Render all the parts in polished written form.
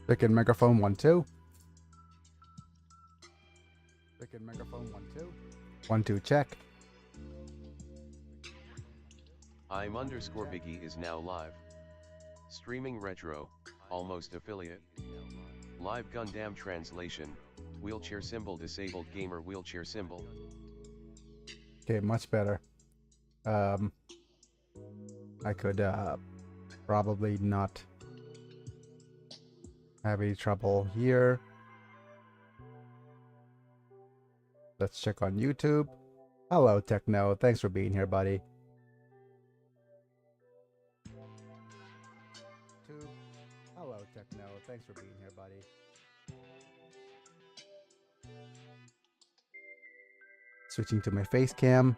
Chicken microphone 1 2. Chicken microphone 1 2. 1 2 check. I'm_Biggie is now live. Streaming retro, almost affiliate. Live Gundam translation, wheelchair symbol disabled gamer wheelchair symbol. Okay, much better. I could probably not have any trouble here. Let's check on YouTube. Hello, Techno. Thanks for being here, buddy. Hello, Techno. Thanks for being here, buddy. Switching to my face cam.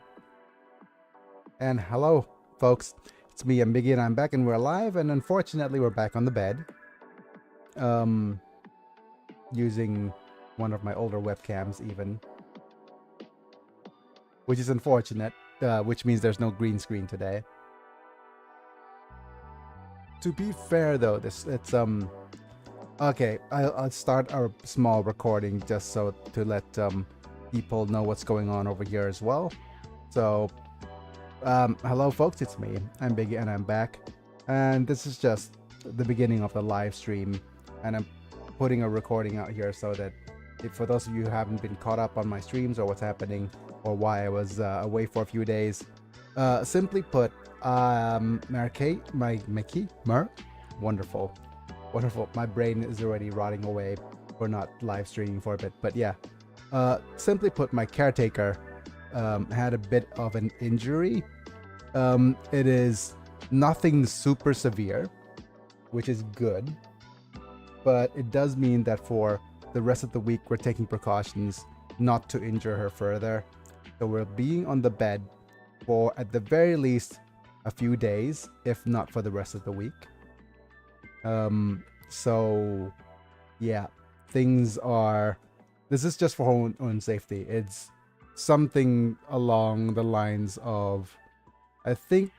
And hello, folks. It's me, I'm Biggie, and I'm back, and we're live. And unfortunately, we're back on the bed. Using one of my older webcams, even. Which is unfortunate, which means there's no green screen today. To be fair, though, it's okay. I'll start our small recording just so to let people know what's going on over here as well. So, hello, folks. It's me. I'm Biggie, and I'm back. And this is just the beginning of the live stream, and I'm putting a recording out here so that for those of you who haven't been caught up on my streams or what's happening or why I was away for a few days, simply put, wonderful. My brain is already rotting away for not live streaming for a bit, but yeah. Simply put, my caretaker had a bit of an injury. It is nothing super severe, which is good, but it does mean that for the rest of the week we're taking precautions not to injure her further. So we're being on the bed for at the very least a few days, if not for the rest of the week. So yeah, things are, this is just for her own safety. It's something along the lines of, I think,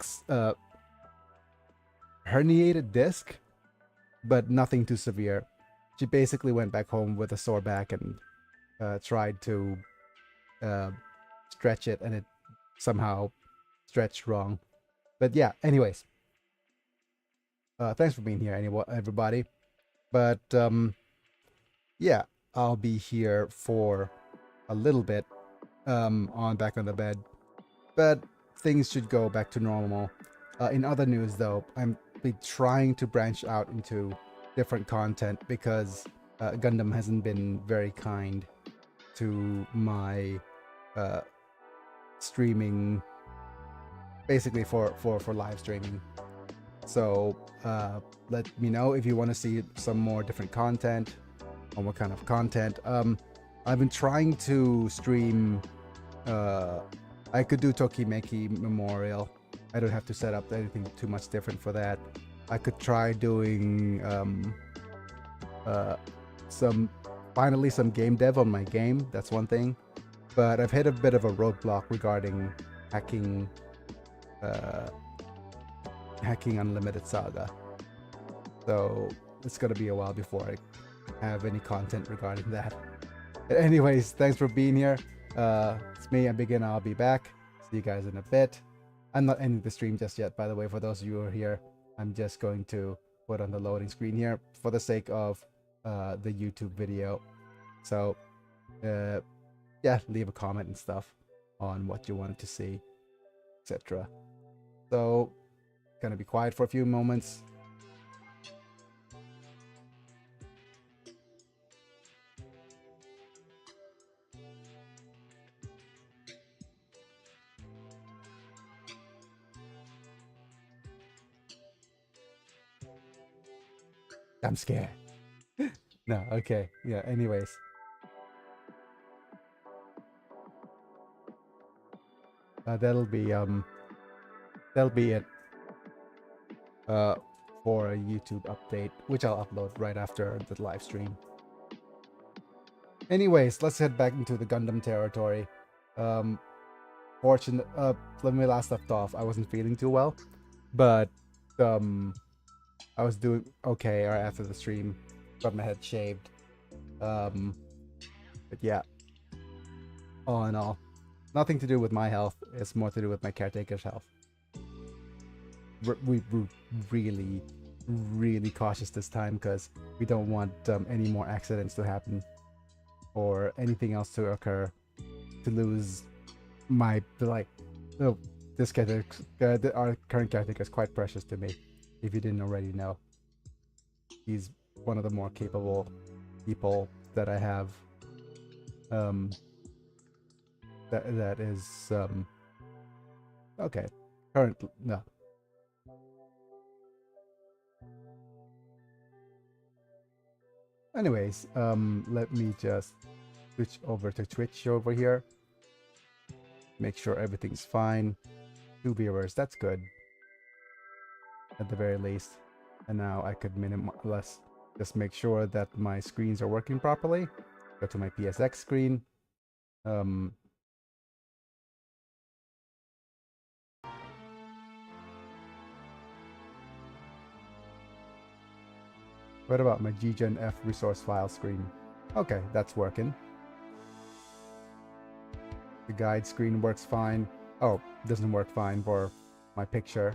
herniated disc, but nothing too severe. She basically went back home with a sore back and tried to stretch it, and it somehow stretched wrong. But yeah, anyways, thanks for being here, anyway, everybody. But yeah, I'll be here for a little bit back on the bed, but things should go back to normal. In other news, though, I'm trying to branch out into different content because Gundam hasn't been very kind to my streaming, basically for live streaming. So let me know if you want to see some more different content, or what kind of content. I've been trying to stream, I could do Tokimeki Memorial. I don't have to set up anything too much different for that. I could try doing finally some game dev on my game. That's one thing, but I've hit a bit of a roadblock regarding hacking Unlimited Saga. So it's gonna be a while before I have any content regarding that. Anyways, thanks for being here. It's me, I'm Big, and I'll be back. See you guys in a bit. I'm not ending the stream just yet, by the way, for those of you who are here. I'm just going to put on the loading screen here for the sake of the YouTube video. So yeah, leave a comment and stuff on what you wanted to see, etc. So gonna be quiet for a few moments. I'm scared. No, okay. Yeah, anyways. That'll be it for a YouTube update, which I'll upload right after the live stream. Anyways, let's head back into the Gundam territory. Fortunate, when we last left off, I wasn't feeling too well, but I was doing okay right after the stream. got my head shaved. But yeah, all in all, nothing to do with my health. It's more to do with my caretaker's health. We're really, really cautious this time because we don't want any more accidents to happen or anything else to occur to lose my oh, this caretaker, our current caretaker is quite precious to me. If you didn't already know, he's one of the more capable people that I have. That is okay. Currently, no. Anyways, let me just switch over to Twitch over here. Make sure everything's fine. 2 viewers, that's good. At the very least. And now I could just make sure that my screens are working properly. Go to my PSX screen. What about my GGenF resource file screen? Okay, that's working. The guide screen works fine. Oh, doesn't work fine for my picture.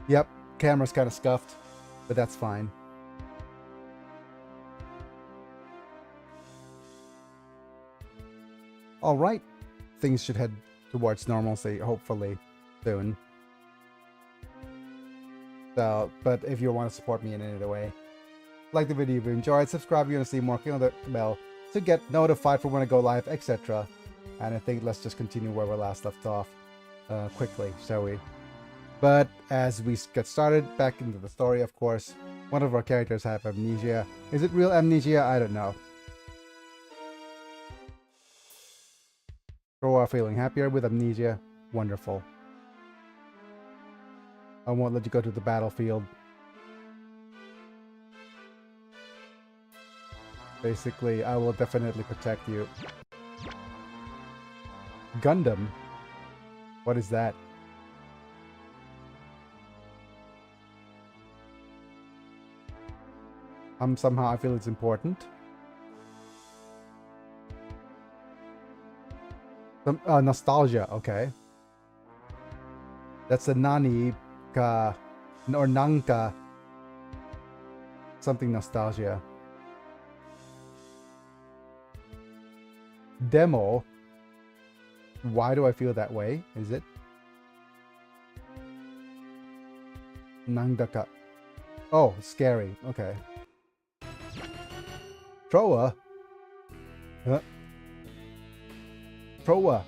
Yep, camera's kind of scuffed, but that's fine. All right, things should head towards normalcy, hopefully, soon. So, but if you want to support me in any other way, like the video if you enjoyed, subscribe if you want to see more, click on the bell to get notified for when I go live, etc. And I think let's just continue where we last left off quickly, shall we? But as we get started, back into the story, of course, one of our characters have amnesia. Is it real amnesia? I don't know. Roa feeling happier with amnesia. Wonderful. I won't let you go to the battlefield. Basically, I will definitely protect you. Gundam? What is that? Somehow I feel it's important. Nostalgia, okay. That's a Nani ka or Nanka. Something nostalgia. Demo. Why do I feel that way? Is it? Nangdaka. Oh, scary. Okay. Troa? Huh? Troa.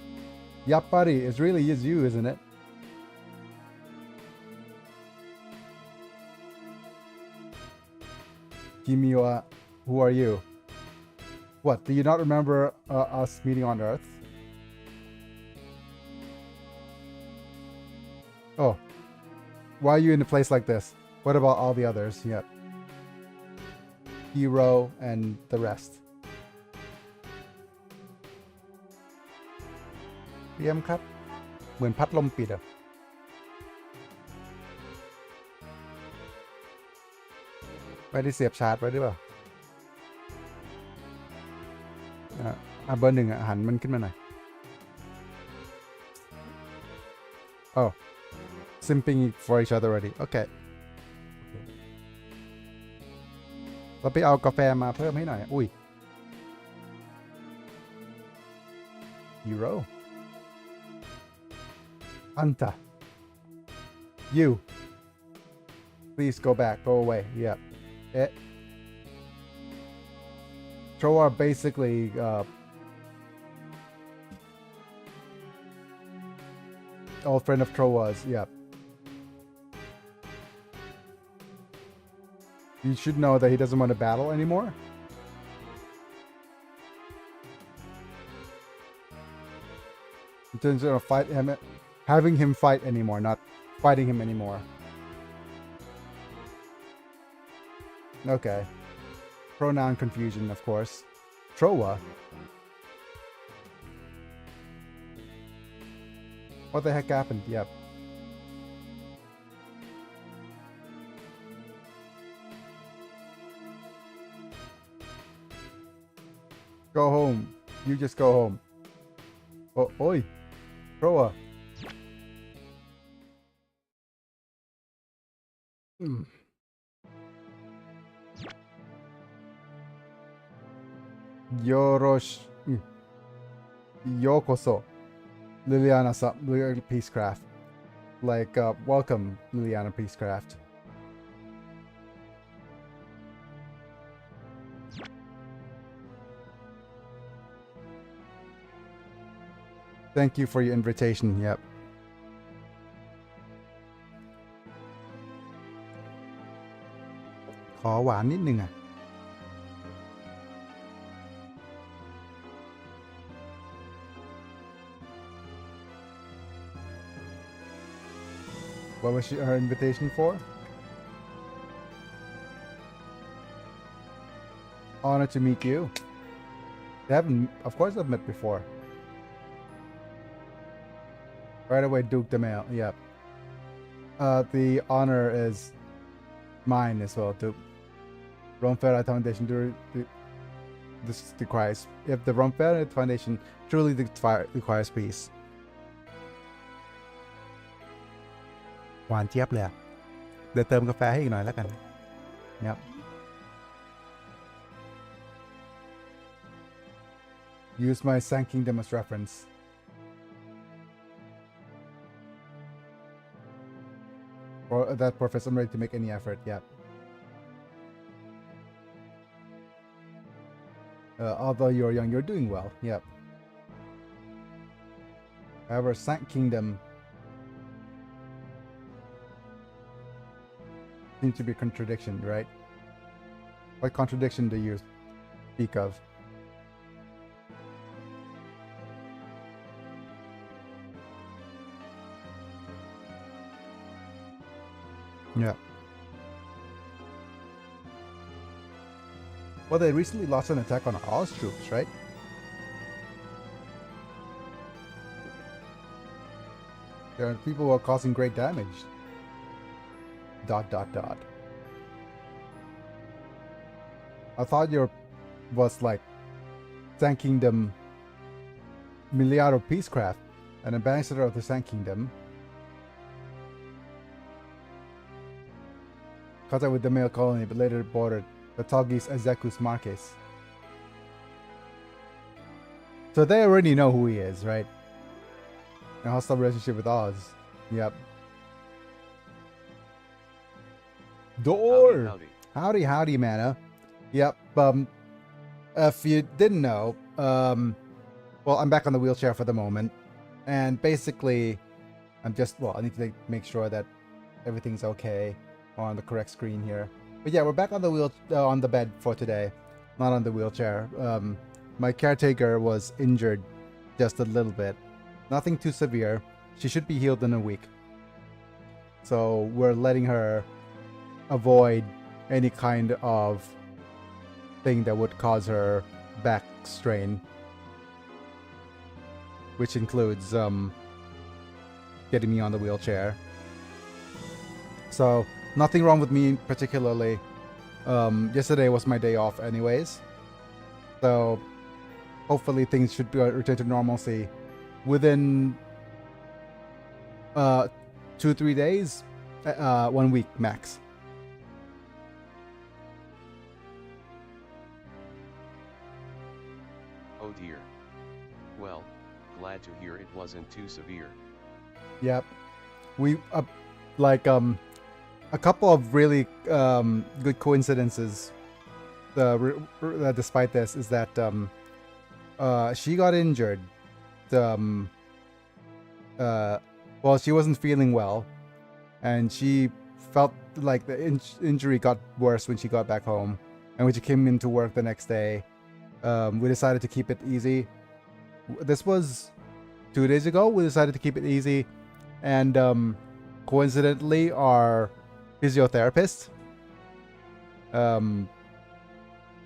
Yappari. It really is you, isn't it? Kimi wa, who are you? What, do you not remember us meeting on Earth? Oh. Why are you in a place like this? What about all the others? Yep. Hero and the rest. PM ครับ เหมือนพัดลมปิดอะ ไม่ได้เสียบชาร์จไว้หรือเปล่าเบอร์ 1หันมันขึ้นมาหน่อย Oh, simping for each other already. Okay. เราไปเอากาแฟมาเพิ่มให้หน่อย อุ้ย Hero Anta You Please go back, go away. Yep. Troa basically old friend of Troa's. Yep. You should know that he doesn't want to battle anymore. In terms of fight him, having him fight anymore, not fighting him anymore. Okay. Pronoun confusion, of course. Troa? What the heck happened? Yep. Go home. You just go home. Oh, oi. Proa. Yorosh. Yokoso. Liliana Peacecraft. Like, welcome, Liliana Peacecraft. Thank you for your invitation, yep. Kháหวานนิดนึงอ่ะ What was her invitation for? Honor to meet you. They haven't, of course I've met before. Right away, Duke the Mail, yep. The honor is mine as well, Duke. Romfair Foundation this requires, if the Romfair Foundation truly requires peace. หวานเจี๊ยบเลยอ่ะเดี๋ยวเติมกาแฟให้อีกหน่อยแล้วกันครับ Use my Sand Kingdom as reference. For that purpose, I'm ready to make any effort. Yep. Although you're young, you're doing well. Yep. However, Sand Kingdom seems to be a contradiction, right? What contradiction do you speak of? Yeah. Well, they recently lost an attack on Oz troops, right? There are people who are causing great damage. ... I thought your was like Sand Kingdom Miliaro Peacecraft, an ambassador of the Sand Kingdom. Contact with the male colony, but later boarded the Togis Azekus Marques. So they already know who he is, right? A hostile relationship with Oz. Yep. Door! Howdy, howdy, Mana. Yep, if you didn't know, well, I'm back on the wheelchair for the moment. And basically, I'm just, well, I need to make sure that everything's okay on the correct screen here. But yeah, we're back on the on the bed for today, not on the wheelchair. My caretaker was injured just a little bit. Nothing too severe. She should be healed in a week. So we're letting her avoid any kind of thing that would cause her back strain, which includes getting me on the wheelchair. So nothing wrong with me particularly. Yesterday was my day off anyways, so hopefully things should return to normalcy within 2-3 days, 1 week max. Oh dear. Well, glad to hear it wasn't too severe. Yep. We like a couple of really good coincidences despite this is that she got injured. Well, she wasn't feeling well, and she felt like the injury got worse when she got back home, and when she came into work the next day, we decided to keep it easy. This was 2 days ago. We decided to keep it easy, and coincidentally, our physiotherapist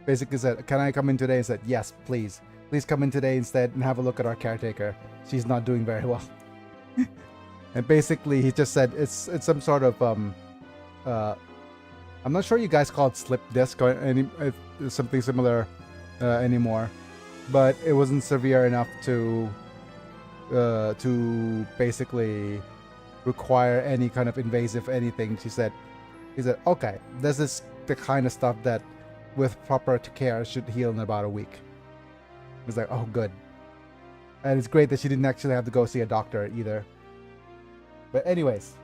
basically said, "Can I come in today?" And said, "Yes, please come in today instead and have a look at our caretaker. She's not doing very well." And basically he just said it's some sort of I'm not sure you guys call it slip disc or something similar anymore, but it wasn't severe enough to basically require any kind of invasive anything. He said, okay, this is the kind of stuff that with proper care should heal in about a week. I was like, oh, good. And it's great that she didn't actually have to go see a doctor either. But anyways,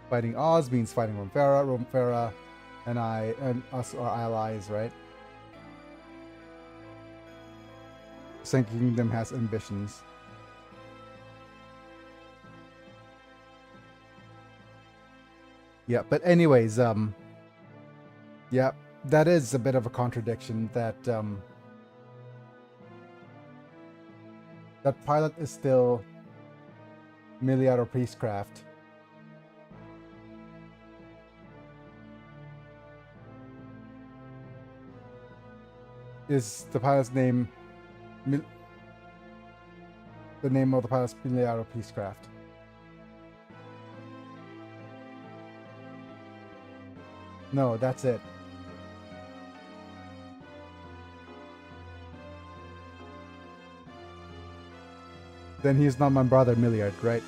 fighting Oz means fighting Romfera. Romfera and us are allies, right? Sand Kingdom has ambitions. Yeah, but anyways, yeah, that is a bit of a contradiction that that pilot is still Miliaro Priestcraft. Is the pilot's name the name of the pilot's Miliaro Priestcraft? No, that's it. Then he's not my brother Milliard, right?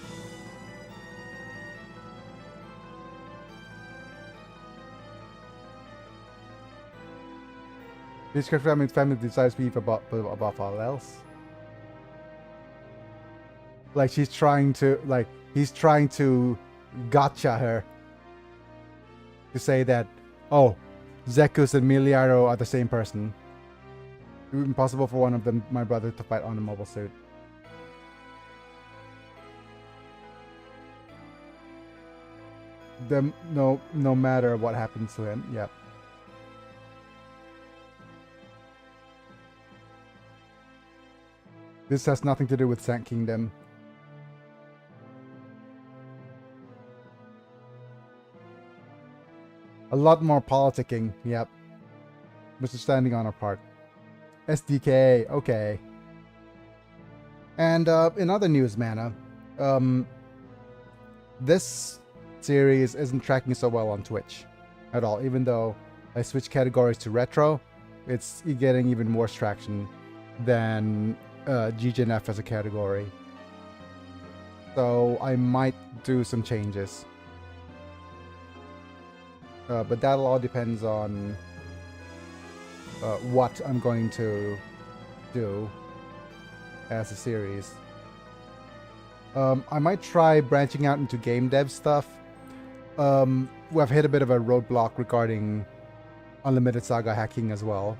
Priestcraft family decides beef above all else. Like he's trying to gotcha her to say that, oh, Zekus and Miliaro are the same person. It would be impossible for one of them, my brother, to fight on a mobile suit. No matter what happens to him, yep. This has nothing to do with Sand Kingdom. A lot more politicking, yep. Mr. Standing on our part. SDK, okay. And in other news, Mana, this series isn't tracking so well on Twitch at all. Even though I switched categories to retro, it's getting even worse traction than GGNF as a category. So I might do some changes. But that all depends on what I'm going to do as a series. I might try branching out into game dev stuff. We've hit a bit of a roadblock regarding Unlimited Saga hacking as well,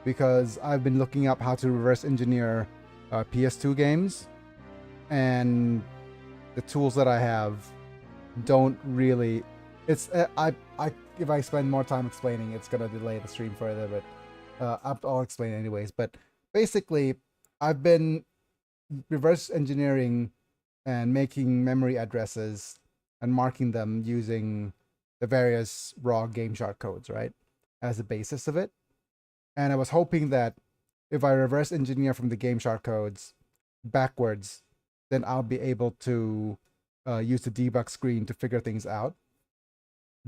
because I've been looking up how to reverse engineer PS2 games, and the tools that I have don't really. It's if I spend more time explaining, it's gonna delay the stream further, but I'll explain anyways. But basically, I've been reverse engineering and making memory addresses and marking them using the various raw game shard codes, right, as the basis of it. And I was hoping that if I reverse engineer from the game shard codes backwards, then I'll be able to use the debug screen to figure things out.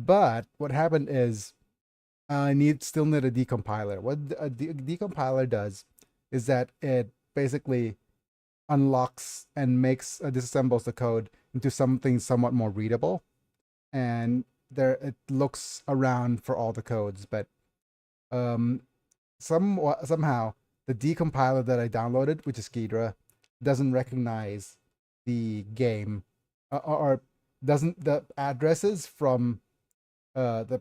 But what happened is I still need a decompiler. What a decompiler does is that it basically unlocks and disassembles the code into something somewhat more readable, and it looks around for all the codes, but somehow the decompiler that I downloaded, which is Ghidra, doesn't recognize the game or doesn't the addresses from the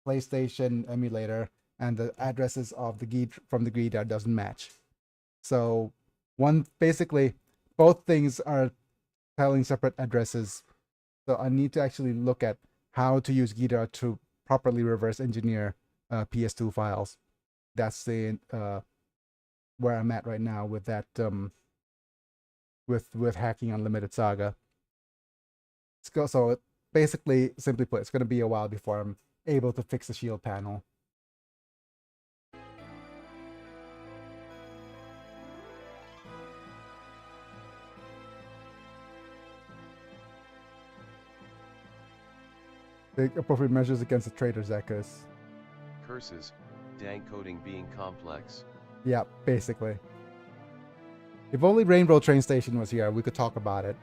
PlayStation emulator and the addresses of the Ghidra doesn't match. So basically both things are telling separate addresses. So I need to actually look at how to use Ghidra to properly reverse engineer PS2 files. That's the where I'm at right now with that with hacking Unlimited Saga. So basically, simply put, it's going to be a while before I'm able to fix the shield panel. Take appropriate measures against the traitor Zekus. curses, dang coding being complex. Yeah, basically. If only Rainbow Train Station was here, we could talk about it.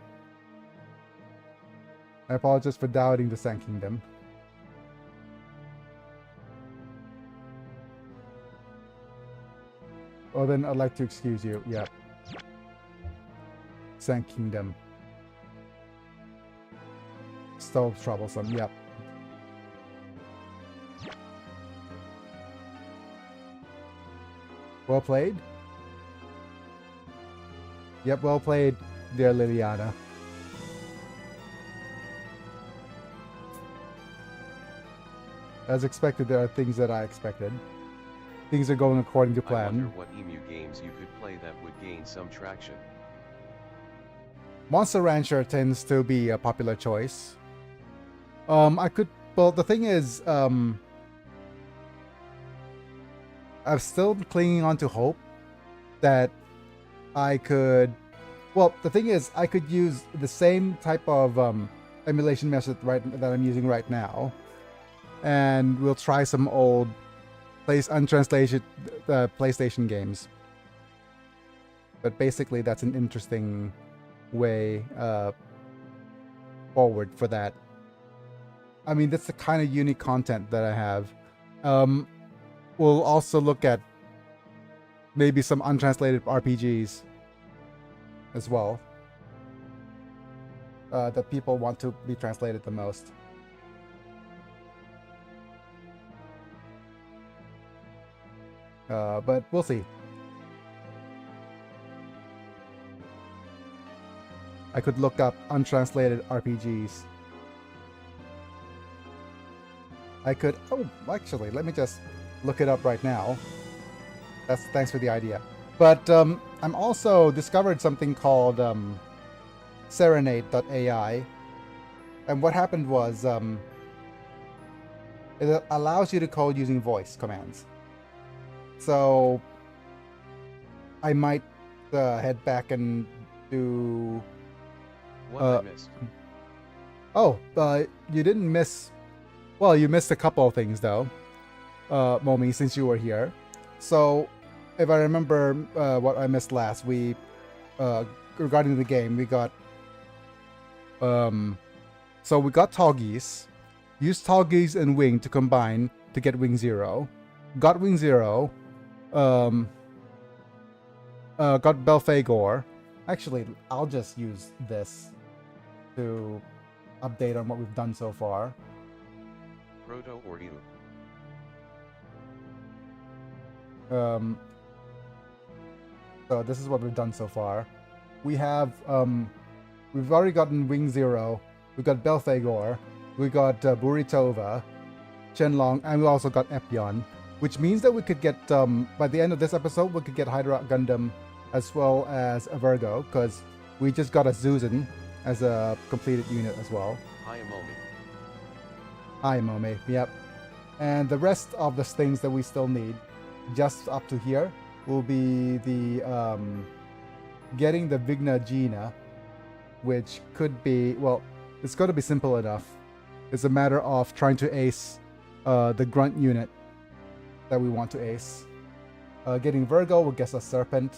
I apologize for doubting the Sand Kingdom. Oh, then I'd like to excuse you. Yeah. Sand Kingdom. So troublesome. Yep. Well played. Yep, well played, dear Liliana. As expected, there are things that I expected. Things are going according to I plan. wonder what emu games you could play that would gain some traction. Monster Rancher tends to be a popular choice. Well, the thing is, I'm still clinging on to hope that I could, well, the thing is, I could use the same type of emulation method that I'm using right now, and we'll try some old untranslated PlayStation games. But basically, that's an interesting way forward for that. I mean, that's the kind of unique content that I have. We'll also look at maybe some untranslated RPGs as well that people want to be translated the most. But we'll see. I could look up untranslated RPGs. I could, oh, actually, let me just look it up right now. Thanks for the idea. But I'm also discovered something called Serenade.ai. And what happened was it allows you to code using voice commands. So I might head back and do... What I missed? Oh, you didn't miss... Well, you missed a couple of things, though, Momi, since you were here. So, if I remember what I missed last, regarding the game, we got... So we got Toggies. Used Toggies and Wing to combine to get Wing Zero. Got Wing Zero. Got Belphegor. Actually, I'll just use this to update on what we've done so far. Proto or EU? So this is what we've done so far. We have we've already gotten Wing Zero. We got Belphegor. We got Buritova, Chenlong, and we also got Epion, which means that we could get by the end of this episode we could get Hydra Gundam as well as a Virgo, because we just got a Zuzan as a completed unit as well. Hi, Momi. Hi, Momi. Yep. And the rest of the things that we still need, just up to here, will be the getting the Vigna Gina, which could be, well, it's going to be simple enough. It's a matter of trying to ace the grunt unit that we want to ace. Getting Virgo will get us Serpent.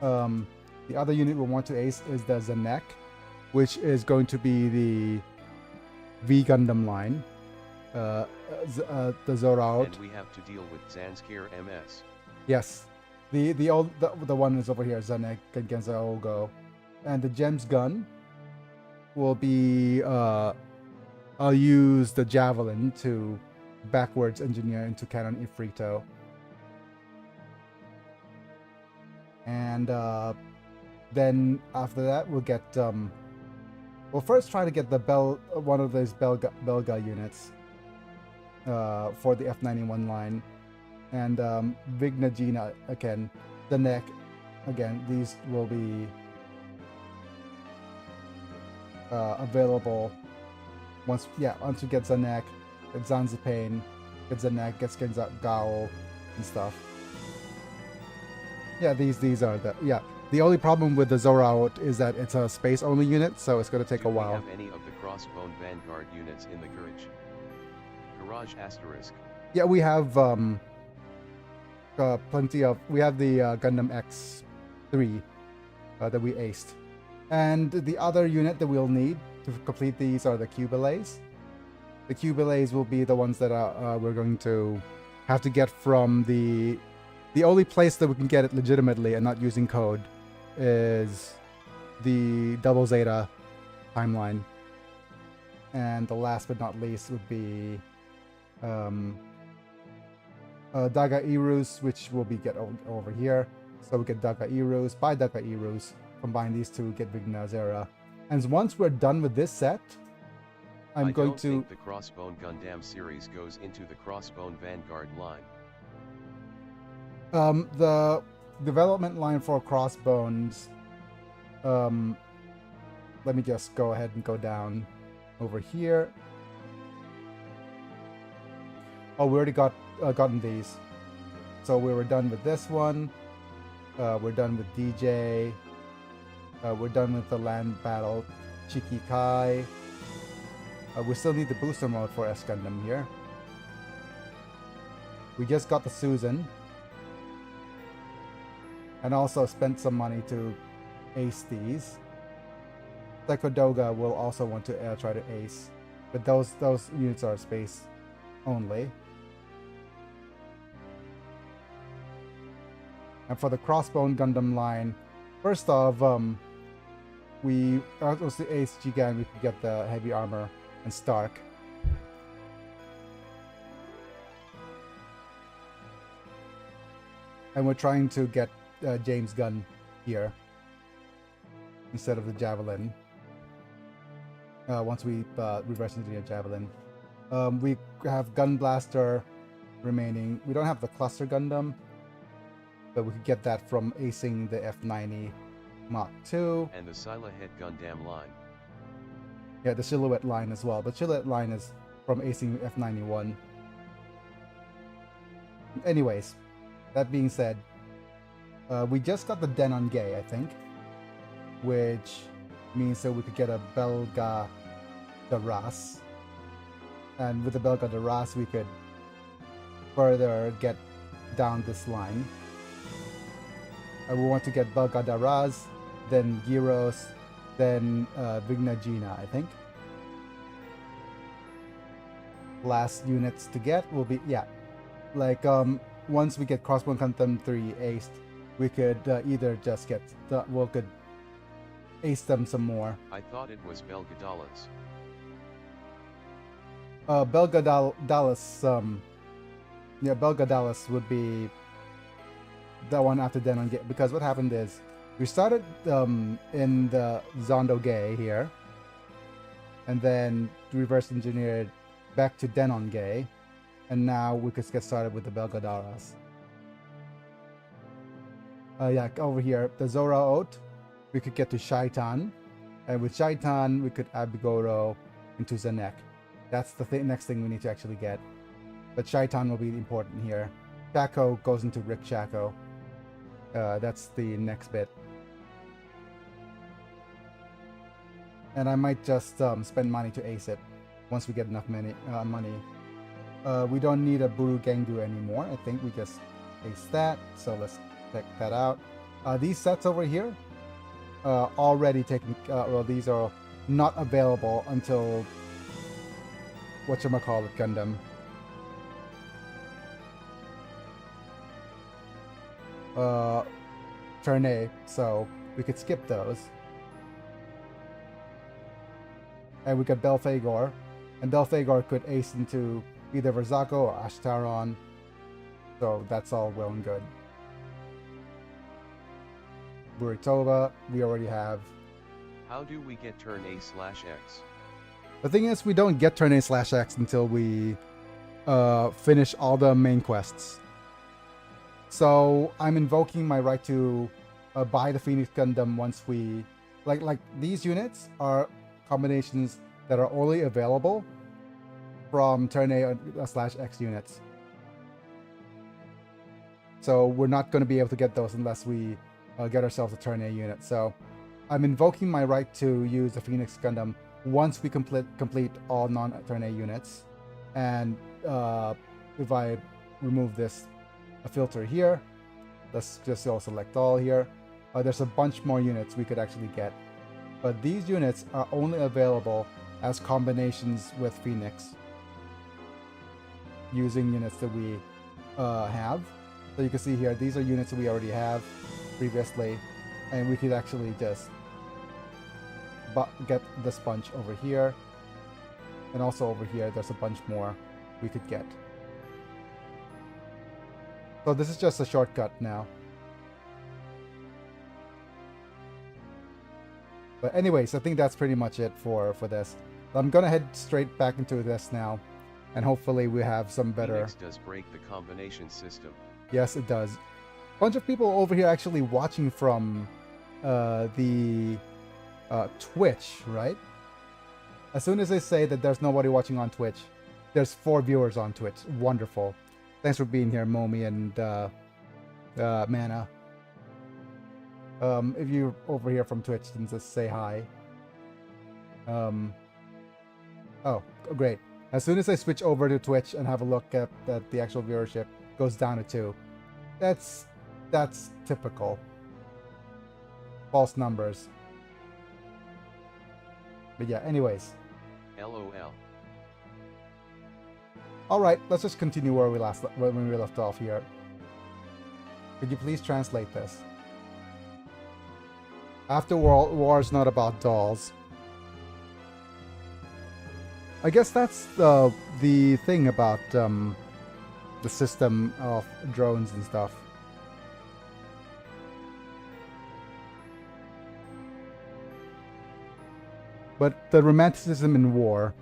The other unit we want to ace is the Zanek, which is going to be the V Gundam line. The Zoraut. And we have to deal with Zanskir MS. Yes. The one is over here, Zanek against Ogo. And the Gems gun will be I'll use the Javelin to backwards engineer into Cannon Ifrito. And then after that we'll get we'll first try to get the one of those Belga units for the F91 line. And Vigna Gina again, the neck again, these will be available once we get Zanek, get Zanzipain, get Zanek, get Gao and stuff. Yeah, these are the only problem with the Zoraut is that it's a space only unit, so it's going to take a while. Do we have any of the Crossbone Vanguard units in the Garage asterisk? Yeah, we have plenty of. We have the Gundam X3 that we aced, and the other unit that we'll need to complete these are the Cubelays. The Cubelays will be the ones that we're going to have to get from the only place that we can get it legitimately and not using code is the Double Zeta timeline. And the last but not least would be Daga Irus, which will be get over here. So we get Daga Irus, by Daga Irus, combine these two, get Vigna Zera. And once we're done with this set, I don't think the Crossbone Gundam series goes into the Crossbone Vanguard line. The development line for Crossbones, let me just go ahead and go down over here. Oh, we already gotten these. So we were done with this one. We're done with DJ. We're done with the land battle Chiki Kai. We still need the booster mode for S Gundam here. We just got the Susan. And also spent some money to ace these. Psychodoga will also want to try to ace. But those units are space only. And for the Crossbone Gundam line, first off, we also ace Gigan, we could get the heavy armor and Stark. And we're trying to get James Gunn here instead of the Javelin. Once we reverse engineer Javelin. We have Gun Blaster remaining. We don't have the Cluster Gundam, but we could get that from acing the F90 Mach 2. And the Scylla Head Gundam line. Yeah, the Silhouette line as well. The Silhouette line is from acing F91. Anyways, that being said, we just got the Denon Gay, I think, which means that we could get a Belga de Ras. And with the Belga de Ras, we could further get down this line. We want to get Belga de Ras, then Gyros, then Vigna Gina, I think. Last units to get will be, yeah, like once we get Crossbone Gundam 3 aced, we could either just get, we could ace them some more. I thought it was Belga Dallas. Belga Dallas, yeah, Belga Dallas would be the one after Denon Gay, because what happened is we started in the Zondo Gay here, and then reverse engineered back to Denon Gay, and now we could get started with the Belga Dallas. Yeah, over here, the Zora Oat, we could get to Shaitan, and with Shaitan, we could add Bigoro into Zanek. That's the next thing we need to actually get. But Shaitan will be important here. Chaco goes into Rick Chaco. That's the next bit. And I might just spend money to ace it once we get enough money. We don't need a Buru Gangdu anymore. I think we just ace that. So let's check that out. These sets over here already taken. Well, these are not available until whatchamacallit Gundam. Turn A, so we could skip those. And we got Belphegor, and Belphegor could ace into either Verzako or Ashtaron, so that's all well and good. Buritova, we already have. How do we get turn A/X? The thing is, we don't get turn A/X until we finish all the main quests. So I'm invoking my right to buy the Phoenix Gundam once we like these units are combinations that are only available from turn A/X units. So we're not going to be able to get those unless we get ourselves a turn A unit. So I'm invoking my right to use the Phoenix Gundam once we complete all non-turn A units, and if I remove this a filter here, let's just go select all here. There's a bunch more units we could actually get, but these units are only available as combinations with Phoenix using units that we have. So you can see here, these are units that we already have previously, and we could actually just get this bunch over here, and also over here there's a bunch more we could get. So this is just a shortcut now. But anyways, I think that's pretty much it for this. I'm gonna head straight back into this now, and hopefully we have some better. Phoenix does break the combination system. Yes, it does. Bunch of people over here actually watching from the Twitch, right? As soon as I say that there's nobody watching on Twitch, there's 4 viewers on Twitch. Wonderful. Thanks for being here, Momi and Mana. If you're over here from Twitch, then just say hi. Oh, great. As soon as I switch over to Twitch and have a look at the actual viewership goes down to 2. That's typical. False numbers. But yeah, anyways. LOL. Alright, let's just continue where we when we left off here. Could you please translate this? After war is not about dolls. I guess that's the thing about the system of drones and stuff. But the romanticism in war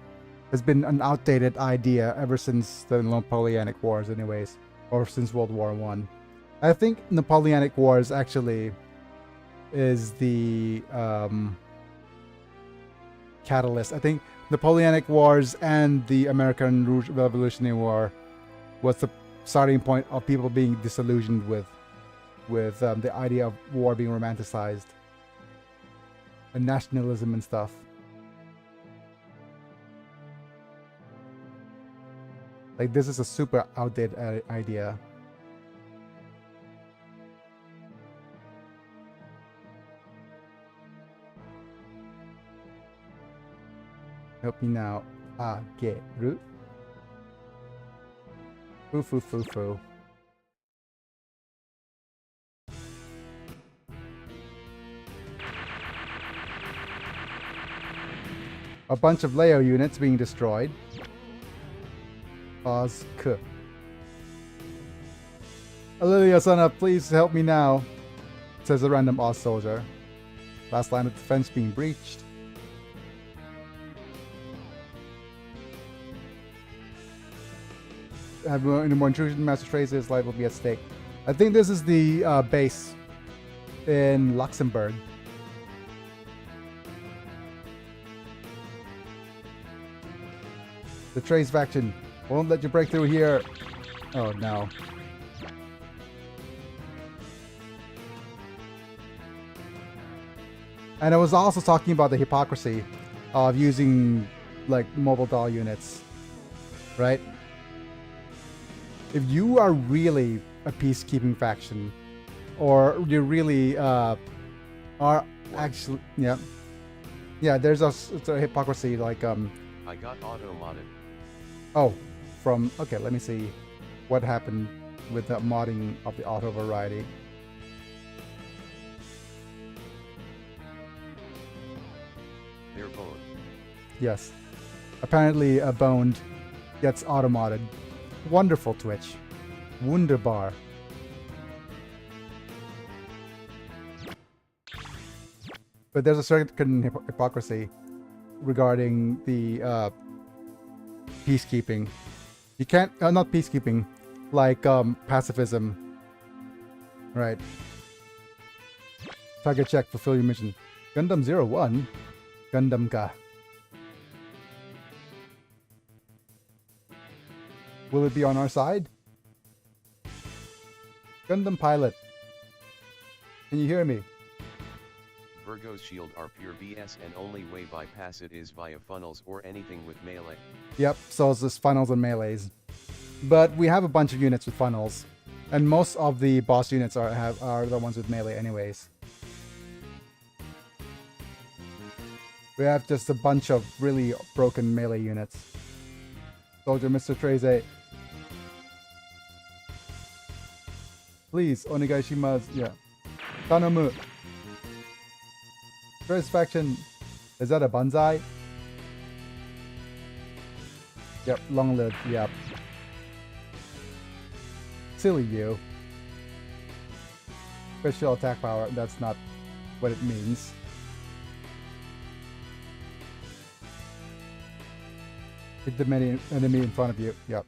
has been an outdated idea ever since the Napoleonic Wars anyways, or since World War I. I think Napoleonic Wars actually is the catalyst. I think Napoleonic Wars and the American Revolutionary War was the starting point of people being disillusioned with the idea of war being romanticized and nationalism and stuff. Like, this is a super outdated idea. Help me now. Ageru. Foo foo foo foo. A bunch of Leo units being destroyed. Oz-K. Alilia Sana, please help me now, says a random Oz soldier. Last line of defense being breached. Have any more intrusion, Master Tracer's life will be at stake. I think this is the base in Luxembourg. The Trace faction won't let you break through here. Oh no. And I was also talking about the hypocrisy of using like mobile doll units, right? If you are really a peacekeeping faction, or you really are actually, yeah, there's a hypocrisy like I got auto-modded. Oh, okay, let me see what happened with the modding of the auto variety. They're boned. Yes. Apparently boned gets auto-modded. Wonderful, Twitch. Wunderbar. But there's a certain hypocrisy regarding the peacekeeping. You can't, not peacekeeping, like pacifism. Right. Target check, fulfill your mission. Gundam 01. Gundam ka. Will it be on our side? Gundam pilot. Can you hear me? Virgo's shield are pure BS and only way bypass it is via funnels or anything with melee. Yep, so it's just funnels and melees. But we have a bunch of units with funnels, and most of the boss units are the ones with melee anyways. We have just a bunch of really broken melee units. Soldier Mr. Treze. Please, onegaishimasu. Yeah. Tanomu. First faction. Is that a banzai? Yep, long lived. Yep. Silly you. Special attack power. That's not what it means. Hit the enemy in front of you. Yep.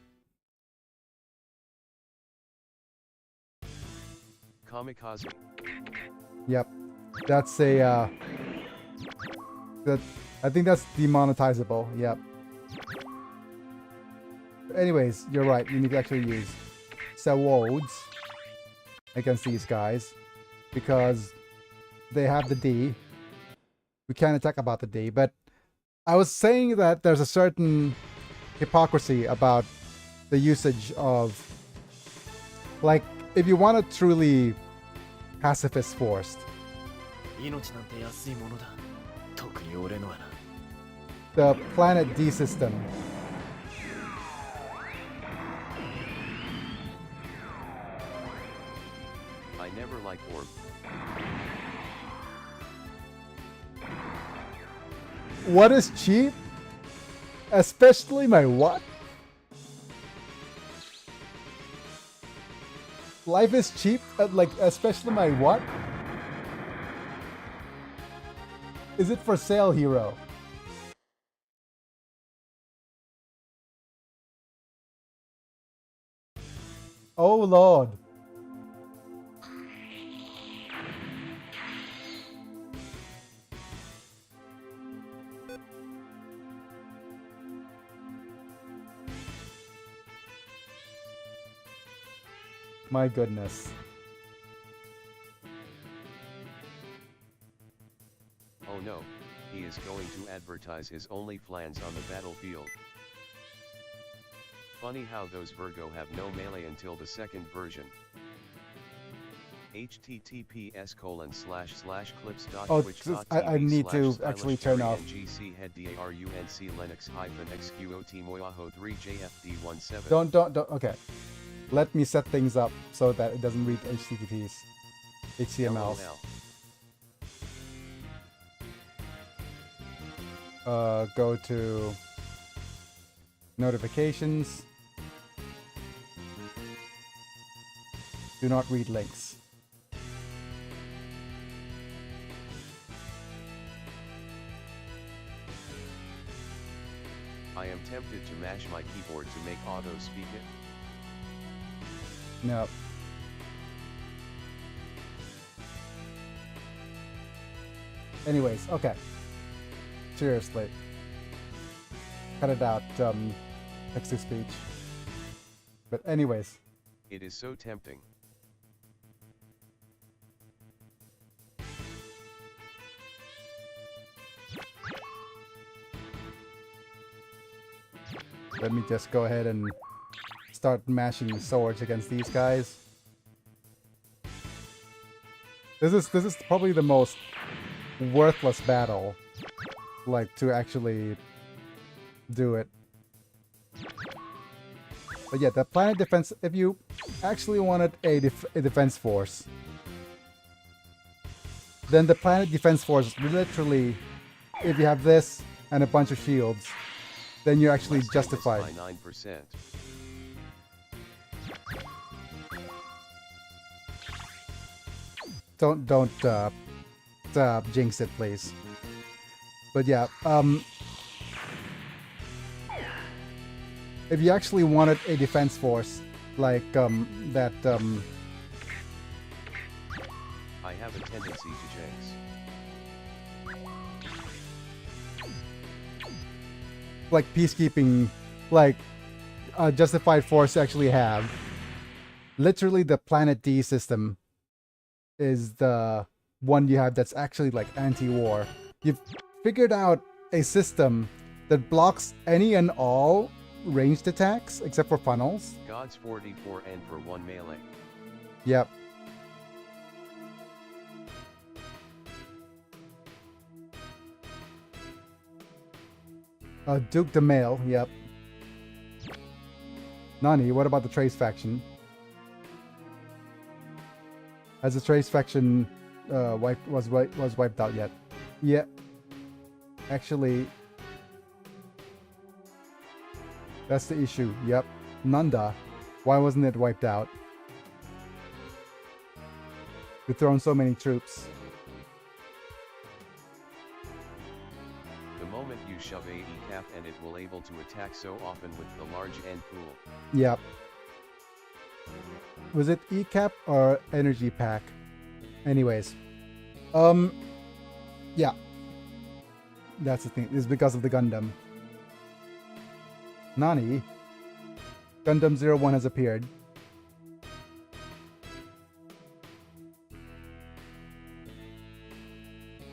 Kamikaze. Yep. That's a that I think that's demonetizable. Yep. Anyways, you're right. You need to actually use swords against these guys because they have the D. We can't attack about the D, but I was saying that there's a certain hypocrisy about the usage of, like, if you want to truly pacifist forced, the planet D system I never like orb. What is cheap? Especially my what? Life is cheap? Like, especially my what? Is it for sale, hero? Oh, Lord. My goodness. Oh no, he is going to advertise his OnlyFans on the battlefield. Funny how those Virgo have no melee until the second version. Oh, I need to actually turn off. Don't, okay. Let me set things up so that it doesn't read HTTPs. HTMLs. Go to notifications. Do not read links. I am tempted to mash my keyboard to make auto speak it. No. Anyways, okay. Seriously. Cut it out, text-to-speech. But anyways. It is so tempting. Let me just go ahead and start mashing swords against these guys. This is probably the most worthless battle, like, to actually do it. But yeah, the planet defense, if you actually wanted a defense force, then the planet defense force, literally, if you have this and a bunch of shields, then you're actually justified. By 9%. Don't jinx it, please. But yeah, if you actually wanted a defense force like that, I have a tendency to jinx. like peacekeeping, like justified force actually have. Literally, the Planet D system is the one you have that's actually like anti-war. You've figured out a system that blocks any and all ranged attacks except for funnels. Gods 44 and for 1 melee. Yep. Duke the Male, yep. Nani, what about the Trace faction? Has the Trace faction was wiped out yet? Yeah. Actually, that's the issue. Yep. Nanda, why wasn't it wiped out? We've thrown so many troops. The moment you shove a E-cap and it will able to attack so often with the large end pool. Yep. Was it E-cap or energy pack? Anyways. Yeah. That's the thing. It's because of the Gundam. Nani? Gundam 01 has appeared.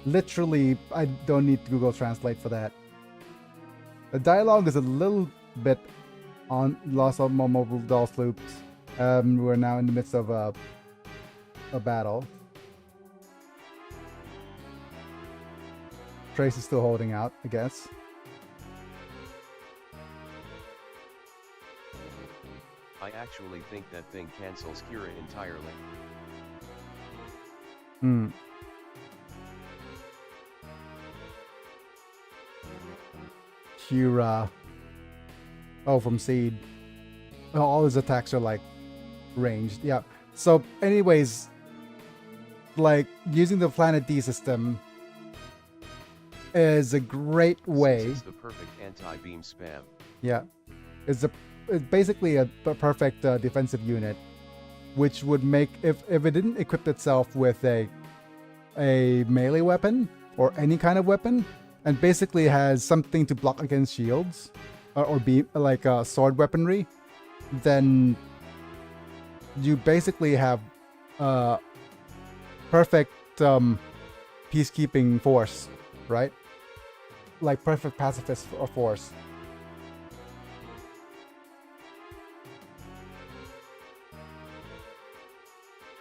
Literally, I don't need Google Translate for that. The dialogue is a little bit on lost of my mobile doll sloops. We're now in the midst of a battle. Trace is still holding out, I guess. I actually think that thing cancels Kira entirely. Hmm. Kira. Oh, from Seed. Oh, all his attacks are like ranged. Yeah. So, anyways, like using the Planet D system is a great way. It's the perfect anti-beam spam. Yeah, it's basically a perfect defensive unit, which would make if it didn't equip itself with a melee weapon or any kind of weapon, and basically has something to block against shields or beam like sword weaponry, then you basically have perfect peacekeeping force, right? Like perfect pacifist force.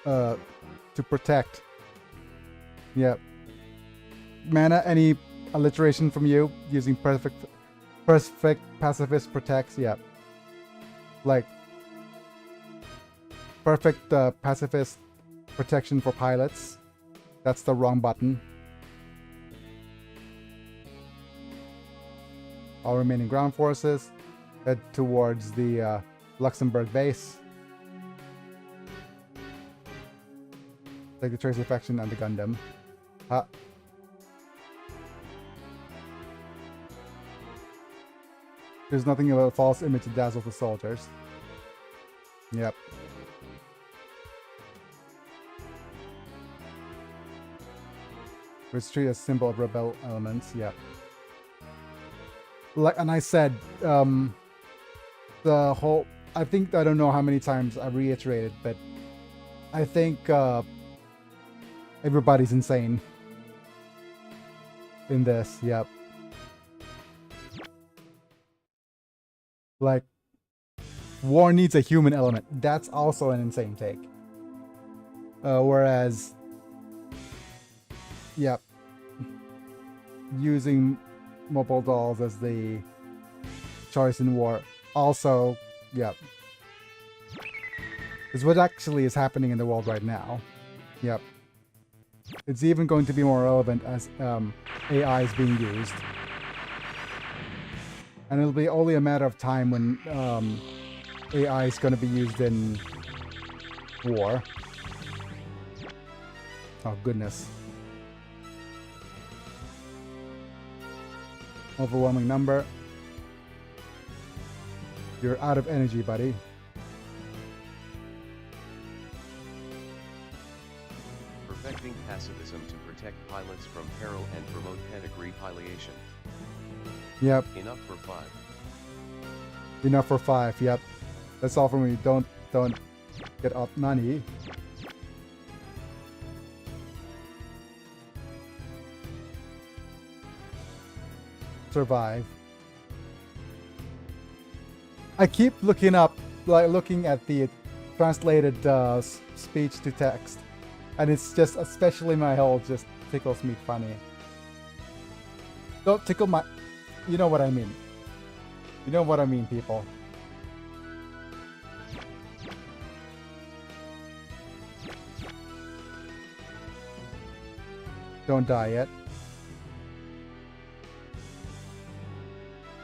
To protect. Yep. Mana, any alliteration from you using perfect pacifist protects? Yep. Like perfect pacifist protection for pilots. That's the wrong button. All remaining ground forces head towards the Luxembourg base. Take the Tracer faction and the Gundam. There's nothing about a false image to dazzle the soldiers. Yep. It's treated as a symbol of rebel elements. Yep. Like, and I said, the whole, I think, I don't know how many times I reiterated, but I think everybody's insane in this. Yep. Like, war needs a human element. That's also an insane take. Whereas, yep, using mobile dolls as the choice in war also, yep, is what actually is happening in the world right now. Yep. It's even going to be more relevant as AI is being used. And it'll be only a matter of time when AI is going to be used in war. Oh, goodness. Overwhelming number. You're out of energy, buddy. Perfecting pacifism to protect pilots from peril and promote pedigree palliation. Yep. Enough for 5. Enough for 5. Yep. That's all from me. Don't get up, Nani. Survive. I keep looking up, like looking at the translated speech to text, and it's just, especially my hole, just tickles me funny. Don't tickle my, you know what I mean. You know what I mean, people. Don't die yet.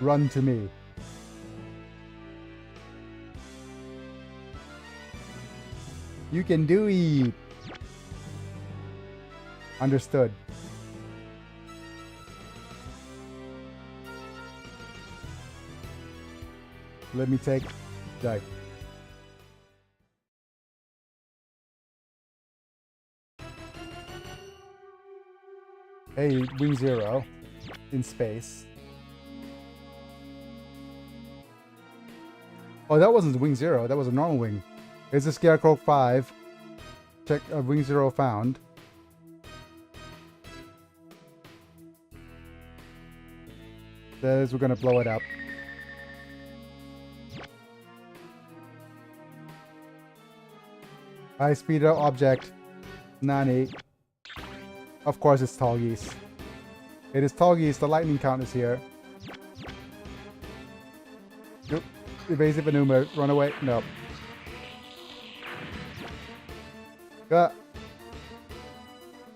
Run to me. You can do it. Understood. Let me take... Die. Hey, Wing Zero. In space. Oh, that wasn't Wing Zero. That was a normal wing. It's a Scarecrow 5. Check Wing Zero found. Says we're gonna blow it up. High speed object. Nani. Of course it's Tall Geese. It is Tall Geese. The lightning count is here. Nope. Evasive maneuver. Run away. Nope.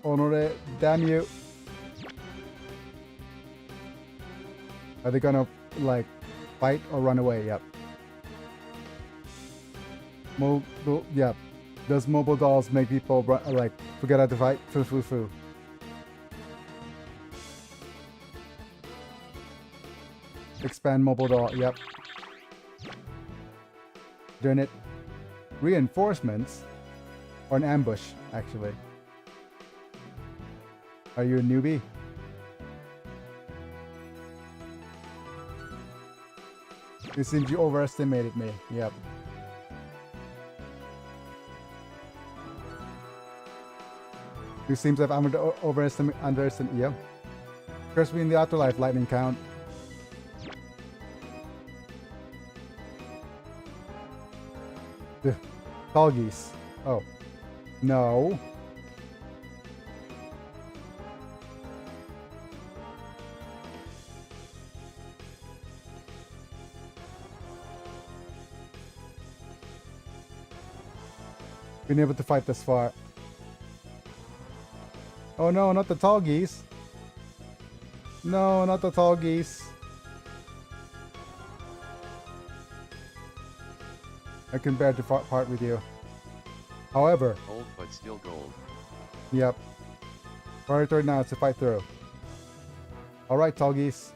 Honore, damn you. Are they gonna, like, fight or run away? Yep. Yep. Does mobile dolls make people run, like, forget how to fight? Foo foo foo. Expand mobile doll. Yep. Doing it. Reinforcements. Or an ambush, actually. Are you a newbie? It seems you overestimated me. Yep. It seems I've underestimated. Yep. Curse me in the afterlife, lightning count. Tall Geese. Oh. No. Been able to fight this far. Oh no, not the Tall Geese. No, not the Tall Geese. I can bear to part with you. However, Old but still gold. Yep. Priority now is to fight through. Alright, Tall Geese.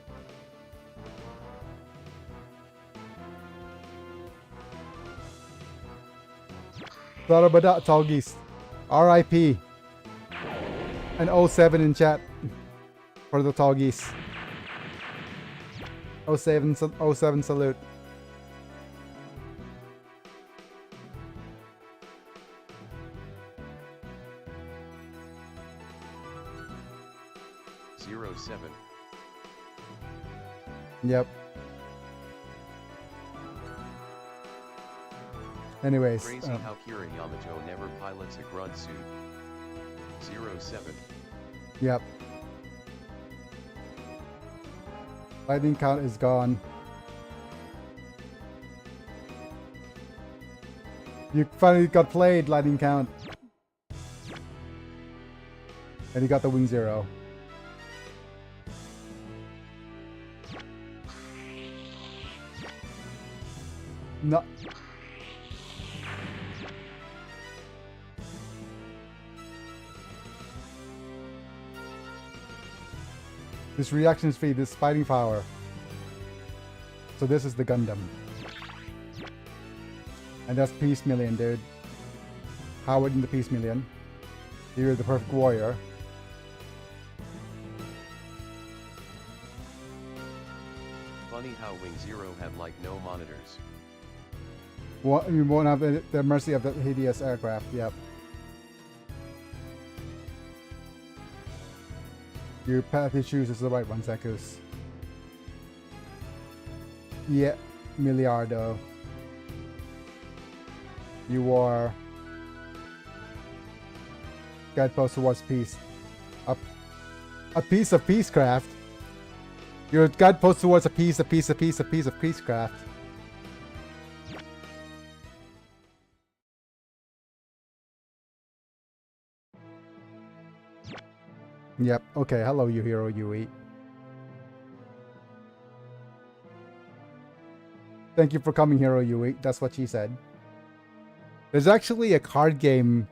Sarabada, Tall Geese. RIP. And 07 in chat for the Tall Geese. 07 salute. Seven. Yep. Anyways. Crazy how Kira Yamato never pilots a grunt suit. 07. Yep. Lightning count is gone. You finally got played, lightning count. And you got the Wing Zero. No. This reaction speed, this fighting power. So this is the Gundam. And that's Peace Million, dude. Howard in the Peace Million. You're the perfect warrior. Funny how Wing Zero had like no monitors. You won't have the mercy of the hideous aircraft, yep. Your path you choose is the right one, Zekus. Yeah, Miliardo. You are guidepost towards peace. A piece of peacecraft. Your guidepost towards a piece of peacecraft. Yep. Okay. Hello, you hero Yui. Thank you for coming, hero Yui. That's what she said. There's actually a card game,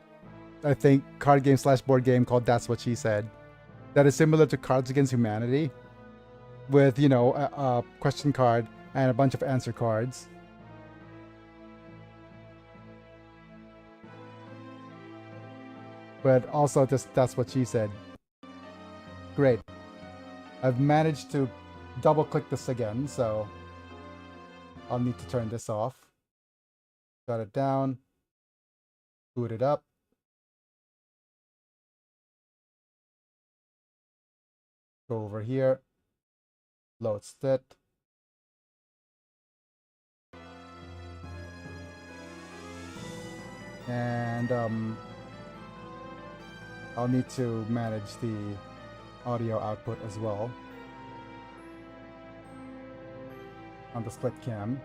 I think, card game / board game called That's What She Said, that is similar to Cards Against Humanity, with, you know, a question card and a bunch of answer cards. But also just That's What She Said. Great. I've managed to double click this again, so I'll need to turn this off. Shut it down. Boot it up. Go over here. Load stit. And I'll need to manage the audio output as well on the split cam.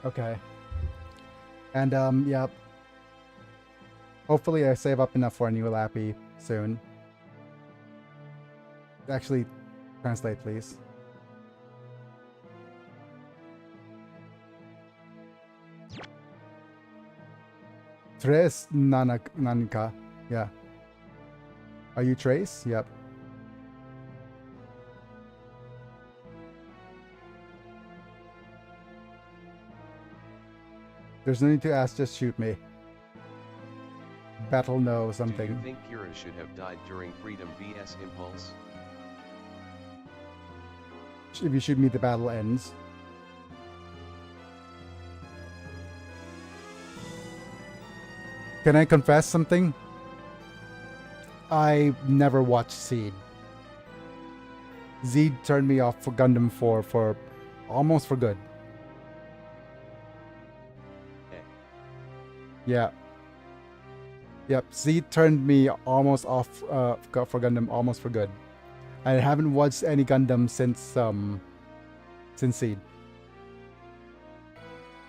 Okay. And yeah. Hopefully I save up enough for a new Lappy soon. Actually, translate please. Tres Nanka. Yeah. Are you Trace? Yep. There's no need to ask, just shoot me. Battle no something. Do you think Kira should have died during Freedom vs Impulse? If you shoot me, the battle ends. Can I confess something? I never watched Seed. Zed turned me off for Gundam 4 for almost for good. Yeah. Yep, Zed turned me almost off for Gundam almost for good. I haven't watched any Gundam since Seed.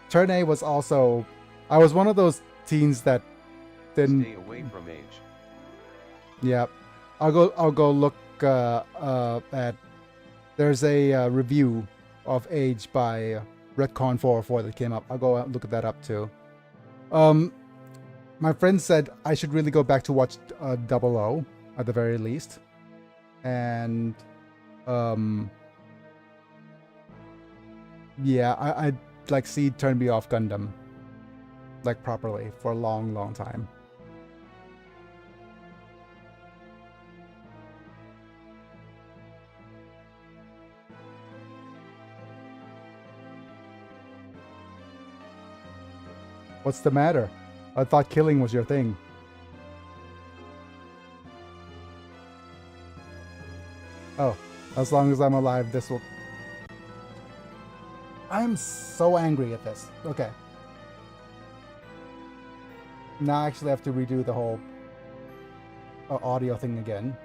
Turn A was also, I was one of those teens that didn't stay away from age. Yeah. I'll go look at, there's a review of Age by Retcon 404 that came up. I'll go look at that up too. My friend said I should really go back to watch 00 at the very least. And yeah, I like Seed turned me off Gundam like properly for a long time. What's the matter? I thought killing was your thing. Oh, as long as I'm alive, this will... I'm so angry at this. Okay. Now I actually have to redo the whole audio thing again.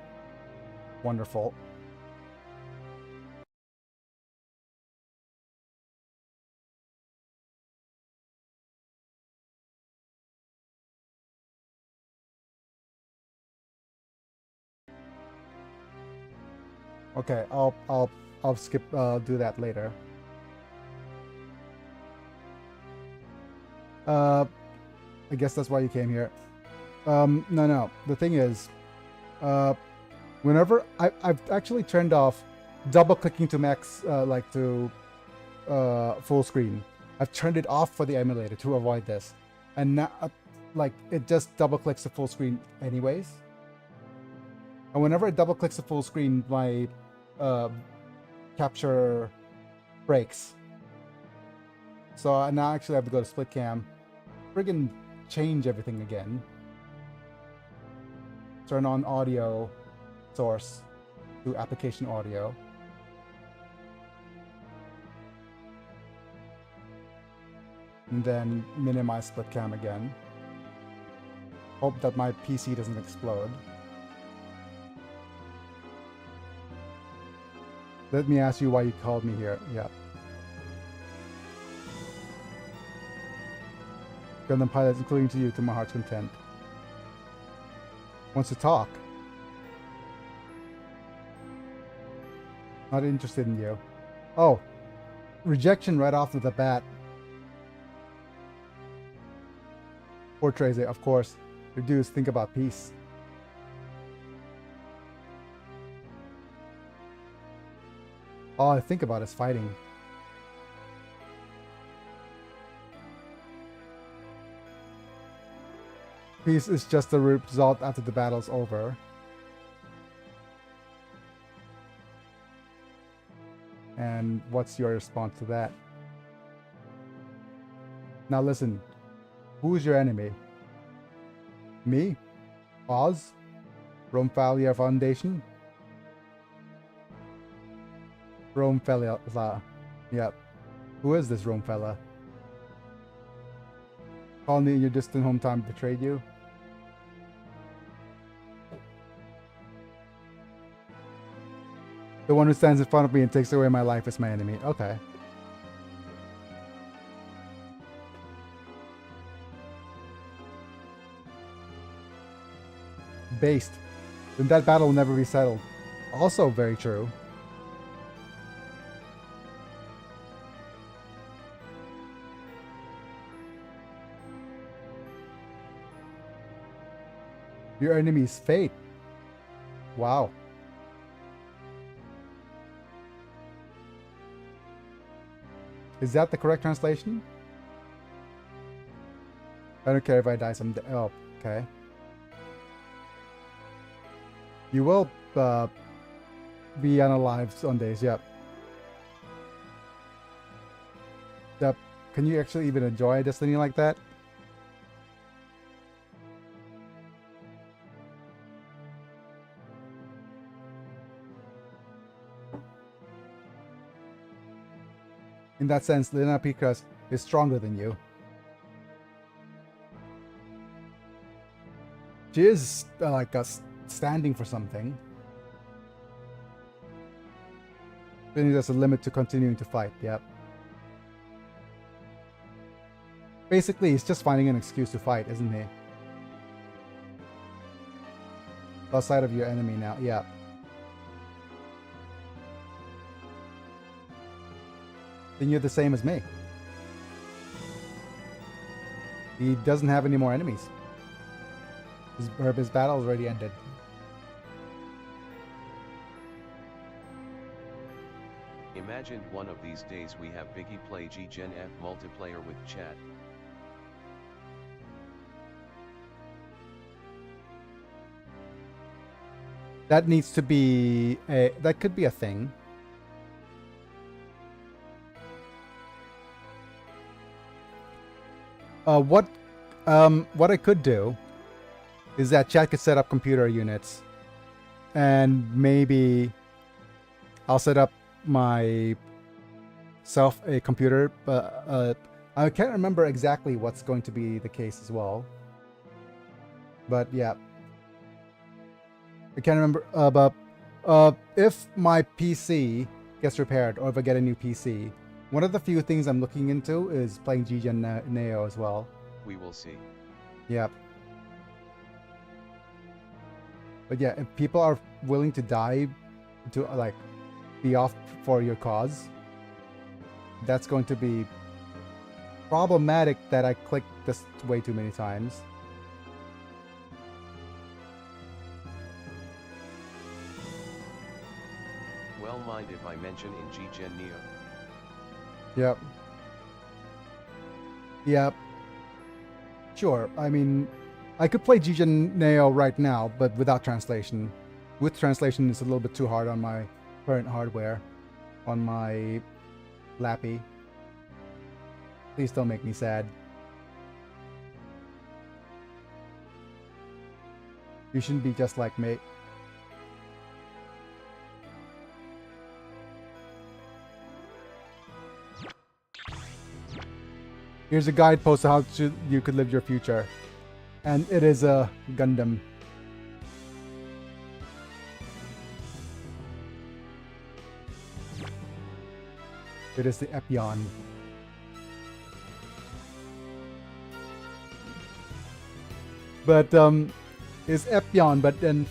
Wonderful. Okay, I'll skip do that later. I guess that's why you came here. No. The thing is, whenever I've actually turned off double clicking to max, like to full screen. I've turned it off for the emulator to avoid this, and now like it just double clicks to full screen anyways. And whenever it double clicks the full screen, my capture breaks. So I now actually have to go to split cam, friggin' change everything again. Turn on audio source to application audio. And then minimize split cam again. Hope that my PC doesn't explode. Let me ask you why you called me here. Yeah. Gundam pilots, including to you, to my heart's content. Wants to talk. Not interested in you. Oh. Rejection right off of the bat. Poor Treze, of course. Your dudes think about peace. All I think about is fighting. Peace is just the result after the battle's over. And what's your response to that? Now listen, who's your enemy? Me? Oz? Romefalia Foundation? Romefella. Yep. Who is this Romefella? Colony in your distant hometown betrayed you? The one who stands in front of me and takes away my life is my enemy. Okay. Based. Then that battle will never be settled. Also very true. Your enemy's fate. Wow. Is that the correct translation? I don't care if I die someday. Oh, okay. You will be unalive some days, yep. Yep. Can you actually even enjoy Destiny like that? In that sense, Lena Picas is stronger than you. She is like us standing for something. Then there's a limit to continuing to fight, yep. Basically, he's just finding an excuse to fight, isn't he? Lost sight of your enemy now, yeah. Then you're the same as me. He doesn't have any more enemies. His battle's already ended. Imagine one of these days we have Biggie play G-Gen F multiplayer with chat. That needs to be a... That could be a thing. What I could do is that chat could set up computer units, and maybe I'll set up my self a computer. I can't remember exactly what's going to be the case as well. But yeah, I can't remember. But if my PC gets repaired, or if I get a new PC. One of the few things I'm looking into is playing G-Gen Neo as well. We will see. Yep. But yeah, if people are willing to die to like be off for your cause, that's going to be problematic that I clicked this way too many times. Well, mind if I mention in G-Gen Neo? Yep. Yep. Sure. I mean, I could play G-Gen Neo right now, but without translation. with translation is a little bit too hard on my current hardware, on my Lappy. Please don't make me sad. You shouldn't be just like me. Here's a guidepost of how you could live your future. And it is a Gundam. It is the Epion. But it's Epion, but then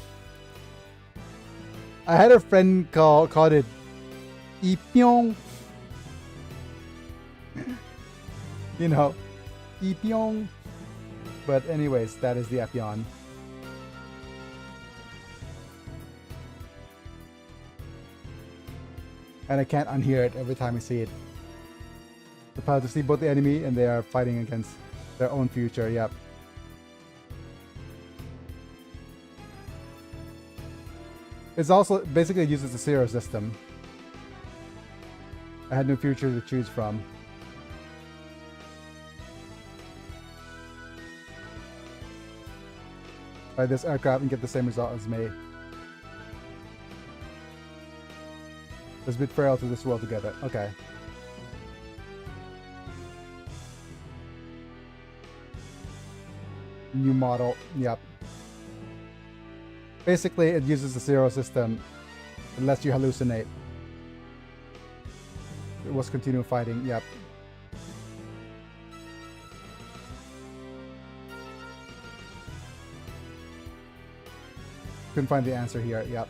I had a friend called it Epyon. You know, Epyon. But anyways, that is the Epion. And I can't unhear it every time I see it. The power to see both the enemy and they are fighting against their own future, yep. It's also basically uses the zero system. I had no future to choose from. Buy this aircraft and get the same result as me. Let's bid farewell to this world together. Okay. New model. Yep. Basically, it uses the zero system. It lets you hallucinate. It was continue fighting. Yep. Couldn't find the answer here. Yep.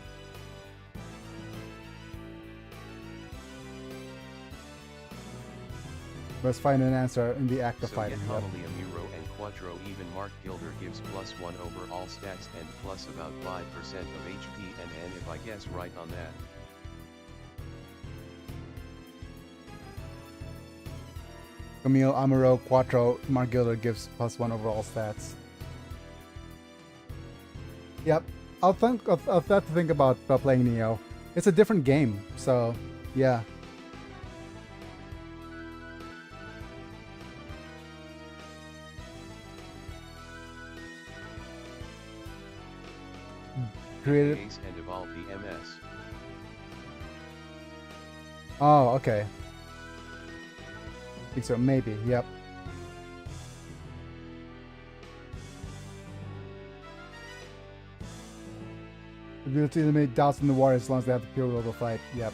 Let's find an answer in the act of fighting. Yep. Muro and Quattro even Mark Gilder gives +1 over all stats and plus about 5% of HP and N if I guess right on that. Camille, Amuro, Quattro, Mark Gilder gives +1 overall stats. Yep, I'll have to think about playing Neo. It's a different game, so yeah. Created. Ace and evolve the MS. Oh, okay. I think so, maybe, yep. The ability to eliminate doubts in the war as long as they have the pure will to fight, yep.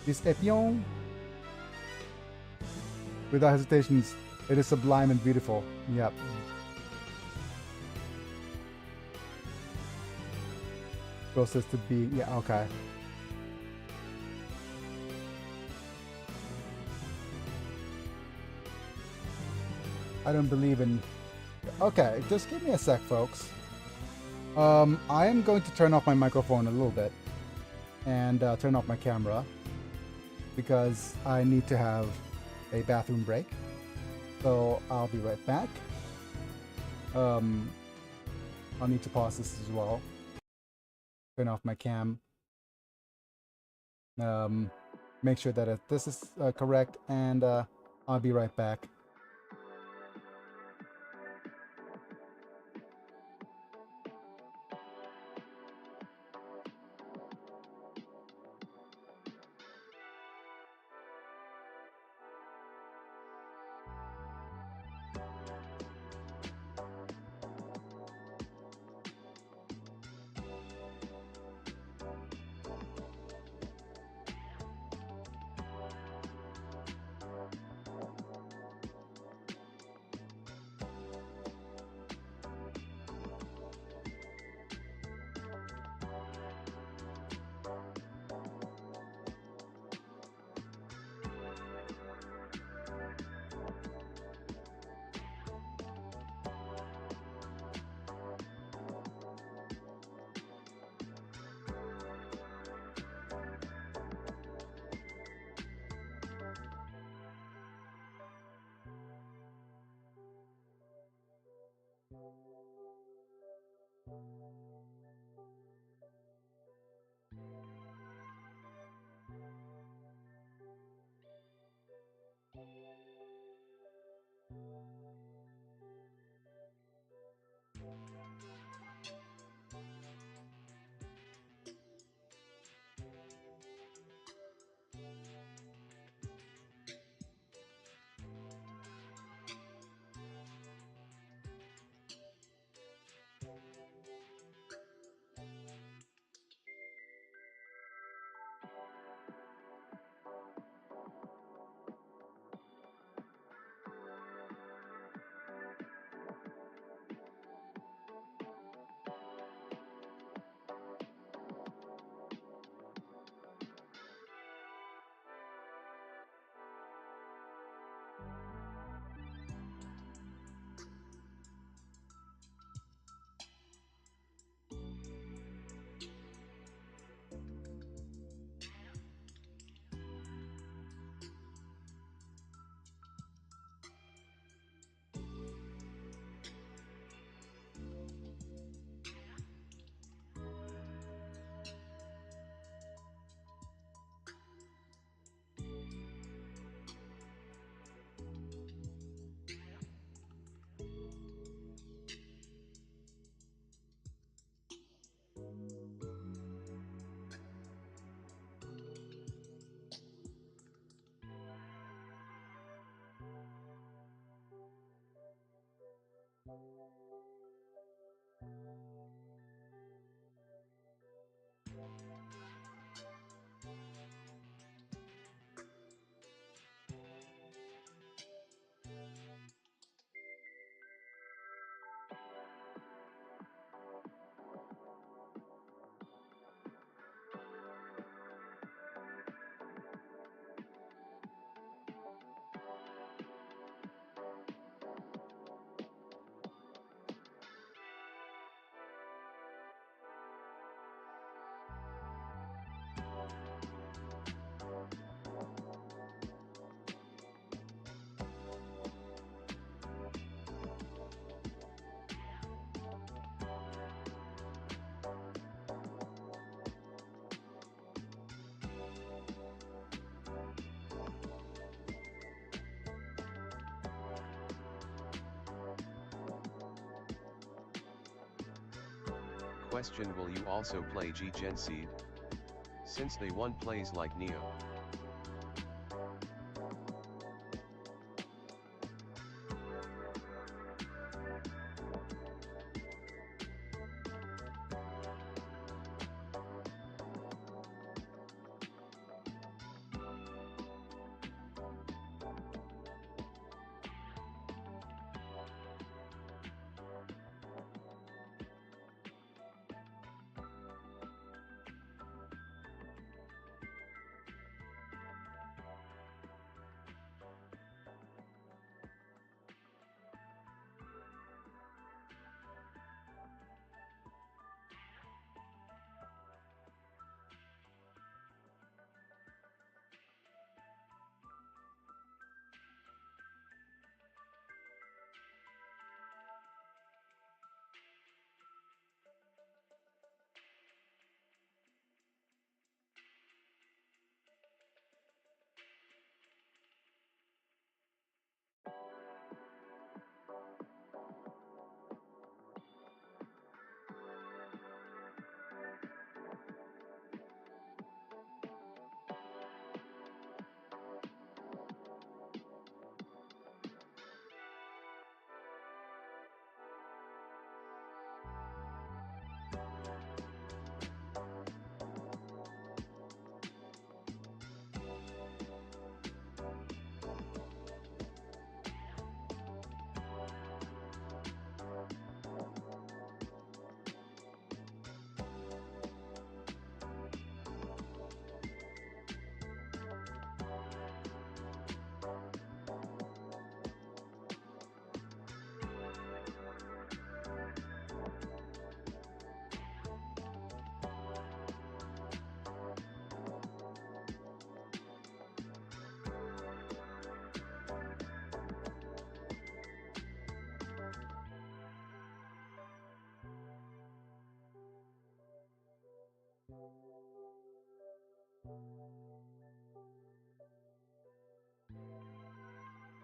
This Epion, without hesitations, it is sublime and beautiful, yep. Closest to be, yeah, okay. I don't believe in... Okay, just give me a sec, folks. I am going to turn off my microphone a little bit and turn off my camera because I need to have a bathroom break. So I'll be right back. I'll need to pause this as well. Turn off my cam. Make sure that this is correct, and I'll be right back. Question: will you also play G-Gen Seed? Since they one plays like Neo.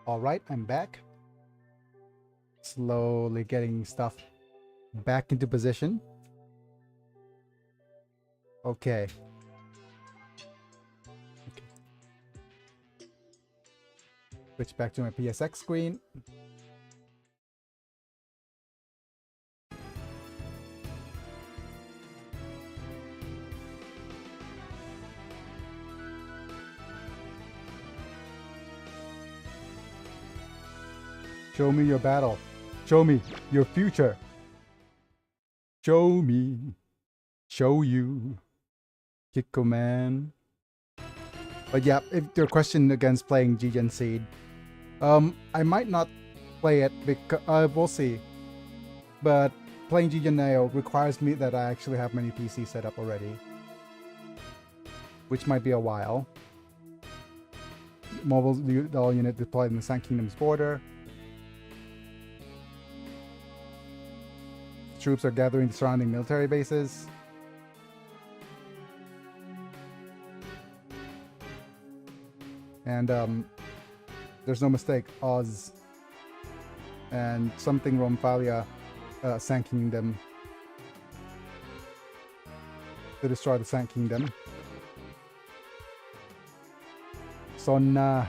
All right, I'm back. Slowly getting stuff back into position. Okay. Switch back to my PSX screen. Show me your battle. Show me your future. Show me. Show you. Kiko man. But yeah, if your question against playing G-Gen Seed, I might not play it because we'll see. But playing G-Gen Neo requires me that I actually have many PCs set up already, which might be a while. Mobile unit deployed in the Sand Kingdom's border. Troops are gathering the surrounding military bases. And there's no mistake, Oz and something Romphalia Sand Kingdom to destroy the Sand Kingdom. So nah,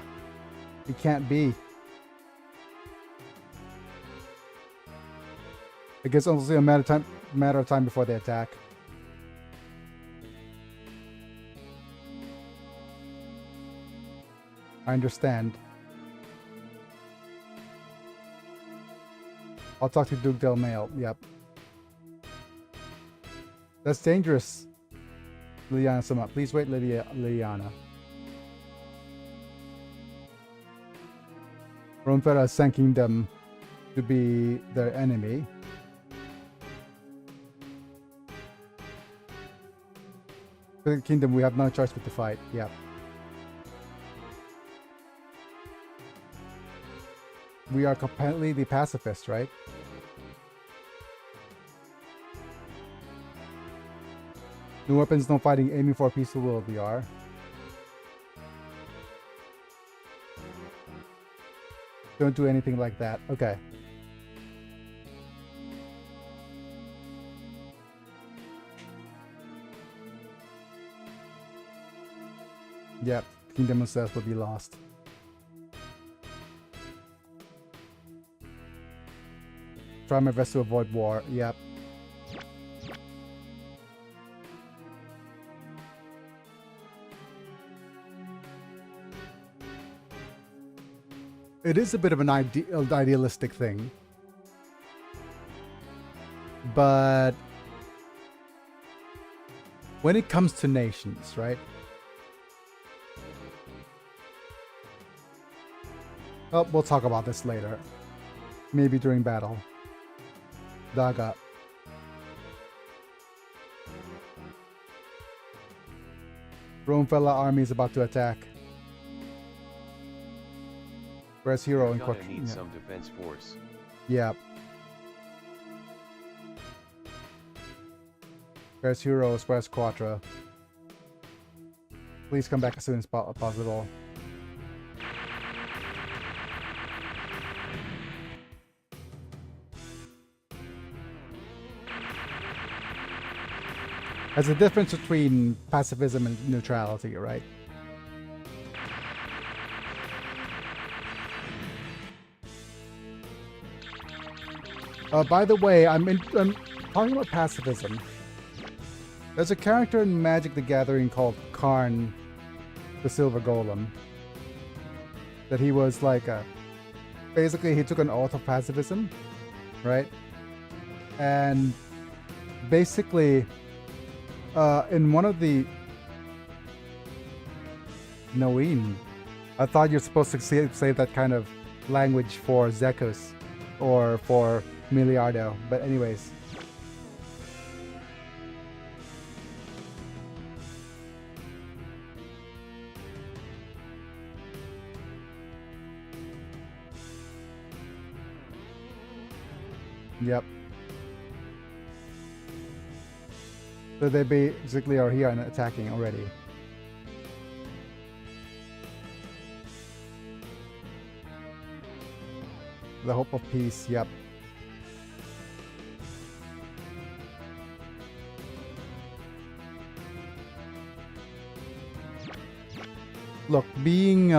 it can't be. I guess only a matter of time before they attack. I understand. I'll talk to Duke Del Mail. Yep. That's dangerous. Liliana Sama. Please wait, Liliana. Romfera Sand Kingdom to be their enemy. For the kingdom, we have no choice but to fight. Yep. We are completely the pacifists, right? No weapons, no fighting, aiming for a peaceful world we are. Don't do anything like that. Okay. Yep, Kingdom of Cells will be lost. Try my best to avoid war. Yep. It is a bit of an idealistic thing. But when it comes to nations, right? Oh, we'll talk about this later. Maybe during battle. Daga. Romefella army is about to attack. Where's Hero in Gonna need some defense force. Yeah. Where's Heroes? Where's Quattro? Please come back as soon as possible. There's a difference between pacifism and neutrality, right? By the way, I'm talking about pacifism. There's a character in Magic the Gathering called Karn, the Silver Golem. That he was like basically he took an oath of pacifism, right? And basically, in one of the Noin, I thought you're supposed to say that kind of language for Zekus or for Miliardo, but anyways. Yep. So they basically are here and attacking already. The hope of peace, yep. Look, being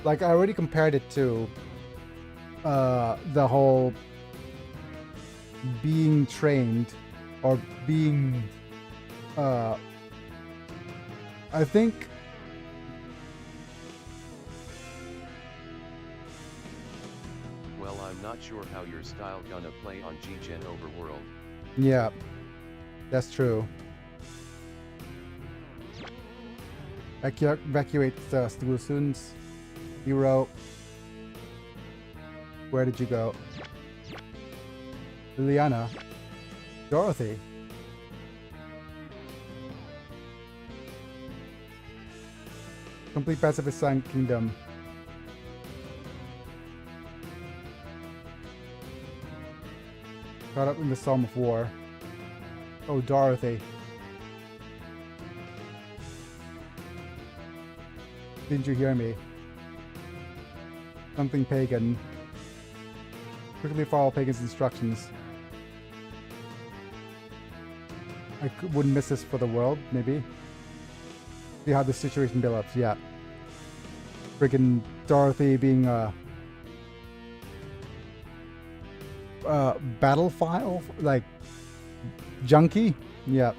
like I already compared it to the whole being trained or being I think Well, I'm not sure how your style gonna play on G-Gen Overworld. yeah, that's true. Evacuate the students. Hero. Where did you go? Liliana. Dorothy. Complete pacifist Sun Kingdom. Caught up in the Psalm of War. Oh, Dorothy. Didn't you hear me? Something pagan. Quickly follow pagan's instructions. I wouldn't miss this for the world, maybe. See how the situation develops, yeah. Friggin' Dorothy being battle file, like junkie, yeah.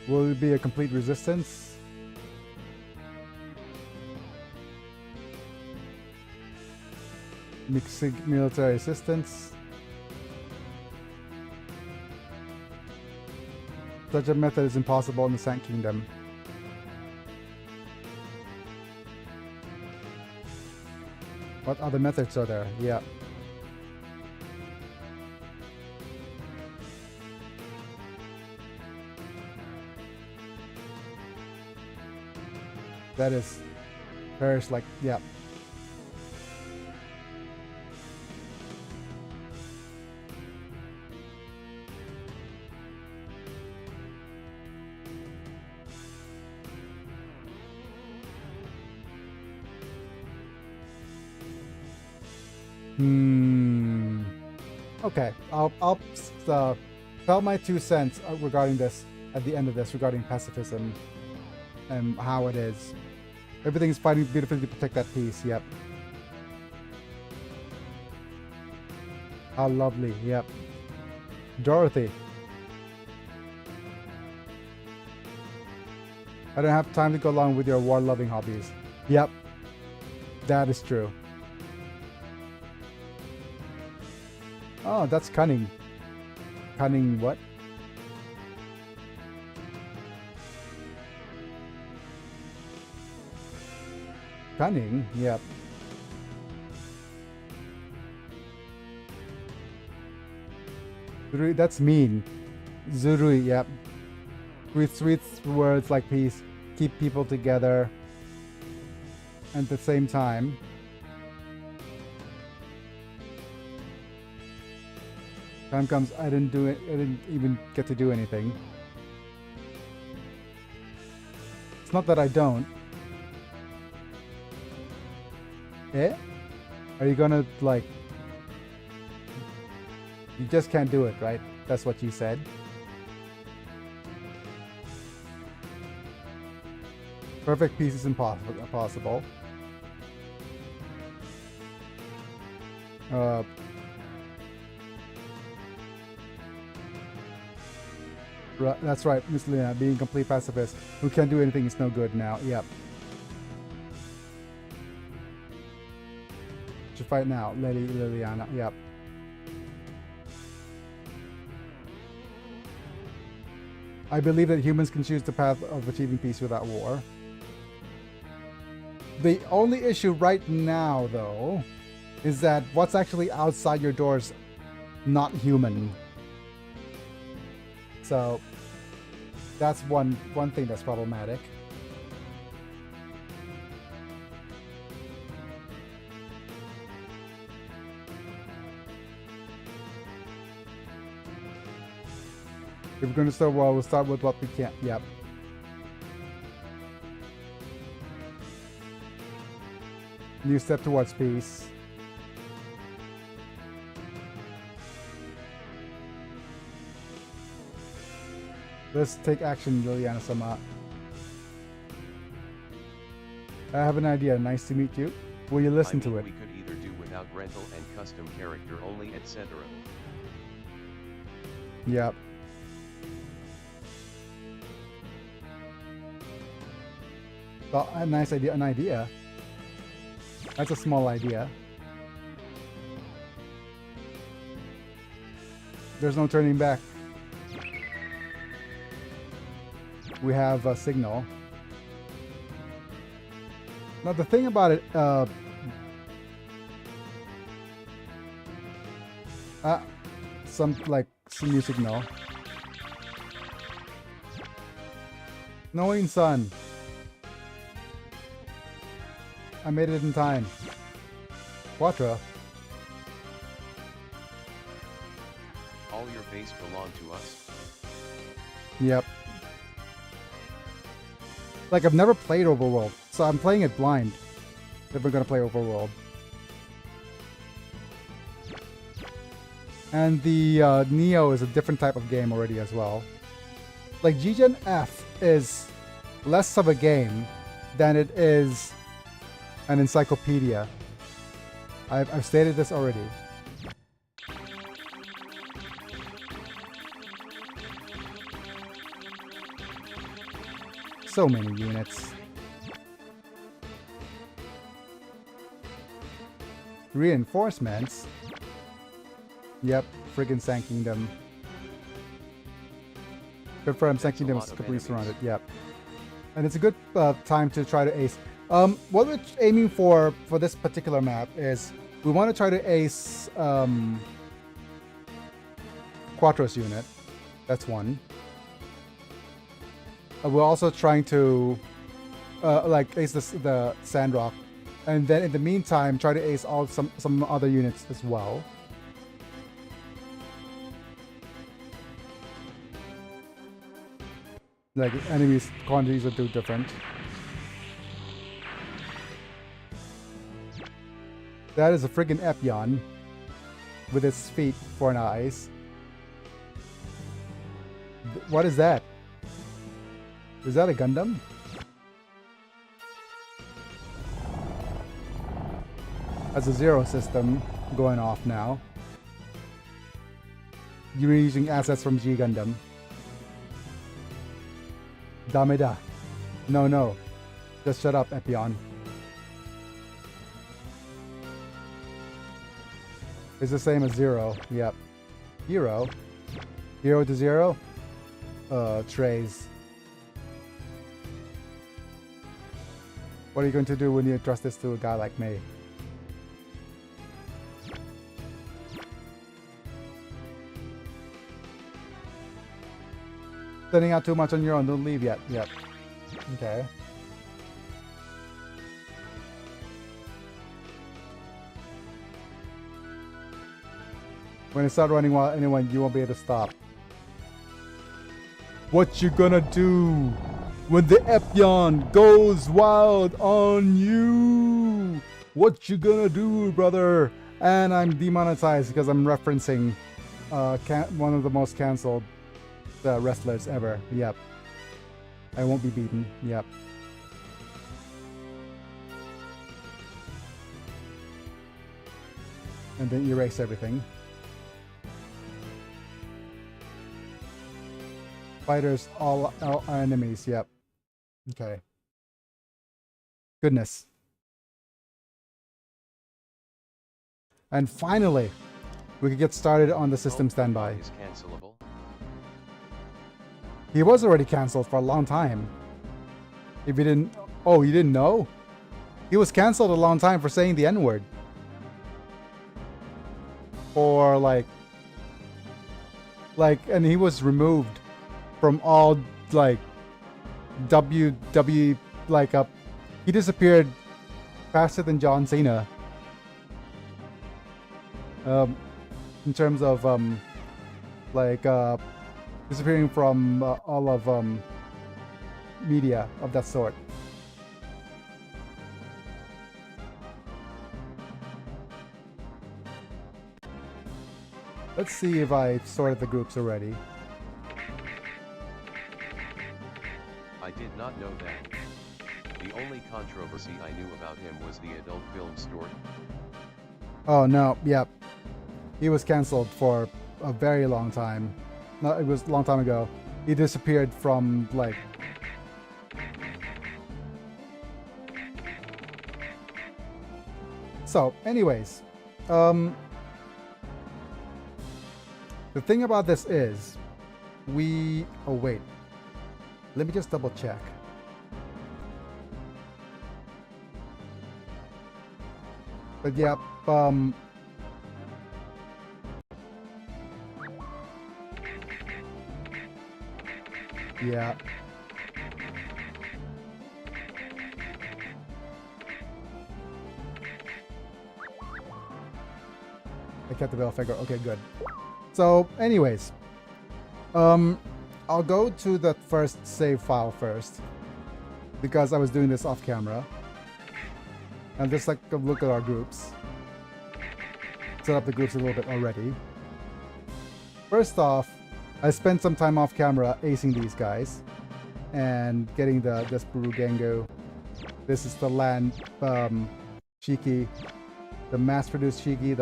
Will it be a complete resistance? Mixing military assistance. Such a method is impossible in the Sand Kingdom. What other methods are there? Yeah. That is Paris, like, yeah. Okay, I'll tell my 2 cents regarding this at the end of this, regarding pacifism and how it is. Everything's fighting beautifully to protect that peace. Yep. How lovely. Yep. Dorothy. I don't have time to go along with your war-loving hobbies. Yep. That is true. Oh, that's cunning. Cunning what? Cunning? Yep. Zurui, that's mean. Zurui, yep. With sweet words like peace, keep people together. And at the same time, time comes, I didn't do it. I didn't even get to do anything. It's not that I don't. Eh? Are you gonna, like... You just can't do it, right? That's what you said. Perfect peace is impossible. That's right, Miss Lena. Being a complete pacifist who can't do anything is no good now. Yep. Should fight now, Liliana. Yep. I believe that humans can choose the path of achieving peace without war. The only issue right now, though, is that what's actually outside your door is not human. So that's one thing that's problematic. If we're going to start, well, we'll start with what we can. Yep. New step towards peace. Let's take action, Liliana-sama. I have an idea. Nice to meet you. Will you listen to it? We could either do without rental and custom character only, etc. Yep. Well, a nice idea. An idea. That's a small idea. There's no turning back. We have a signal. Now the thing about it, some new signal. Knowing sun. I made it in time. Quattro. All your base belong to us. Yep. Like, I've never played Overworld, so I'm playing it blind. If we're gonna play Overworld. And the Neo is a different type of game already as well. Like, G-Gen F is less of a game than it is an encyclopedia. I've stated this already. So many units. Reinforcements? Yep, friggin' Sand Kingdom. Confirmed, Sand Kingdom is completely surrounded. Yep. And it's a good time to try to ace. What we're aiming for this particular map is we want to try to ace Quattro's unit. That's one. We're also trying to ace the Sandrock, and then in the meantime try to ace some other units as well. Like, enemies quantities are too different. That is a friggin' Epyon with its feet for an eyes. What is that? Is that a Gundam? That's a Zero system going off now. You're using assets from G Gundam. Dameda. No. Just shut up, Epyon. It's the same as Zero. Yep. Hero. Hero to Zero. Trays. What are you going to do when you trust this to a guy like me? Sending out too much on your own. Don't leave yet. Yep. Okay. When you start running while anyone, you won't be able to stop. What you gonna do when the Epyon goes wild on you? What you gonna do, brother? And I'm demonetized because I'm referencing one of the most cancelled wrestlers ever. Yep. I won't be beaten. Yep. And then erase everything. Fighters, all our enemies. Yep. Okay. Goodness. And finally, we could get started on the system standby. Is cancelable? He was already cancelled for a long time. If you didn't... Oh, you didn't know? He was cancelled a long time for saying the N-word. For and he was removed from all, WWE, he disappeared faster than John Cena. In terms of, disappearing from all of media of that sort. Let's see if I sorted the groups already. I did not know that. The only controversy I knew about him was the adult film story. Oh no, yep. He was cancelled for a very long time. No, it was a long time ago. He disappeared from, So, anyways. The thing about this is, oh wait. Let me just double check. But yeah, yeah. I kept the bell figure. Okay, good. So, anyways, I'll go to the first save file first because I was doing this off camera. And just look at our groups. Set up the groups a little bit already. First off, I spent some time off camera acing these guys and getting the Despuru Gengu. This is the land Shiki, the mass-produced Shiki,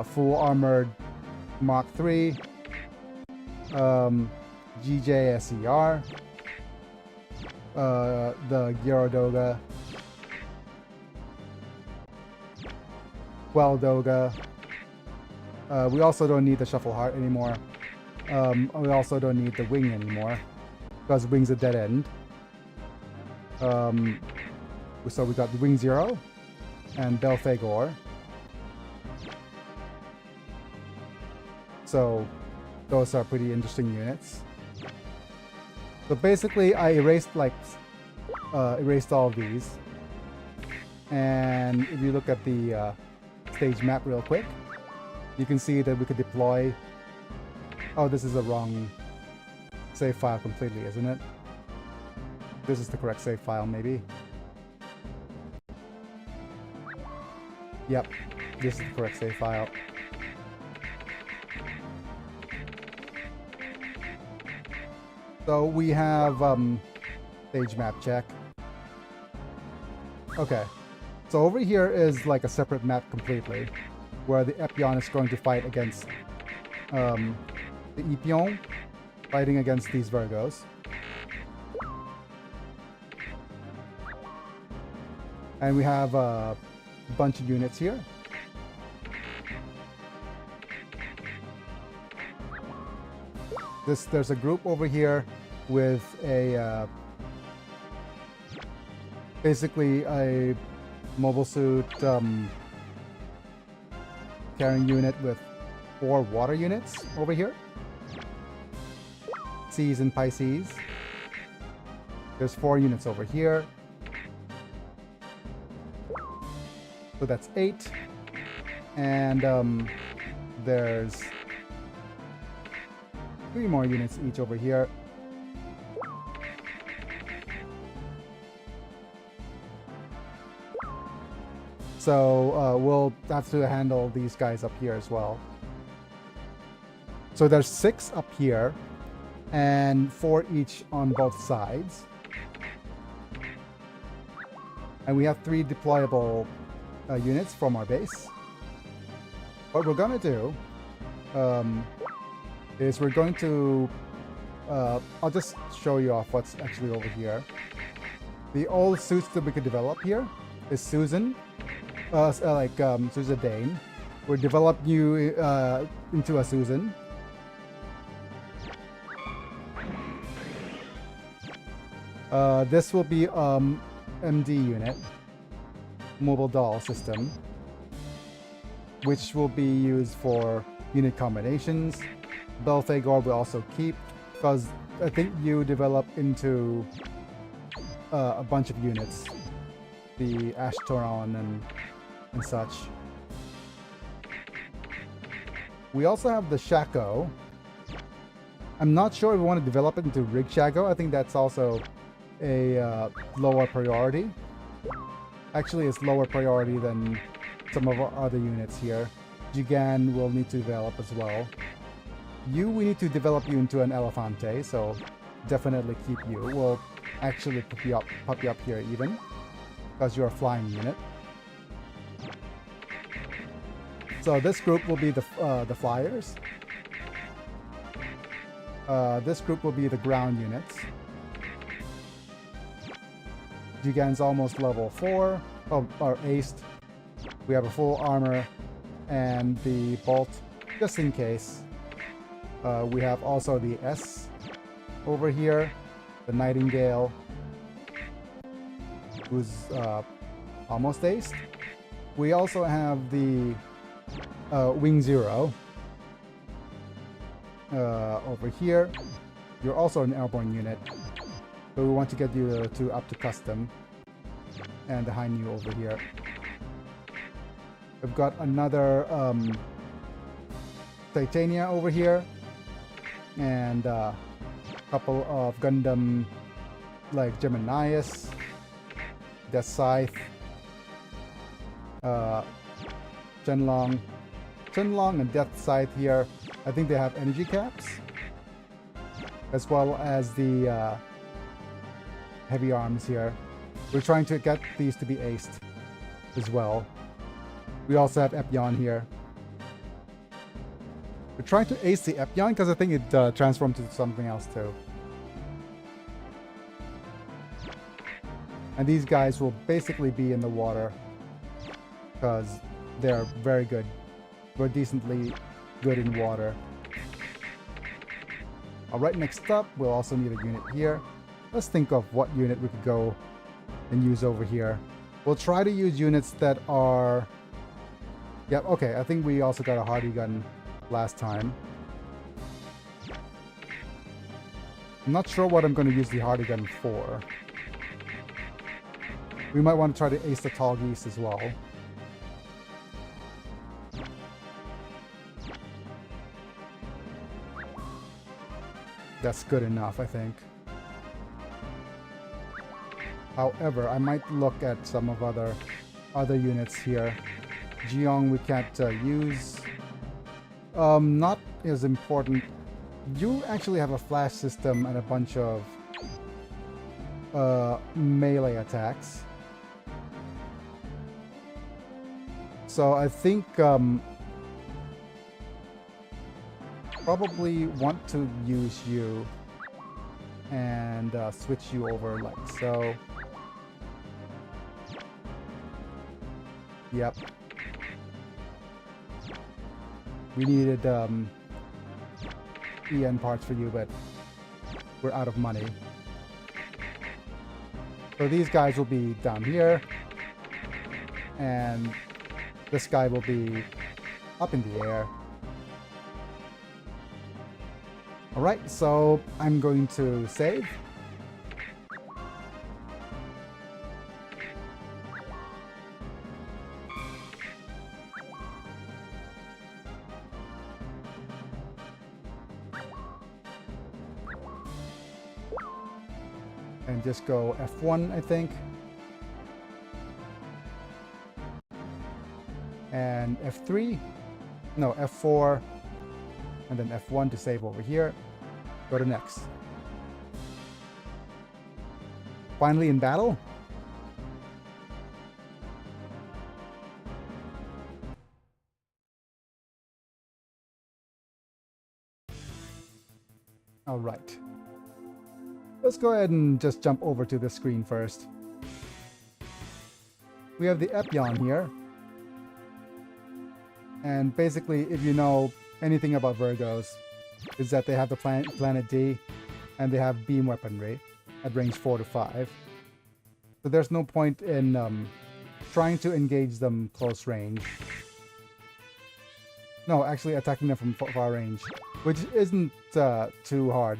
full armored Mach 3, GJSER, the Gyorodoga, Queldoga. We also don't need the Shuffle Heart anymore. We also don't need the Wing anymore because Wing's a dead end. So we got the Wing Zero and Belphegor. So those are pretty interesting units. So basically, I erased all of these. And if you look at the stage map real quick, you can see that we could deploy. Oh, this is a wrong save file completely, isn't it? This is the correct save file, maybe. Yep, this is the correct save file. So we have stage map check. Okay, so over here is like a separate map completely, where the Epion is going to fight against the Epion, fighting against these Virgos. And we have a bunch of units here. There's a group over here with a basically a mobile suit carrying unit with 4 water units over here. Seas and Pisces. There's 4 units over here. So that's 8. And there's 3 more units each over here. So we'll have to handle these guys up here as well. So there's 6 up here and 4 each on both sides. And we have 3 deployable units from our base. What we're gonna do is we're going to I'll just show you off what's actually over here. The old suits that we could develop here is Susan, Susan Dane. We'll develop you into a Susan. This will be MD unit, mobile doll system, which will be used for unit combinations. Belphegor will also keep, because I think you develop into a bunch of units, the Ashtoron and such. We also have the Shaco. I'm not sure if we want to develop it into Rig Shaco. I think that's also a lower priority. Actually, it's lower priority than some of our other units here. Jigan will need to develop as well. We need to develop you into an Elefante, so definitely keep you. We'll actually pop you up here even, because you're a flying unit. So this group will be the flyers. This group will be the ground units. Jigan's almost level 4, or aced. We have a full armor and the bolt, just in case. We have also the S over here, the Nightingale, who's almost aced. We also have the Wing Zero over here. You're also an airborne unit, but we want to get you up to custom. And the Hainu over here. We've got another Titania over here, and a couple of Gundam like Geminias, Death Scythe, Chenlong and Death Scythe here. I think they have energy caps, as well as the heavy arms here. We're trying to get these to be aced as well. We also have Epion here. We're trying to ace the Epion because I think it transformed to something else too. And these guys will basically be in the water because they're very good. We're decently good in water. Alright, next up, we'll also need a unit here. Let's think of what unit we could go and use over here. We'll try to use units that are... Yep, okay, I think we also got a Hardy Gun last time. I'm not sure what I'm going to use the Hardy Gun for. We might want to try to ace the Tall Geese as well. That's good enough, I think. However, I might look at some of other units here. Geong we can't use. Not as important. You actually have a flash system and a bunch of melee attacks. So I think probably want to use you and switch you over like so. Yep. We needed EN parts for you, but we're out of money. So these guys will be down here, and this guy will be up in the air. Alright, so I'm going to save. And just go F1, I think. And F3. No, F4. And then F1 to save over here. Go to next. Finally in battle. All right. Let's go ahead and just jump over to the screen first. We have the Epion here. And basically, if you know anything about Virgos, is that they have the planet D, and they have beam weaponry at range 4 to 5. So there's no point in trying to engage them close range. No, actually attacking them from far range, which isn't too hard.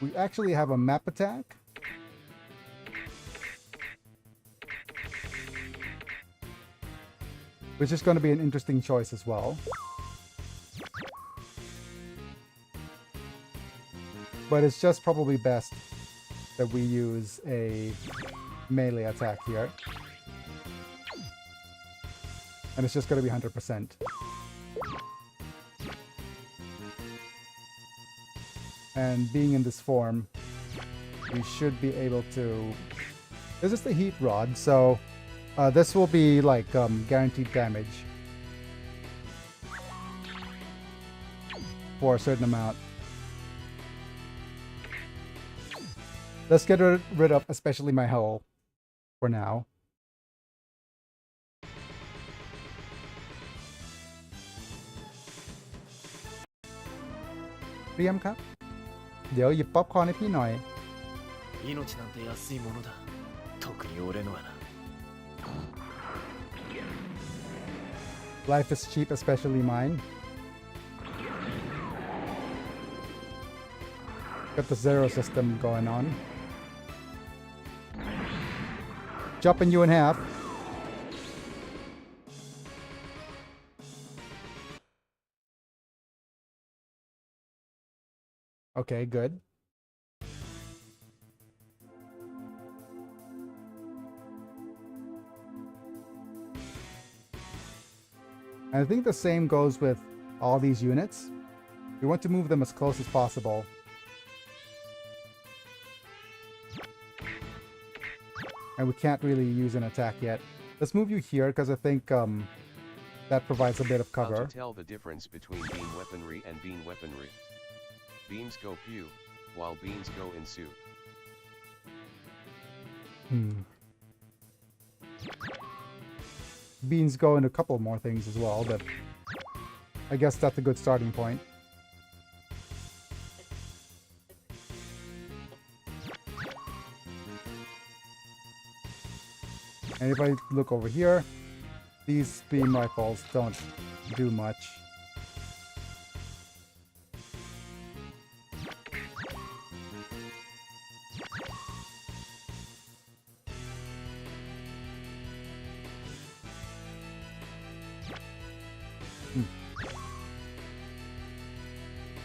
We actually have a map attack. Which is going to be an interesting choice as well. But it's just probably best that we use a melee attack here. And it's just going to be 100%. And being in this form, we should be able to... This is the heat rod, so this will be like guaranteed damage for a certain amount. Let's get rid of especially my hull for now. Priam ครับ เดี๋ยวหยิบป๊อปคอร์นให้พี่หน่อย 命なんて安いものだ。特に俺のはな。 Life is cheap, especially mine. Got the zero system going on. Chopping you in half. Okay, good. And I think the same goes with all these units. We want to move them as close as possible. And we can't really use an attack yet. Let's move you here because I think that provides a bit of cover. How to tell the difference between beam weaponry and beam weaponry. Beams go pew, while beams go ensue. Beans go into a couple more things as well, but I guess that's a good starting point. And if I look over here, these beam rifles don't do much.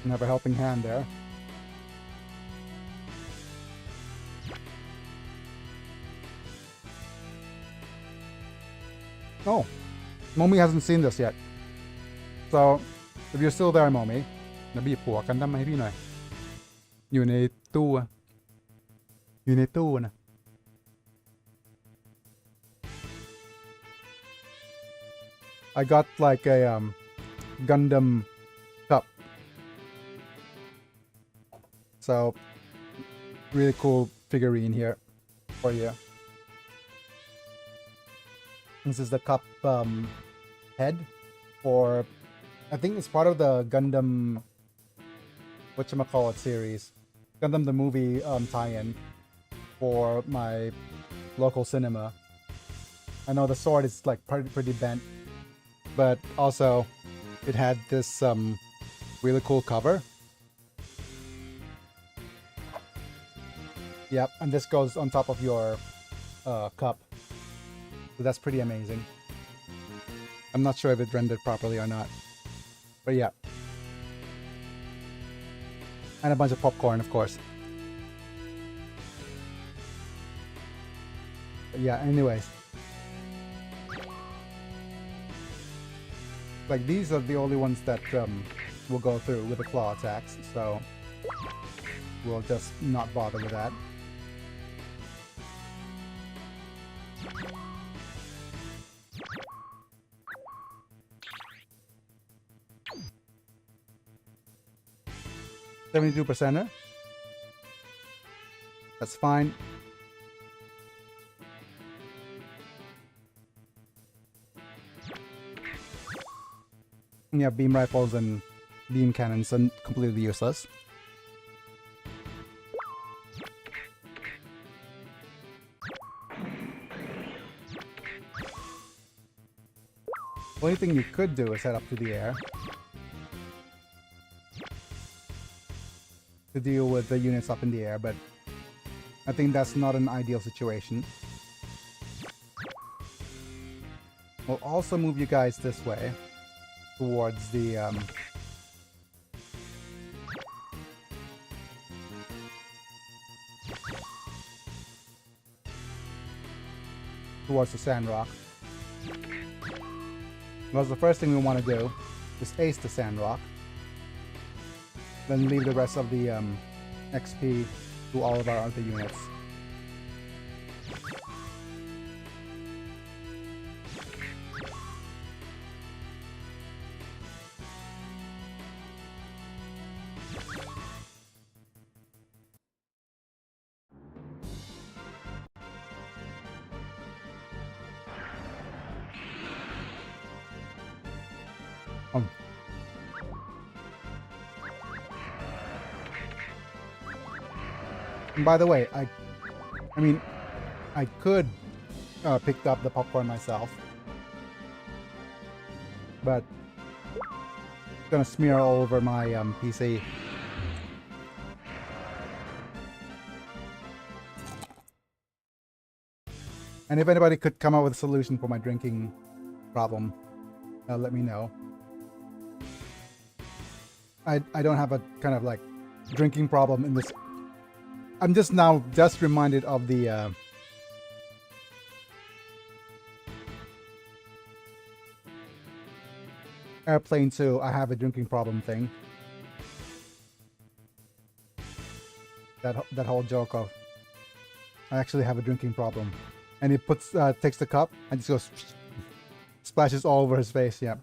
And have a helping hand there. Oh, Momi hasn't seen this yet. So, if you're still there, Momi, นะบีบหัวกันดั้มมาให้พี่หน่อย อยู่ในตู้อะอยู่ในตู้นะ I got like a Gundam cup. So, really cool figurine here for you. This is the cup head for, I think it's part of the Gundam, whatchamacallit series. Gundam the movie tie-in for my local cinema. I know the sword is like pretty bent, but also it had this really cool cover. Yep, and this goes on top of your cup. So that's pretty amazing. I'm not sure if it rendered properly or not. But yeah. And a bunch of popcorn, of course. But yeah, anyways. Like, these are the only ones that will go through with the claw attacks, so we'll just not bother with that. %. That's fine. Yeah, beam rifles and beam cannons are completely useless. Only thing you could do is head up to the air to deal with the units up in the air, but I think that's not an ideal situation. We'll also move you guys this way towards the Sandrock. Because the first thing we want to do is ace the Sandrock, then leave the rest of the XP to all of our other units. And by the way, I mean, I could pick up the popcorn myself, but it's gonna smear all over my PC. And if anybody could come up with a solution for my drinking problem, let me know. I don't have a kind of like drinking problem in this. I'm just now reminded of the Airplane 2, I have a drinking problem thing. That whole joke of I actually have a drinking problem, and he takes the cup and just goes splashes all over his face. Yeah.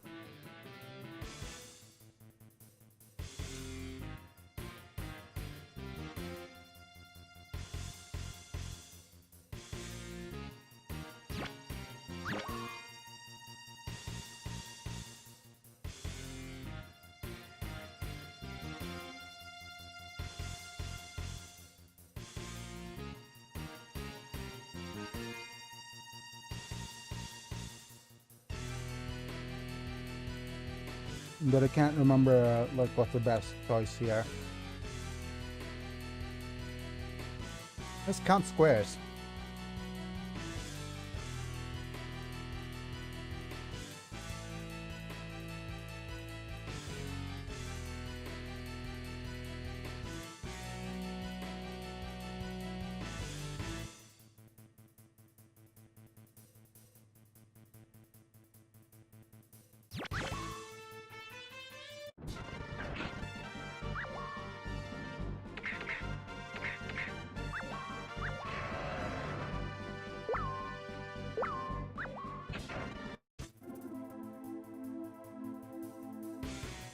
But I can't remember like what's the best choice here. Let's count squares.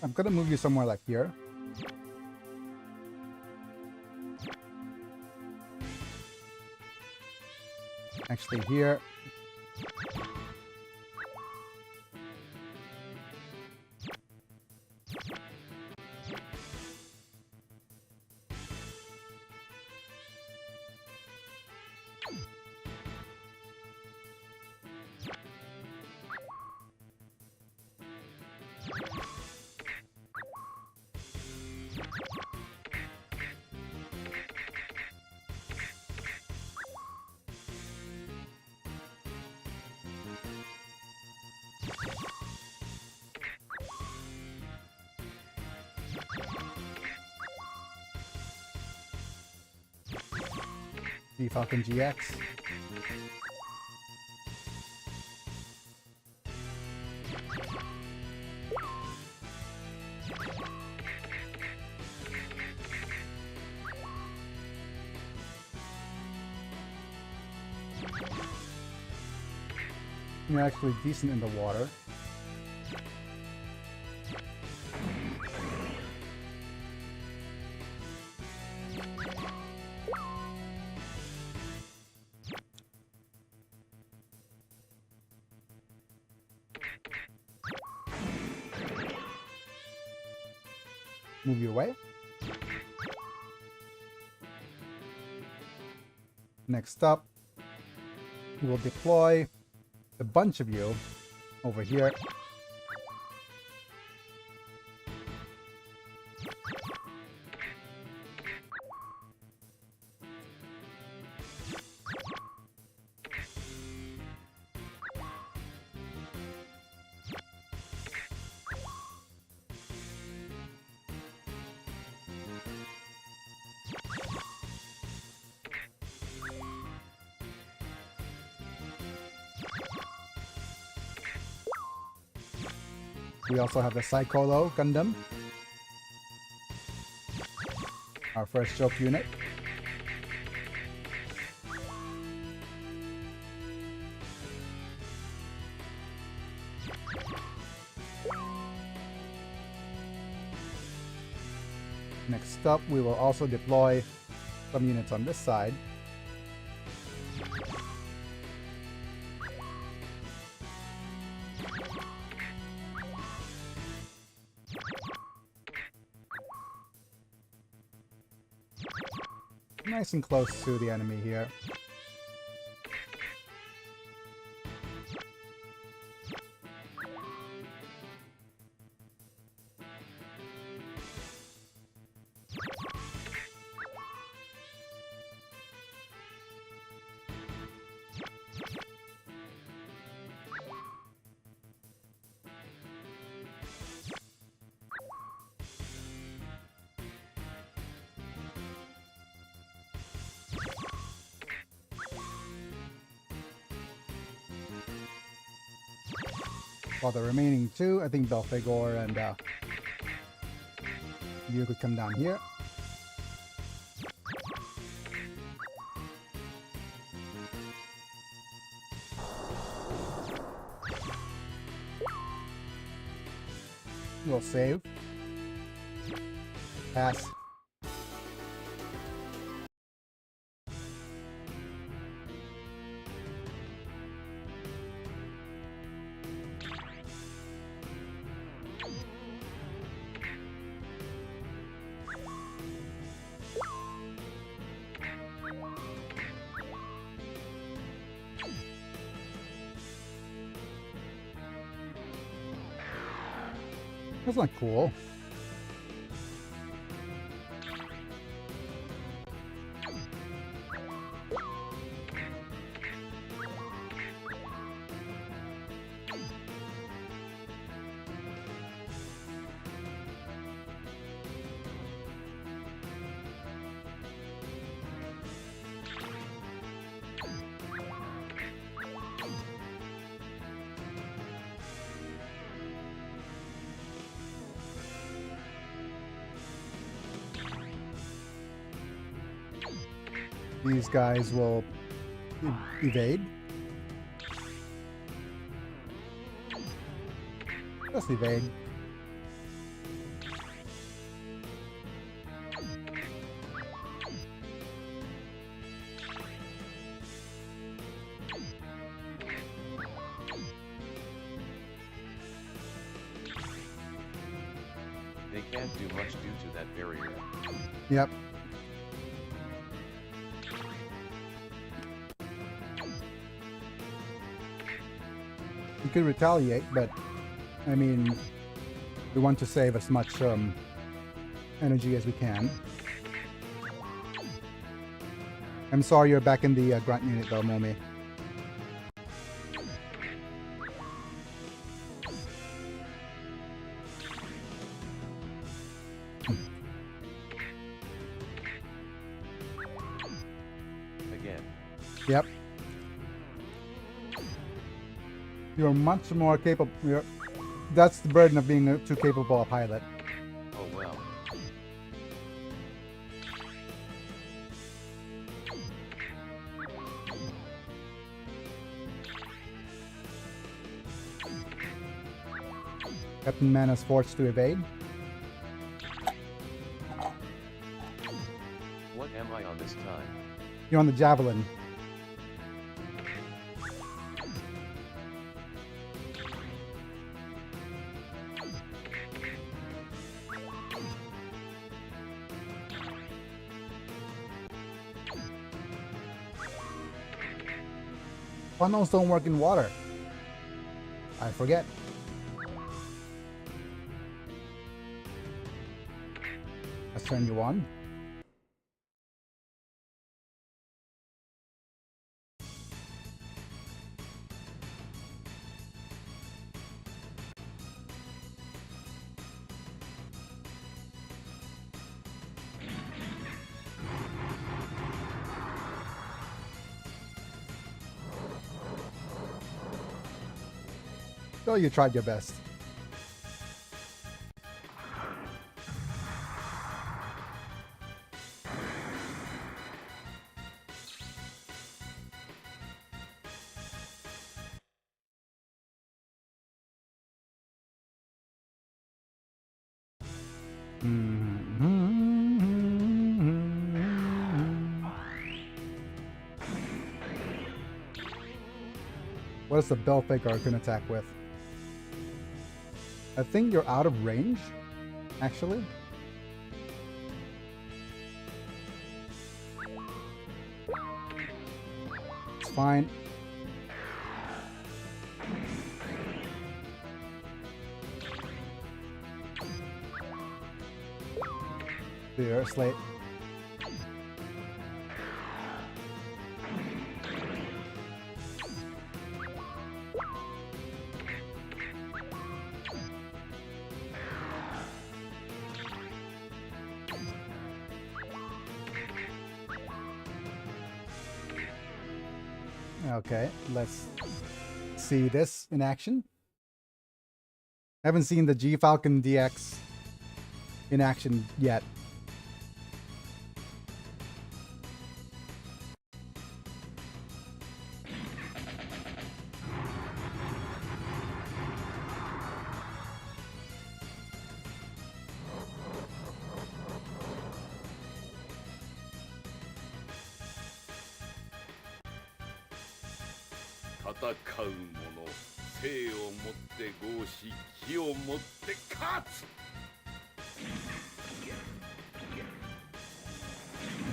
I'm gonna move you somewhere like here. Actually here. The Falcon GX. You're actually decent in the water. Move you away. Next up, we will deploy a bunch of you over here. We also have the Psycholo Gundam, our first joke unit. Next up, we will also deploy some units on this side. Nice and close to the enemy here. While the remaining two, I think Belphegor and you could come down here. We'll save. Pass. That's not cool. These guys will evade. Just evade. can't do much due to that barrier. Yep. You could retaliate, but I mean, we want to save as much energy as we can. I'm sorry you're back in the grunt unit though, Momi. Again. Yep. You're much more capable. That's the burden of being too capable a pilot. Oh well. Captain Man is forced to evade. What am I on this time? You're on the Javelin. Funnels don't work in water. I forget. Let's turn you on. So you tried your best. What is the Belfaker can attack with? I think you're out of range, actually. It's fine. There, Slate. Okay, let's see this in action. Haven't seen the G Falcon DX in action yet.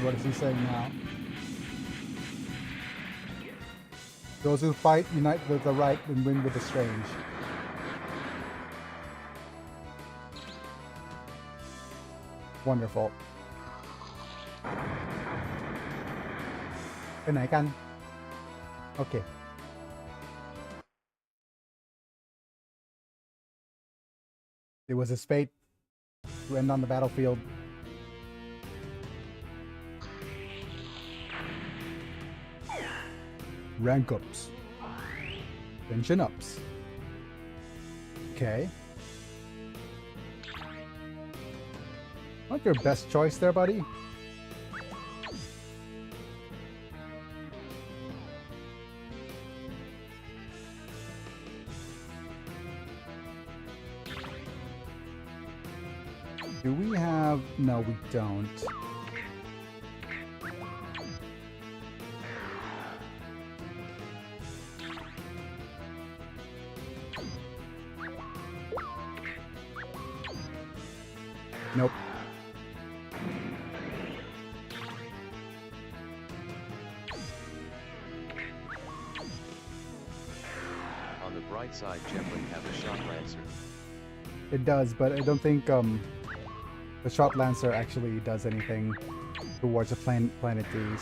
What is he saying now? Those who fight unite with the right and win with the strange. Wonderful. ไปไหนกัน Okay. It was his fate to end on the battlefield. Rank ups. Pension ups. Okay. Not your best choice there, buddy. Do we have... No, we don't. Nope. On the bright side, Jetling have a shot lancer. It does, but I don't think the Shot Lancer actually does anything towards the planet trees.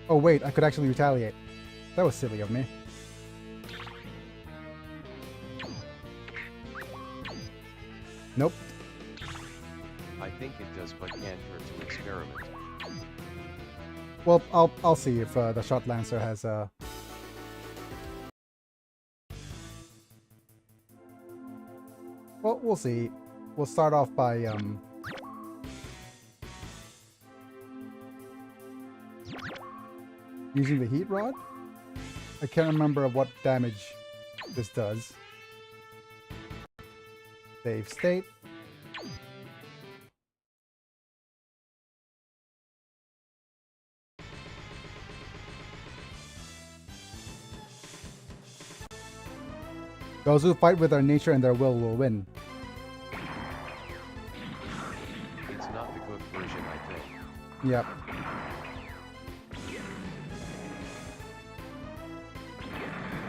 Oh wait, I could actually retaliate. That was silly of me. Nope. I think it does, but can't hurt to experiment. Well, I'll see if the Shot Lancer has a. Well, we'll see. We'll start off by using the Heat Rod. I can't remember what damage this does. Save state. Those who fight with their nature and their will win. It's not the cooked version, I think. Yep.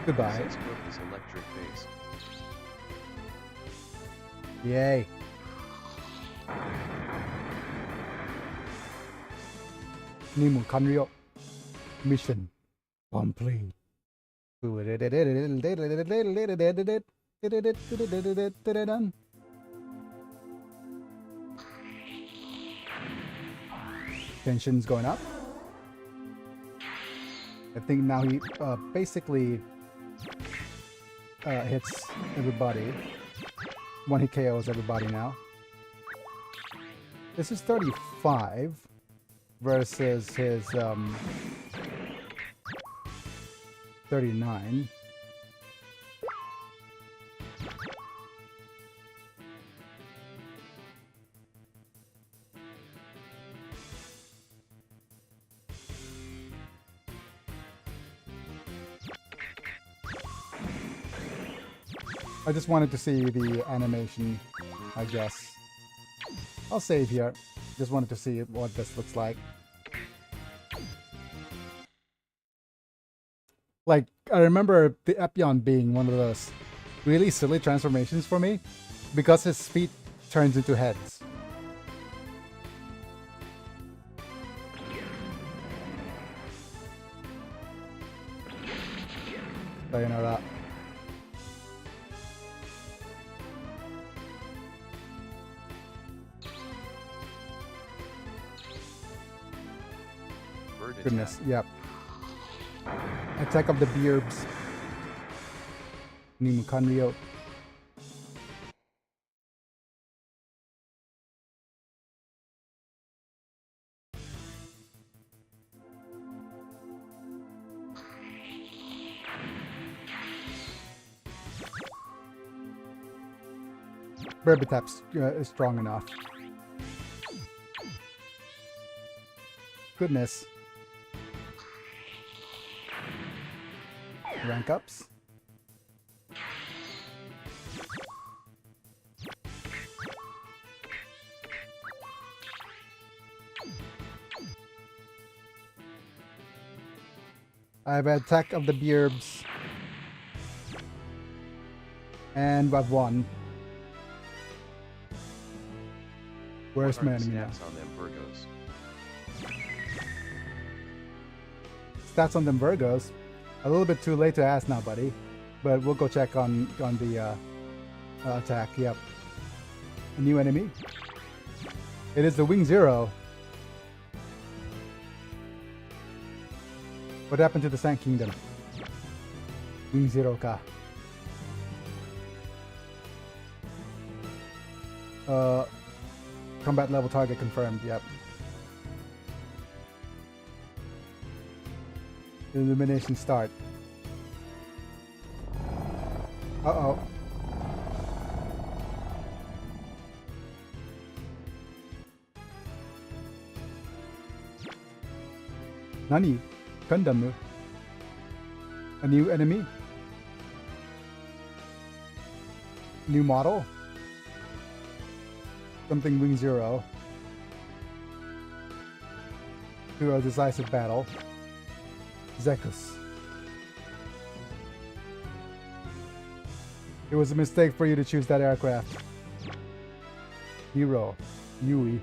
Goodbye. Since cook is electric based. Yay. Nimu Kanryo. Mission complete. Tension's going up. I think now he basically hits everybody. One hit KOs everybody now. This is 35 versus his 39. I just wanted to see the animation, I guess. I'll save here. Just wanted to see what this looks like. Like, I remember the Epion being one of those really silly transformations for me because his feet turns into heads. Sayonara. Bird Goodness, attack. yep. Attack of the Bearbs. Nimu Kanryo. Berbitap's is strong enough. Goodness. Rank ups. I have Attack of the Bearbs. And I've won. Where's What my are the enemy now? stats on them Virgos? Stats on them Virgos. A little bit too late to ask now, buddy. But we'll go check on the attack. Yep. A new enemy. It is the Wing Zero. What happened to the Sand Kingdom? Wing Zero ka. Combat level target confirmed. Yep. Illumination start. Uh-oh. Nani? Gundam. A new enemy? New model? Something Wing Zero. To a decisive battle. Zekus. It was a mistake for you to choose that aircraft. Hero. Yui.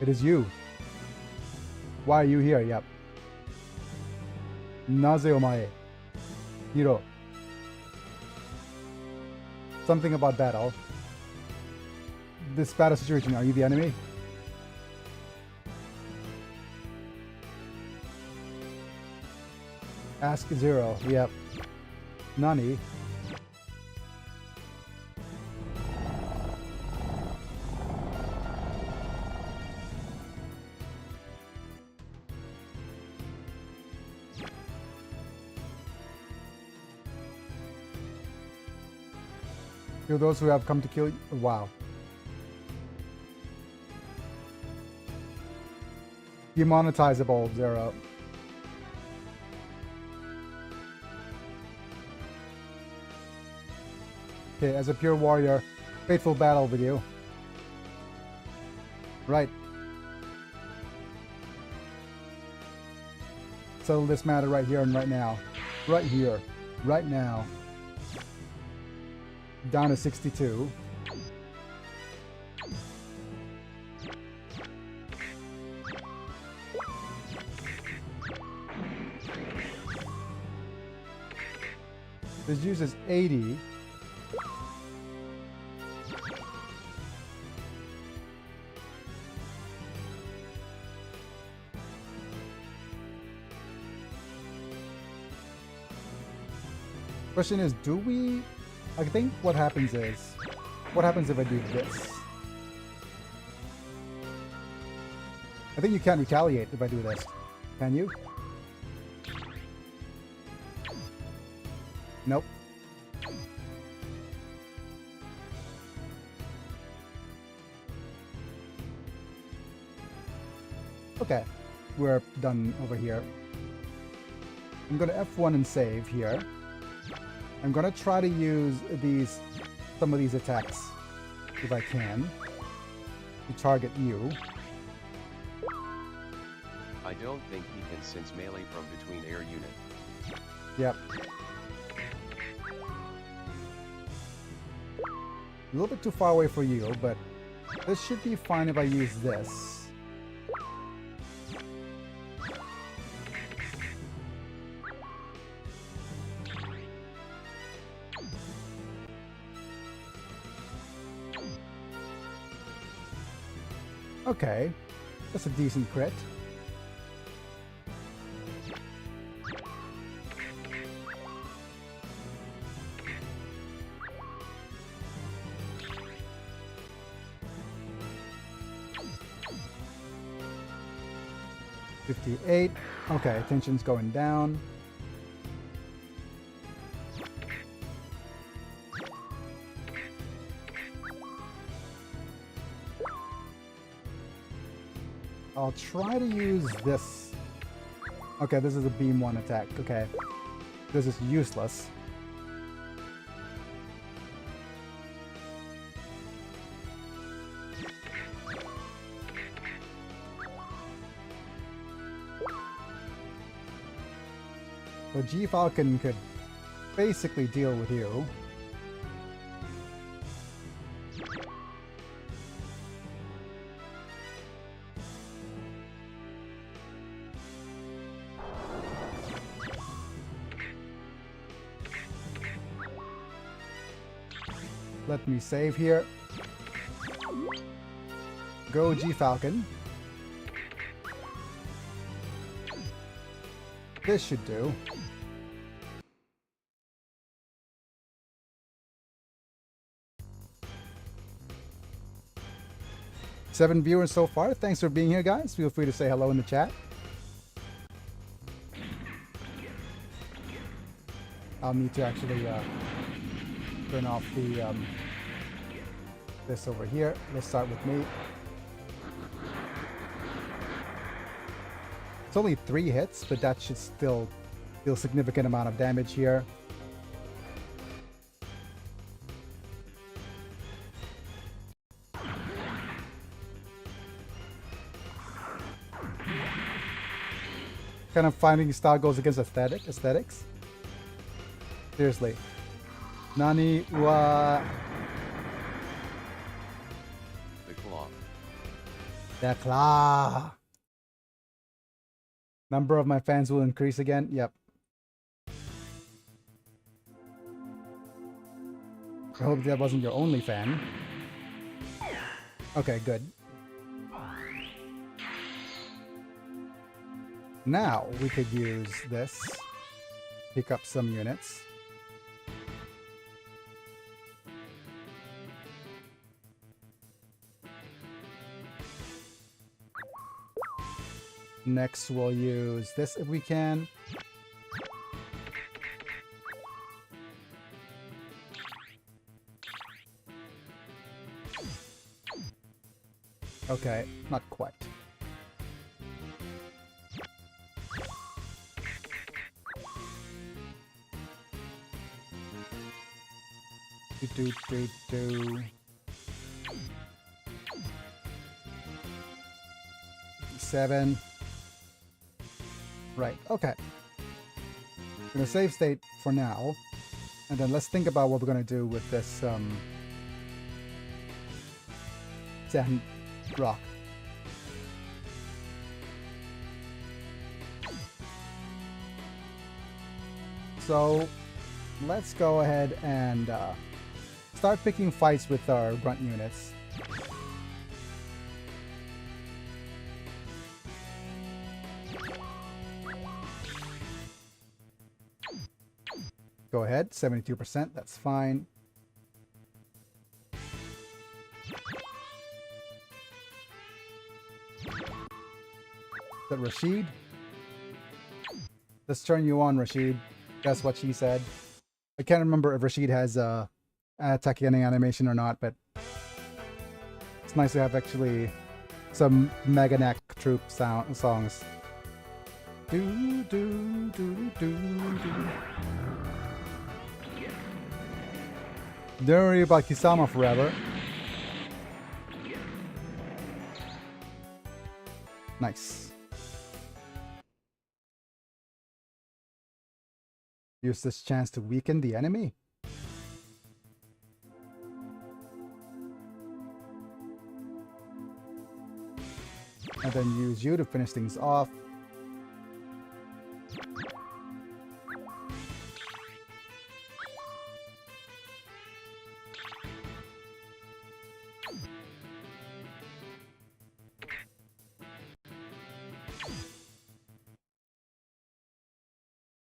It is you. Why are you here? Yep. Naze omae. Hiro. Something about battle. This battle situation, are you the enemy? Ask Zero. Yep. Nani? Kill those who have come to kill you. Wow. Demonetizable, Zero. Okay, as a pure warrior, faithful battle with you. Right. Settle this matter right here and right now. Right here. Right now. Down to 62. This uses 80. Question is, do we... I think what happens is... What happens if I do this? I think you can't retaliate if I do this. Can you? Nope. Okay. We're done over here. I'm gonna F1 and save here. I'm gonna try to use some of these attacks, if I can, to target you. I don't think he can sense melee from between air unit. Yep. A little bit too far away for you, but this should be fine if I use this. Okay, that's a decent crit. $58. Okay, tension's going down. I'll try to use this. Okay, this is a beam 1 attack. Okay. This is useless. So G Falcon could basically deal with you. Let me save here. Go G Falcon. This should do. Seven viewers so far. Thanks for being here, guys. Feel free to say hello in the chat. I'll need to actually turn off the this over here. Let's start with me. It's only 3 hits, but that should still deal significant amount of damage here. Kind of fighting style goes against aesthetics. Seriously. Nani wa The claw. the claw. Number of my fans will increase again. Yep. I hope that wasn't your only fan. Okay, good. Now we could use this. Pick up some units. Next we'll use this if we can. Okay, not quite. Do. 7. Right, okay. I'm gonna save state for now, and then let's think about what we're gonna do with this Sandrock. So let's go ahead and start picking fights with our grunt units. Go ahead, 72%, that's fine. Is that Rashid? Let's turn you on, Rashid. That's what she said. I can't remember if Rashid has an attacking animation or not, but it's nice to have actually some Meganeck troop songs. Do, do, do, do, do. Don't worry about Kisama forever. Nice. Use this chance to weaken the enemy. And then use you to finish things off.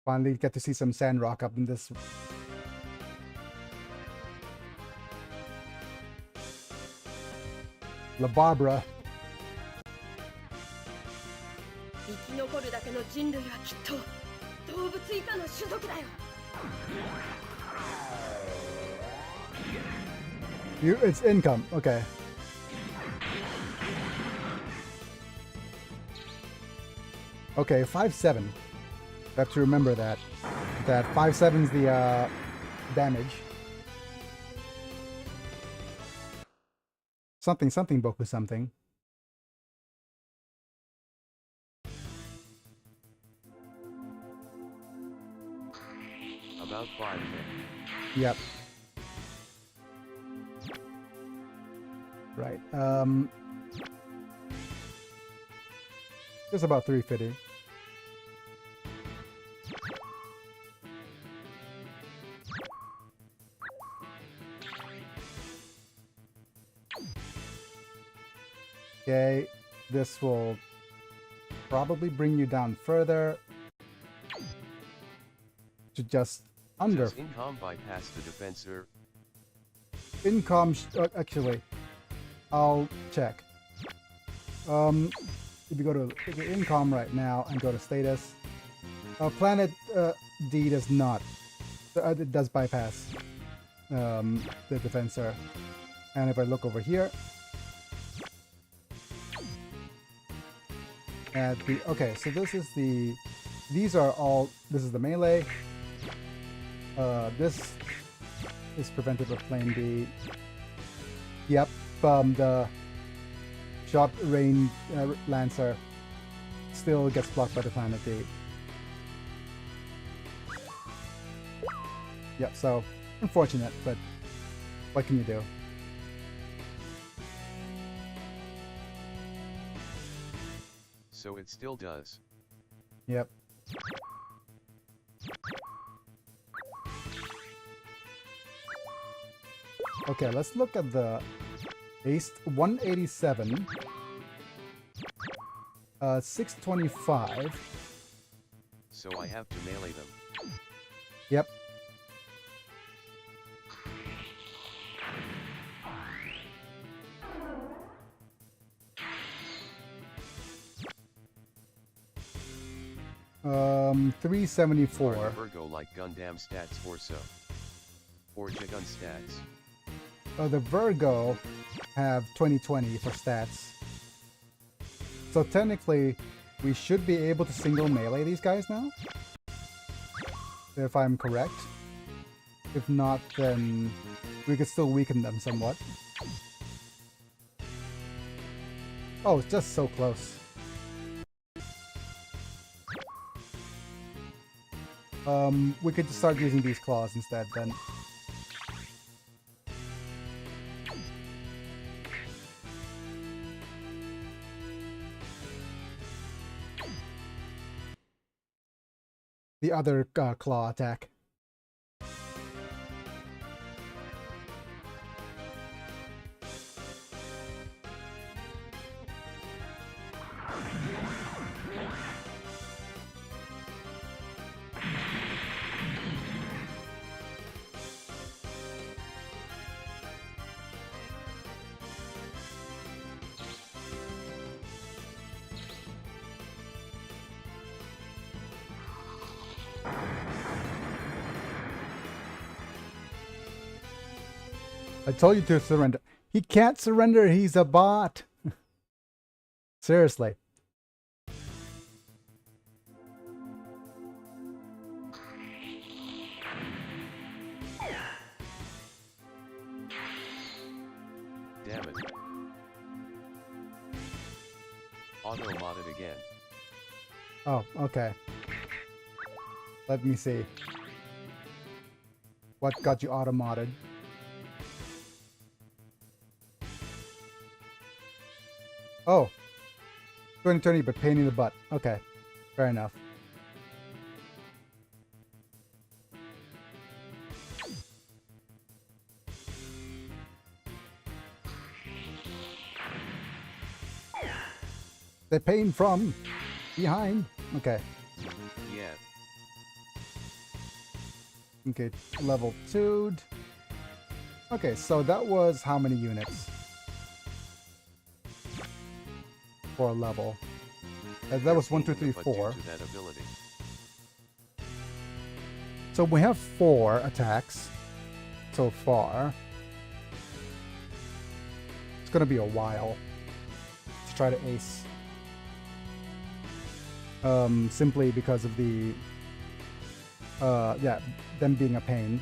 Finally get to see some Sandrock up in this. La Barbara. It's income, okay. Okay, 5-7. I have to remember that. That 5-7 is the damage. Something Boku something. About 5. Yep. Right. Just about 350. Okay, this will probably bring you down further to just under. Does incom bypass the defensor? Incom, actually, I'll check. If you go to incom right now and go to status, planet D does not. It does bypass the defensor. And if I look over here, at the... Okay, so this is the... These are all... This is the melee. This is prevented with plane B. Yep, the short range Lancer still gets blocked by the planet D. Yep, so unfortunate, but what can you do? So it still does. Yep. Okay, let's look at the Ace 187, 625. So I have to melee them. Yep. Are 374. the Virgo like Gundam stats or so? Or Jagun stats? The Virgo have 2020 for stats. So technically, we should be able to single melee these guys now? If I'm correct. If not, then we could still weaken them somewhat. Oh, it's just so close. We could just start using these claws instead then. The other claw attack. I told you to surrender. He can't surrender, he's a bot. Seriously. Damn it. Auto-modded again. Oh, okay. Let me see. What got you auto-modded? Oh. 2020, but pain in the butt. Okay. Fair enough. They pain from behind. Okay. Yeah. Okay, level 2'd. Okay, so that was how many units? For a level. That was 1, 2, 3, 4. To that ability. So we have 4 attacks so far. It's gonna be a while to try to ace. Simply because of the yeah, them being a pain.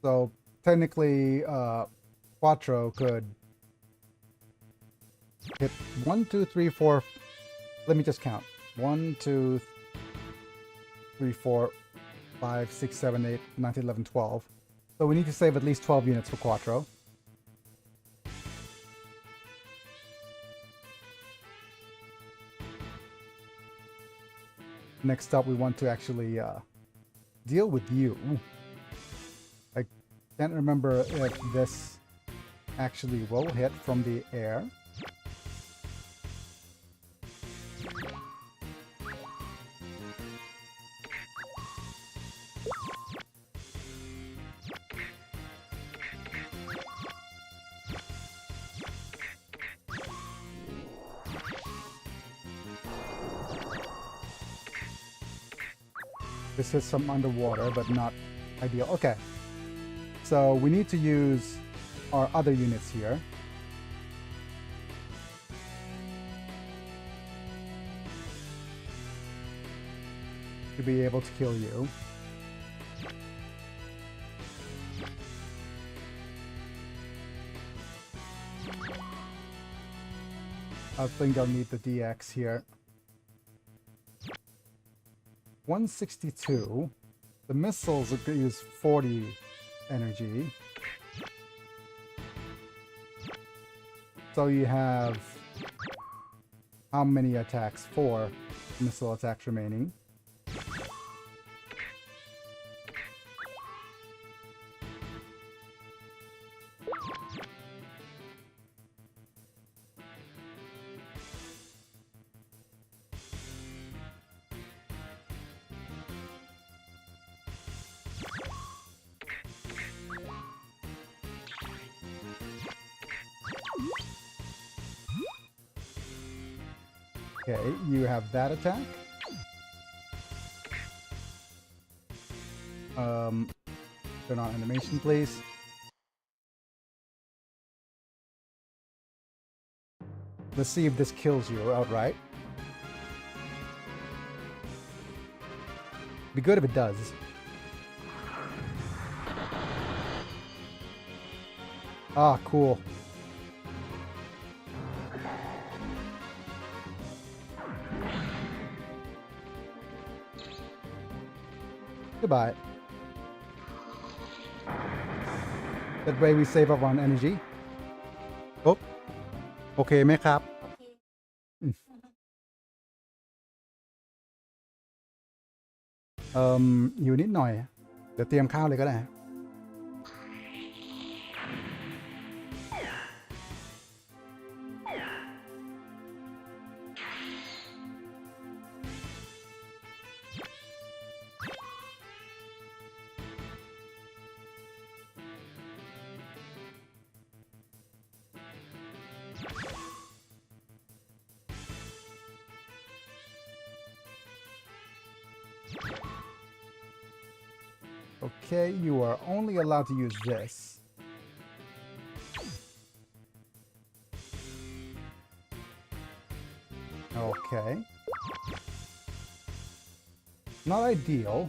So technically, Quattro could hit 1, 2, 3, 4. Let me just count. 1, 2, 3, 4, 5, 6, 7, 8, 9, 10, 11, 12. So we need to save at least 12 units for Quattro. Next up, we want to actually deal with you. I can't remember if this actually will hit from the air. This is some underwater, but not ideal. Okay. So we need to use our other units here. To be able to kill you. I think I'll need the DX here. 162. The missiles will use 40 energy. So you have how many attacks? 4 missile attacks remaining. Okay, you have that attack. Turn on animation, please. Let's see if this kills you outright. Be good if it does. Ah, cool. Goodbye. That way we save up on energy. Oh, โอเคไหมครับ อยู่นิดหน่อย เดี๋ยวเตรียมข้าวเลยก็ได้ Okay, you are only allowed to use this. Okay. Not ideal.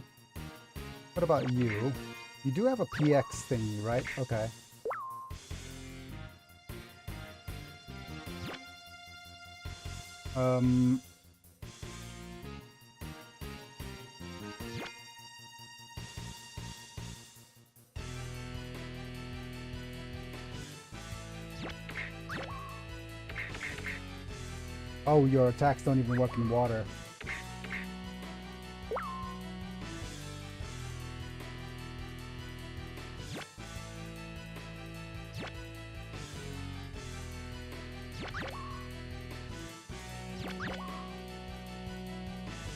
What about you? You do have a PX thingy, right? Okay. Oh, your attacks don't even work in water.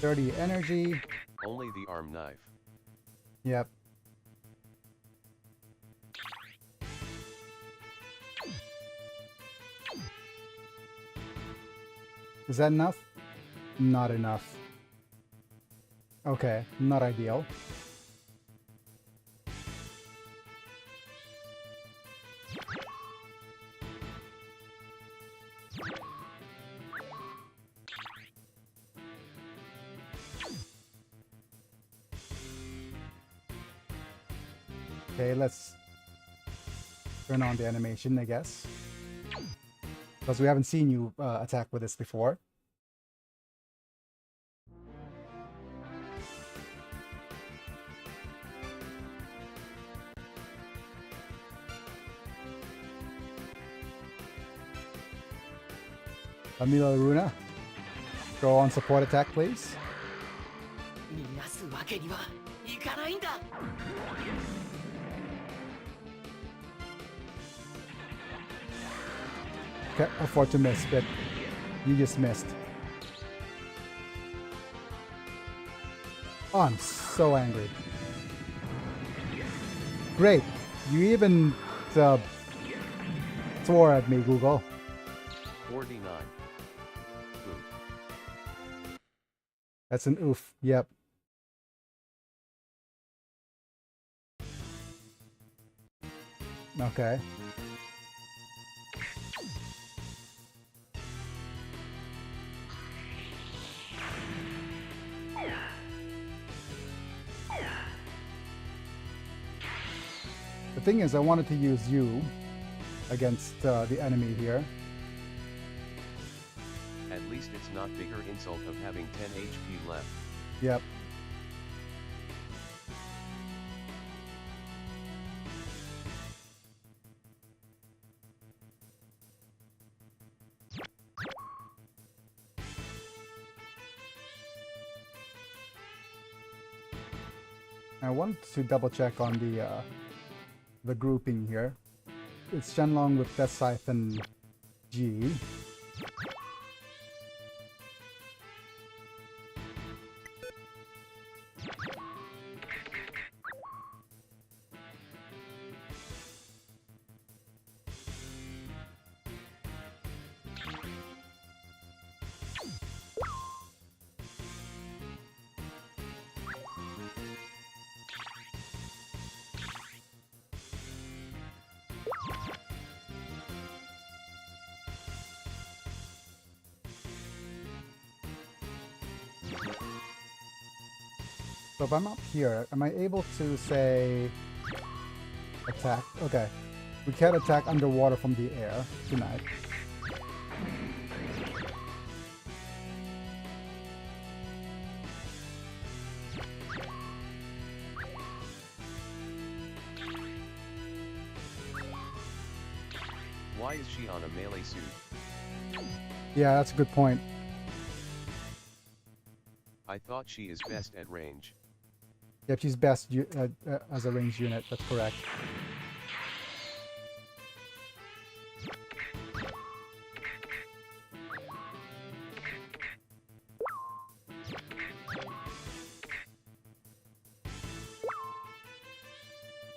$30 energy. Only the arm knife. Yep. Is that enough? Not enough. Okay, not ideal. Okay, let's turn on the animation, I guess. Because we haven't seen you attack with this before. Camila Luna, go on support attack, please. 逃がすわけにはいかないんだ。 Can't afford to miss, but you just missed. Oh, I'm so angry. Great. You even swore at me, Google. 49. Oof. That's an oof. Yep. Okay. The thing is, I wanted to use you against the enemy here. At least it's not bigger insult of having 10 HP left. Yep. I wanted to double check on the grouping here. It's Shenlong with Death Scythe and G. So if I'm up here, am I able to say attack? Okay. We can't attack underwater from the air tonight. Why is she on a melee suit? Yeah, that's a good point. I thought she is best at range. Yep, she's best as a ranged unit. That's correct.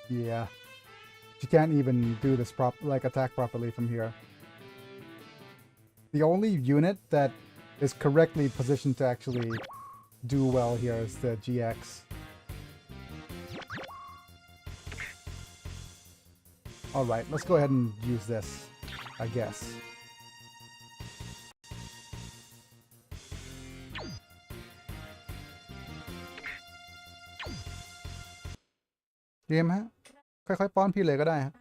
Yeah. She can't even do this attack properly from here. The only unit that is correctly positioned to actually do well here is the GX. Alright, let's go ahead and use this, I guess.เกมฮะ ค่อยๆป้อนพี่เลยก็ได้ฮะ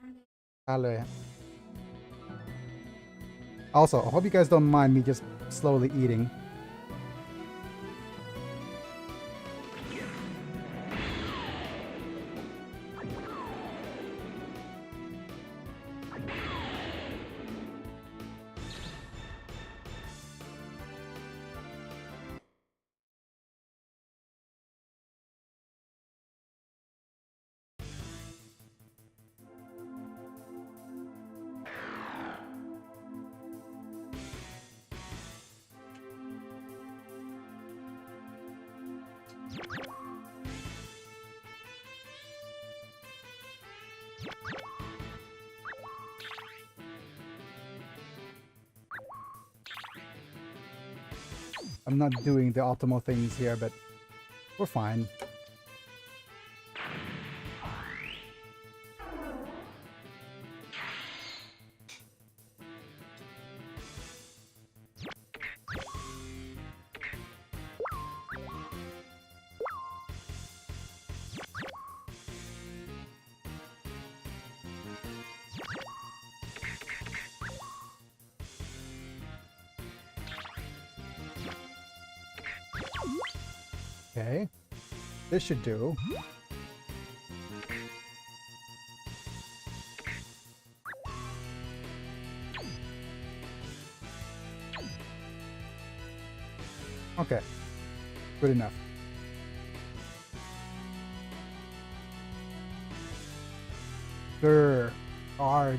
ทานเลยฮะ Also, I hope you guys don't mind me just slowly eating. I'm not doing the optimal things here, but we're fine. Okay, this should do. Okay, good enough. Grr, arg.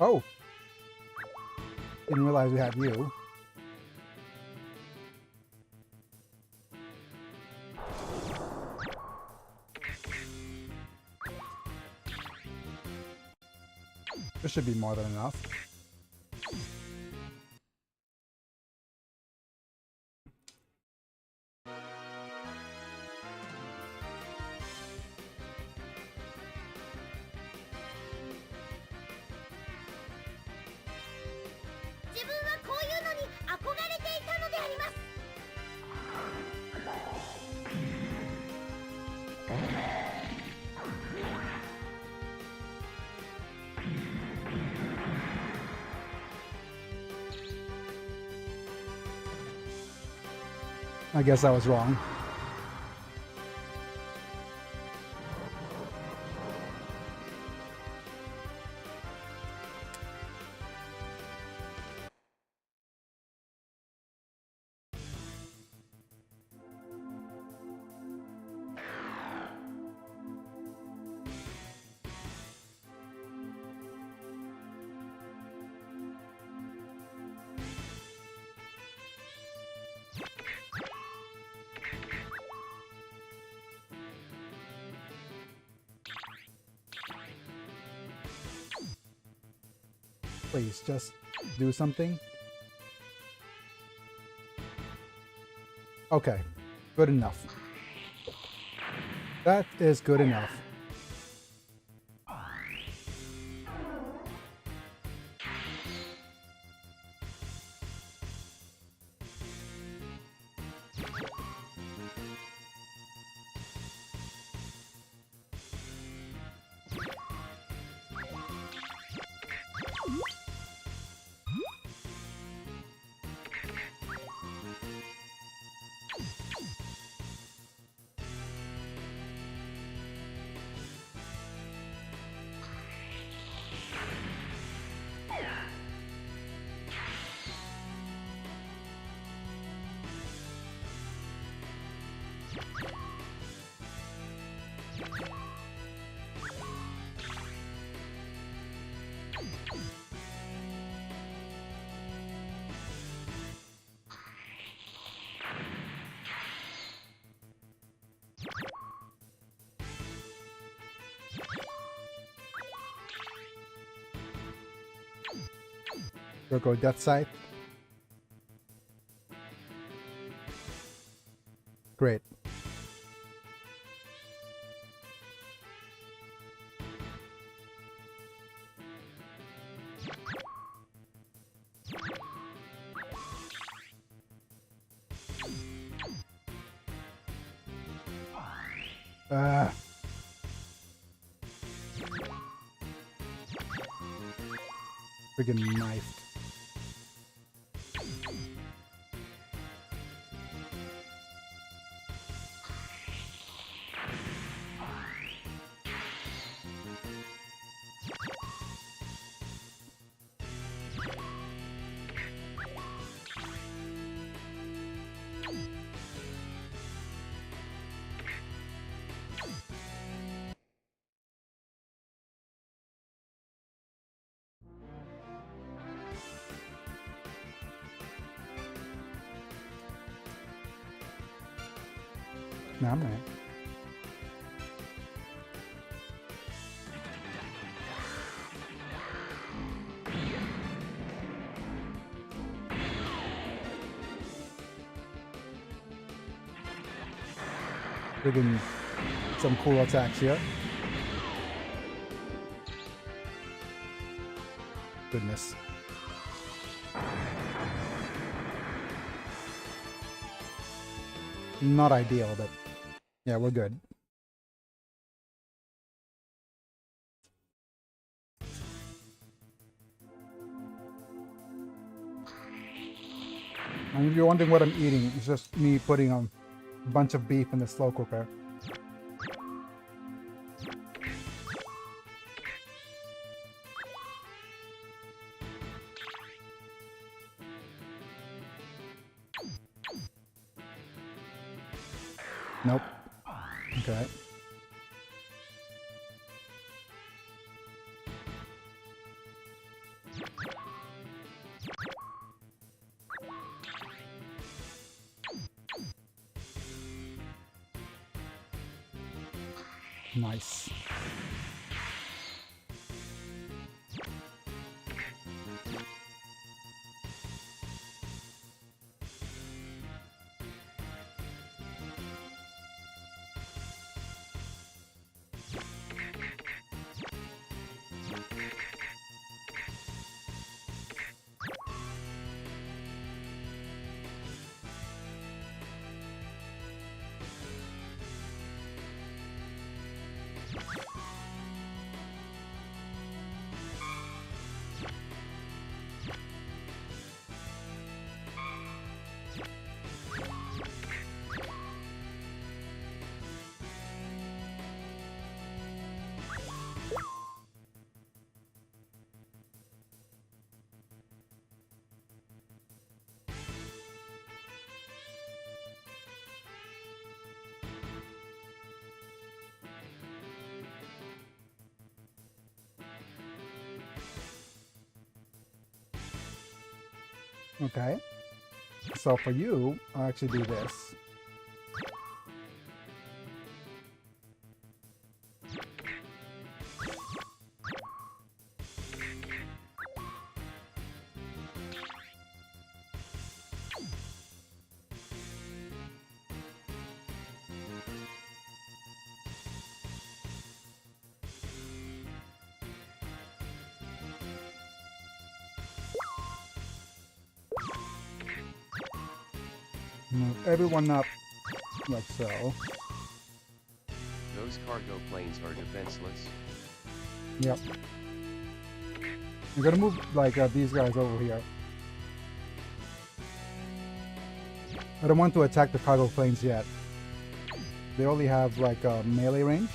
Oh! Didn't realize we had you. This should be more than enough. I guess I was wrong. Please, just do something. Okay, good enough. That is good enough. We'll go Death Sight. Great. Friggin' knifed. No, I'm not. Friggin' some cool attacks here. Goodness. Not ideal, but yeah, we're good. And if you're wondering what I'm eating, it's just me putting a bunch of beef in the slow cooker. Nope. Okay. Nice. Okay. So for you, I'll actually do this. Move everyone up like so. Those cargo planes are defenseless. Yep. I'm gonna move like these guys over here. I don't want to attack the cargo planes yet. They only have like a melee range.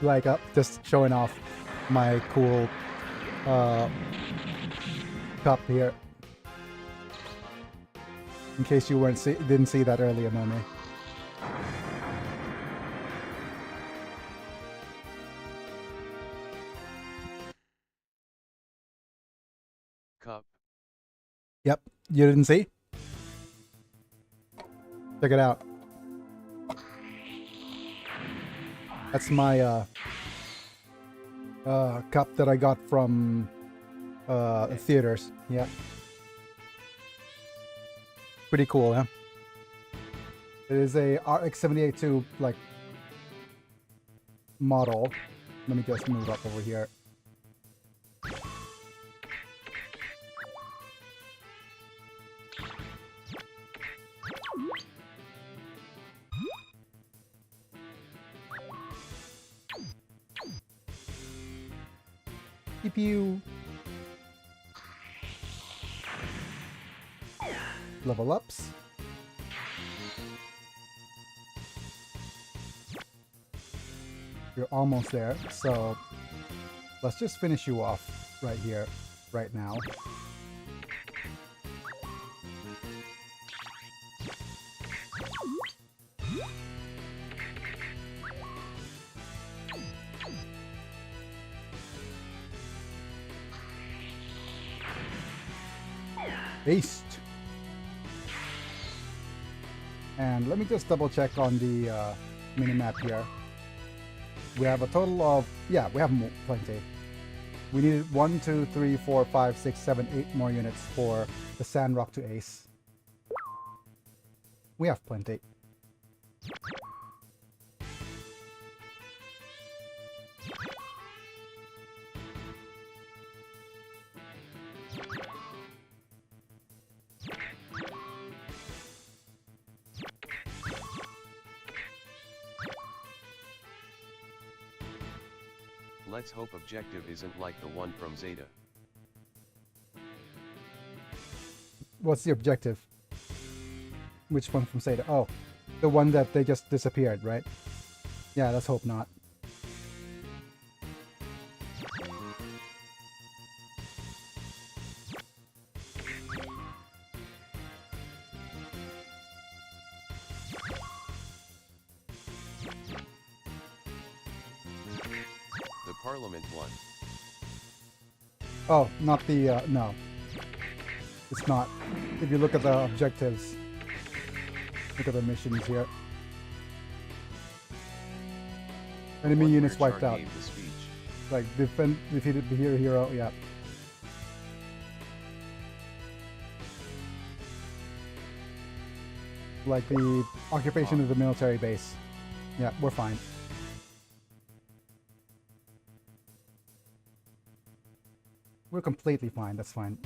Like just showing off my cool cup here. In case you didn't see that earlier, Nome. Cup. Yep, you didn't see? Check it out. That's my cup that I got from theaters. Yeah. Pretty cool, huh? It is a RX-78 like model. Let me just move up over here. Pew. Level ups. You're almost there, so let's just finish you off right here, right now. Aced. And let me just double check on the mini-map here. We have a total of, yeah, we have plenty. We needed 1, 2, 3, 4, 5, 6, 7, 8 more units for the Sandrock to ace. We have plenty. Let's hope objective isn't like the one from Zeta. What's the objective? Which one from Zeta? Oh, the one that they just disappeared, right? Yeah, let's hope not. The Parliament one. Oh, not the, no. It's not. If you look at the objectives, look at the missions here. Enemy One units where wiped Char out. gave the speech. Like, defeated the hero, yeah. Like the occupation of the military base. Yeah, we're fine. We're completely fine, that's fine.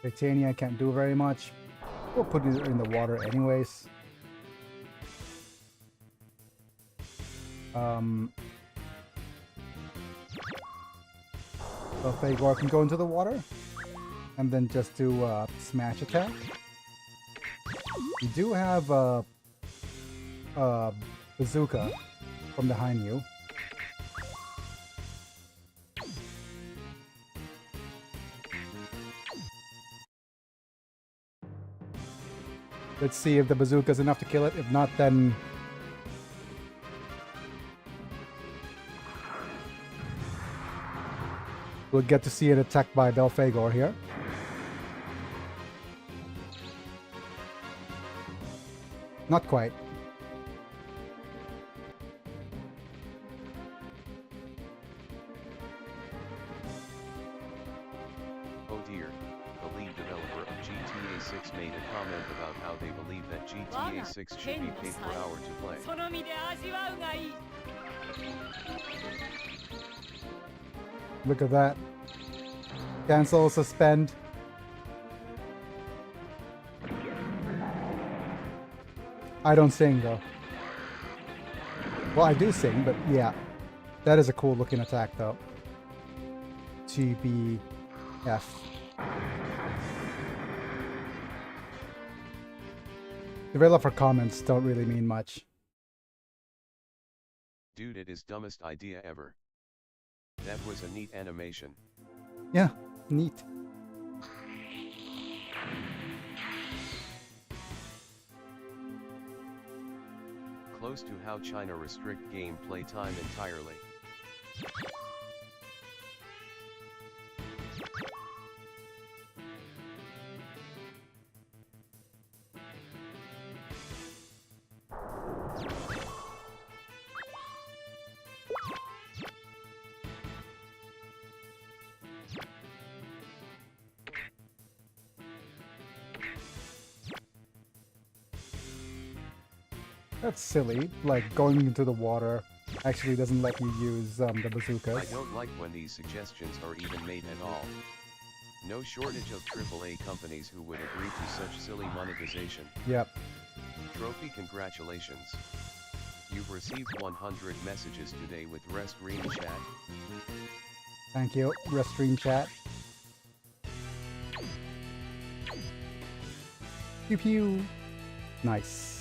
Titania can't do very much. We'll put it in the water anyways. So Fagor can go into the water and then just do a smash attack. You do have a bazooka from behind you. Let's see if the bazooka is enough to kill it. If not, then we'll get to see it attacked by Belphegor here. Not quite. Oh dear, the lead developer of GTA 6 made a comment about how they believe that GTA 6 should be paid per hour to play. その身で味わうがいい Look at that. Cancel, suspend. I don't sing though. Well, I do sing, but yeah. That is a cool looking attack though. GBF. Developer comments don't really mean much. Dude, it is dumbest idea ever. That was a neat animation. Yeah, neat. Close to how China restrict gameplay time entirely. That's silly. Like, going into the water actually doesn't let you use the bazookas. I don't like when these suggestions are even made at all. No shortage of AAA companies who would agree to such silly monetization. Yep. Trophy, congratulations. You've received 100 messages today with Restream Chat. Thank you. Restream chat. Pew pew. Nice.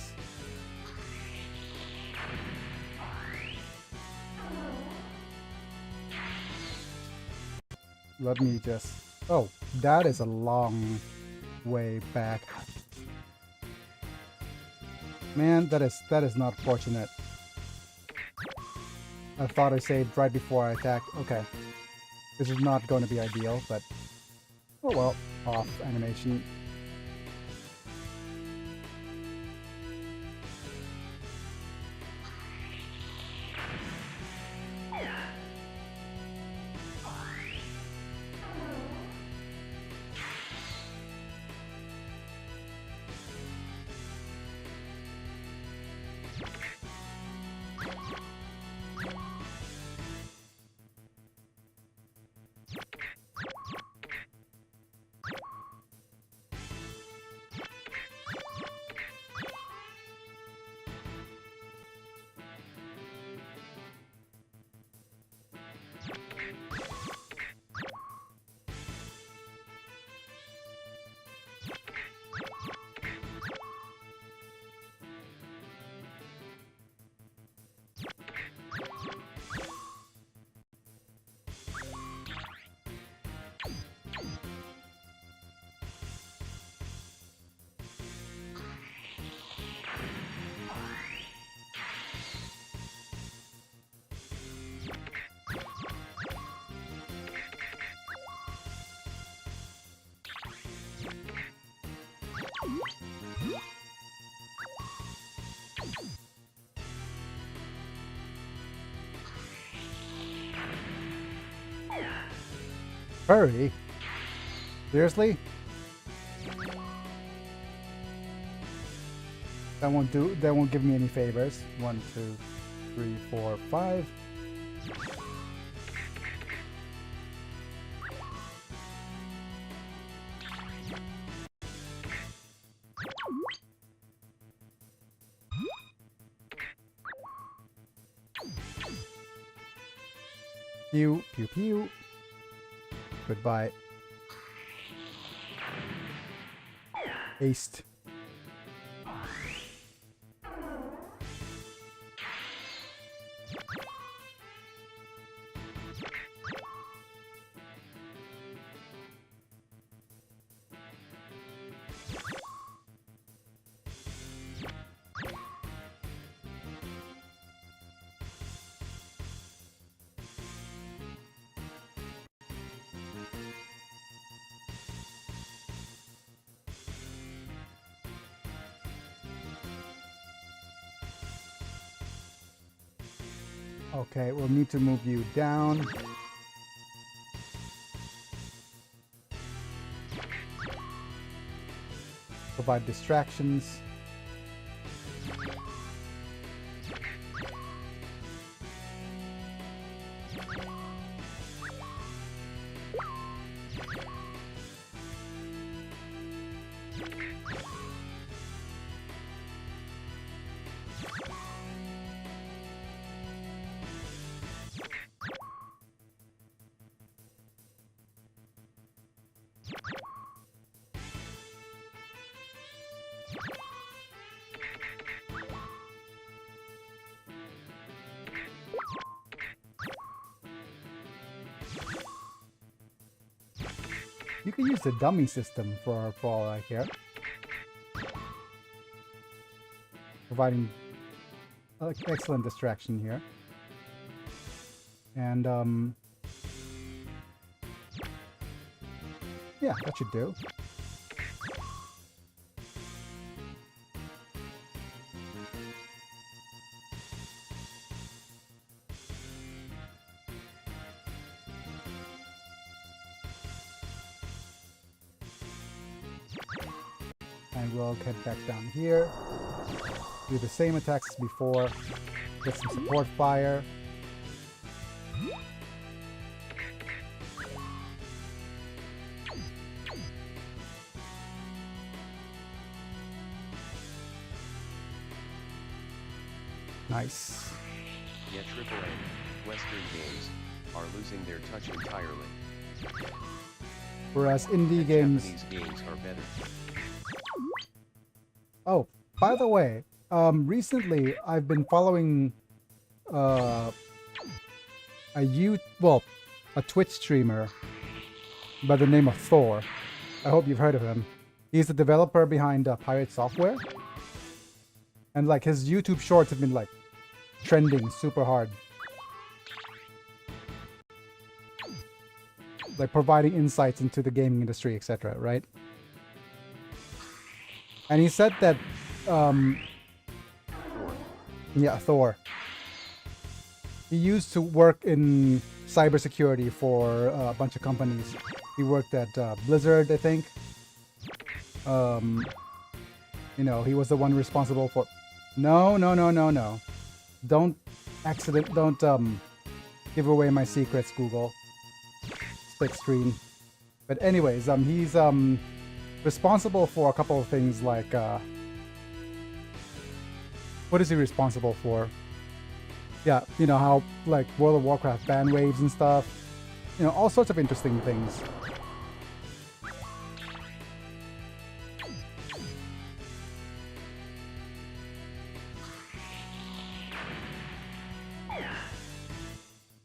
Let me just... Oh, that is a long way back. Man, that is not fortunate. I thought I saved right before I attacked. Okay. This is not going to be ideal, but... Oh well. Off animation. Hurry? Seriously? That won't give me any favors. 1, 2, 3, 4, 5. Pew, pew, pew. Goodbye. Aced. Okay, we'll need to move you down. Provide distractions. You can use the dummy system for all I care. Providing excellent distraction here. And yeah, that should do. And we'll head back down here. Do the same attacks as before. Get some support fire. Nice. Yet AAA, Western games, are losing their touch entirely. Whereas indie games... Japanese games are better. Oh, by the way, recently I've been following a Twitch streamer by the name of Thor. I hope you've heard of him. He's the developer behind Pirate Software. And like his YouTube shorts have been like trending super hard. Like providing insights into the gaming industry, etc., right? And he said that, yeah, Thor. He used to work in cybersecurity for a bunch of companies. He worked at Blizzard, I think. You know, he was the one responsible for... No. Don't give away my secrets, Google. Split screen. But anyways, he's responsible for a couple of things like what is he responsible for? Yeah, you know how like World of Warcraft ban waves and stuff. You know, all sorts of interesting things.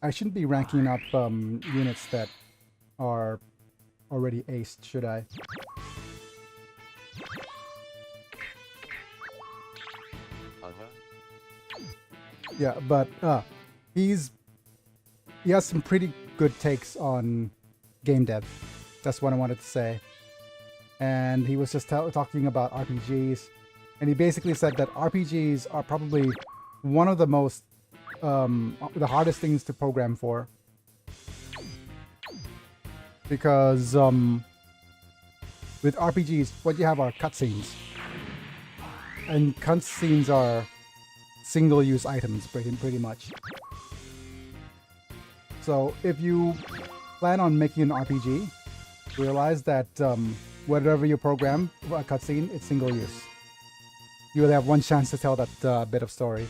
I shouldn't be ranking up units that are already aced, should I? Yeah, but he has some pretty good takes on game dev. That's what I wanted to say. And he was just talking about RPGs, and he basically said that RPGs are probably one of the most the hardest things to program for. because with RPGs, what you have are cutscenes, and cutscenes are single-use items, pretty much. So if you plan on making an RPG, realize that whatever you program for a cutscene, it's single-use. You only have one chance to tell that bit of story.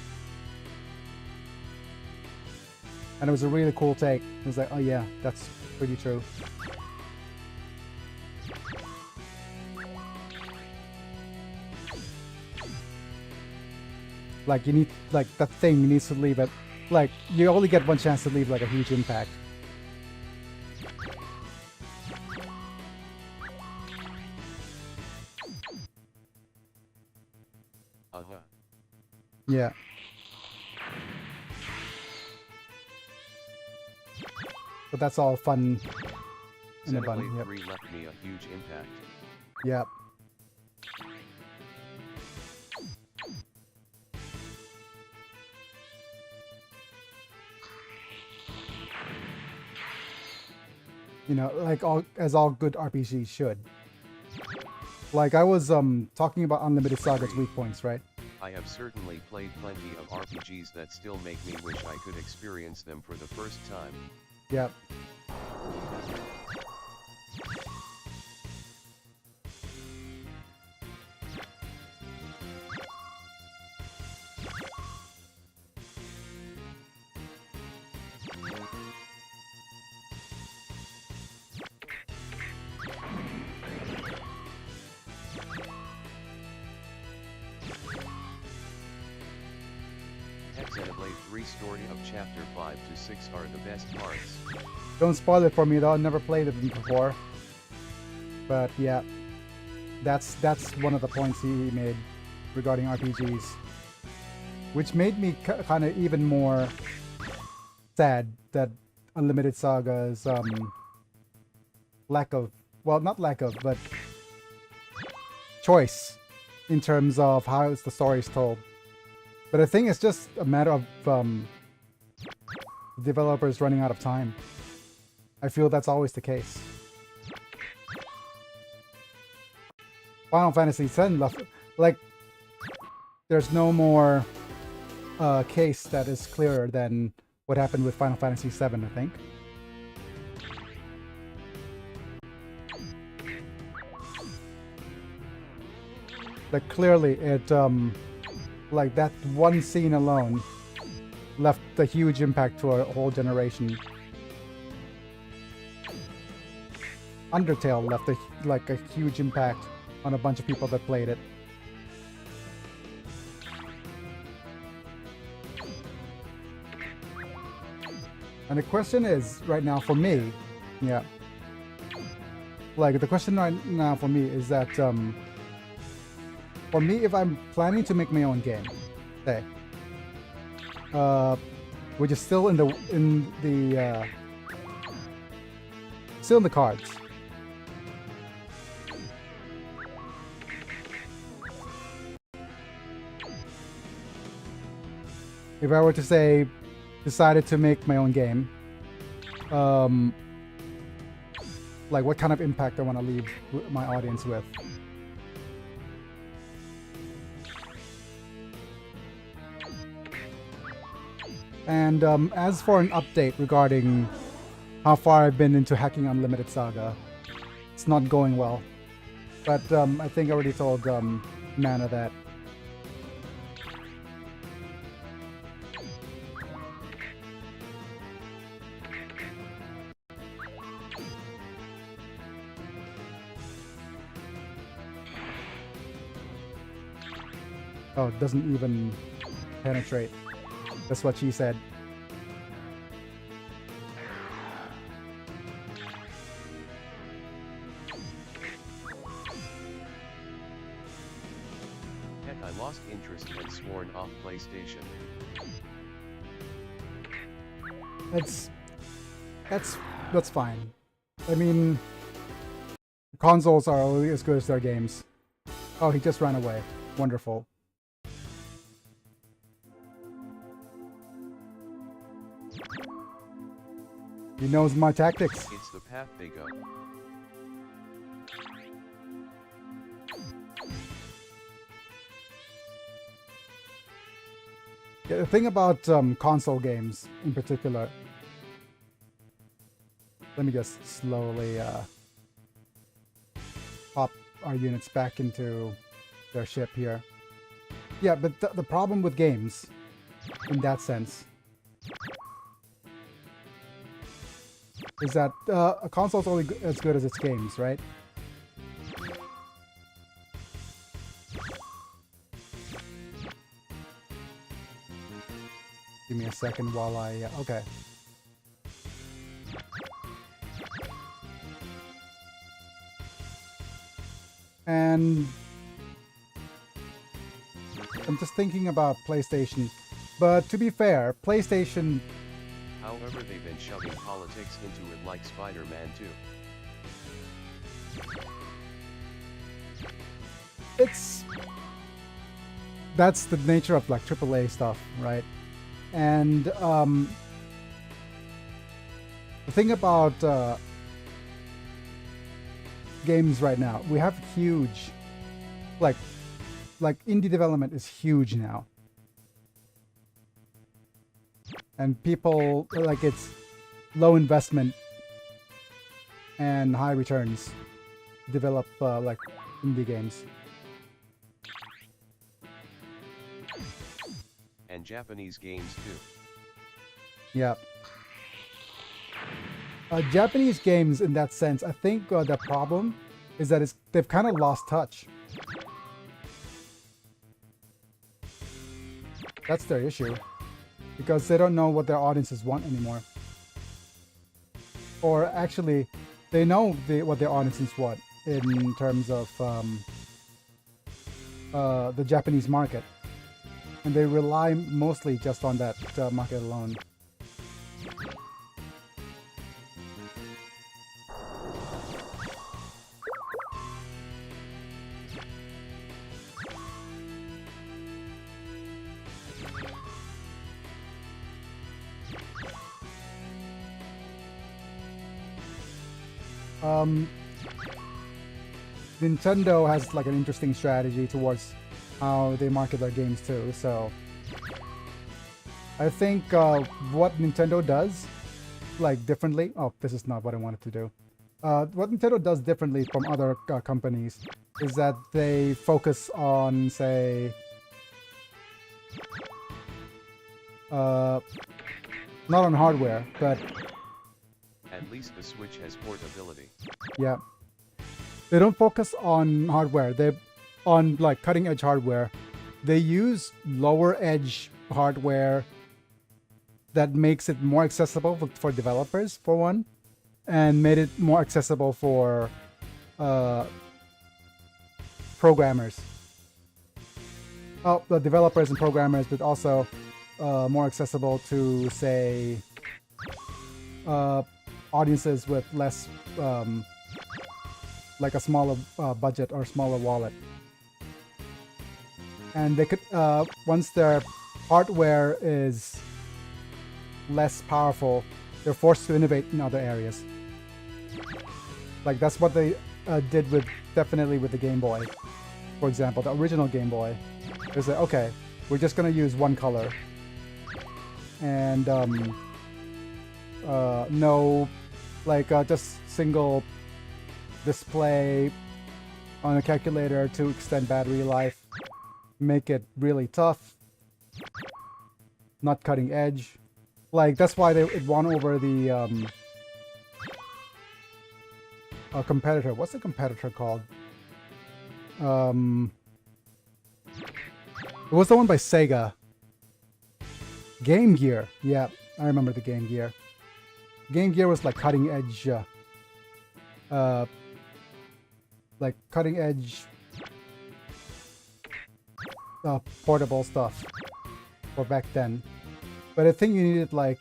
And it was a really cool take. It was like, oh yeah, that's pretty true. Like, you need, like, that thing needs to leave it. Like, you only get one chance to leave, like, a huge impact. Yeah. But that's all fun in a bun. Yep. 3 left me a huge impact. Yep. You know, like all good RPGs should. Like I was talking about Unlimited Saga's weak points, right? I have certainly played plenty of RPGs that still make me wish I could experience them for the first time. Yep. Xenoblade 3 story of chapter 5 to 6 are the best parts. Don't spoil it for me though. I never played it before. But yeah, that's one of the points he made regarding RPGs, which made me kind of even more sad that Unlimited Saga's lack of, well, not lack of, but choice in terms of how the story is told. But I think it's just a matter of developers running out of time. I feel that's always the case. Final Fantasy VII left, like, there's no more case that is clearer than what happened with Final Fantasy VII, I think. Like, clearly it, like, that one scene alone left a huge impact to a whole generation. Undertale left a huge impact on a bunch of people that played it. And the question is, right now for me, yeah, like the question right now for me is that, for me, if I'm planning to make my own game, say, which is still in the still in the cards. If I were to say, decided to make my own game, like what kind of impact I want to leave my audience with. And as for an update regarding how far I've been into hacking Unlimited Saga, it's not going well. But I think I already told Mana that. Oh, it doesn't even penetrate. That's what she said. Heck, I lost interest and sworn off PlayStation. That's fine. I mean, consoles are only as good as their games. Oh, he just ran away. Wonderful. He knows my tactics. It's the path they go. Yeah, the thing about console games in particular. Let me just slowly pop our units back into their ship here. Yeah, but the problem with games, in that sense, is that a console's only as good as its games, right? Give me a second while I... okay. And I'm just thinking about PlayStation. But to be fair, PlayStation... However, they've been shoving politics into it like Spider-Man 2. It's... that's the nature of like AAA stuff, right? And the thing about games right now, we have huge, like indie development is huge now, and people like it's low investment and high returns to develop like indie games. And Japanese games too. Yeah. Japanese games, in that sense, I think the problem is that they've kind of lost touch. That's their issue, because they don't know what their audiences want anymore. Or actually, they know what their audiences want in terms of the Japanese market. And they rely mostly just on that market alone. Nintendo has like an interesting strategy towards how they market their games too. So I think what Nintendo does like differently, oh, this is not what I wanted to do. What Nintendo does differently from other companies is that they focus on, say, not on hardware, but At least the Switch has portability. yeah, they don't focus on hardware. They on like cutting edge hardware. They use lower edge hardware that makes it more accessible for developers, for one, and made it more accessible for programmers. Oh, the developers and programmers, but also more accessible to, say, audiences with less, like a smaller budget or smaller wallet. And they could, once their hardware is less powerful, they're forced to innovate in other areas. Like that's what they did with, definitely with the Game Boy. For example, the original Game Boy. They said, okay, we're just gonna use one color. And no, like just single display on a calculator to extend battery life. Make it really tough, not cutting edge. Like that's why it won over the competitor. What's the competitor called? It was the one by Sega. Game Gear. Yeah, I remember the Game Gear. Game Gear was like cutting edge, like cutting edge portable stuff for back then. But I think you needed like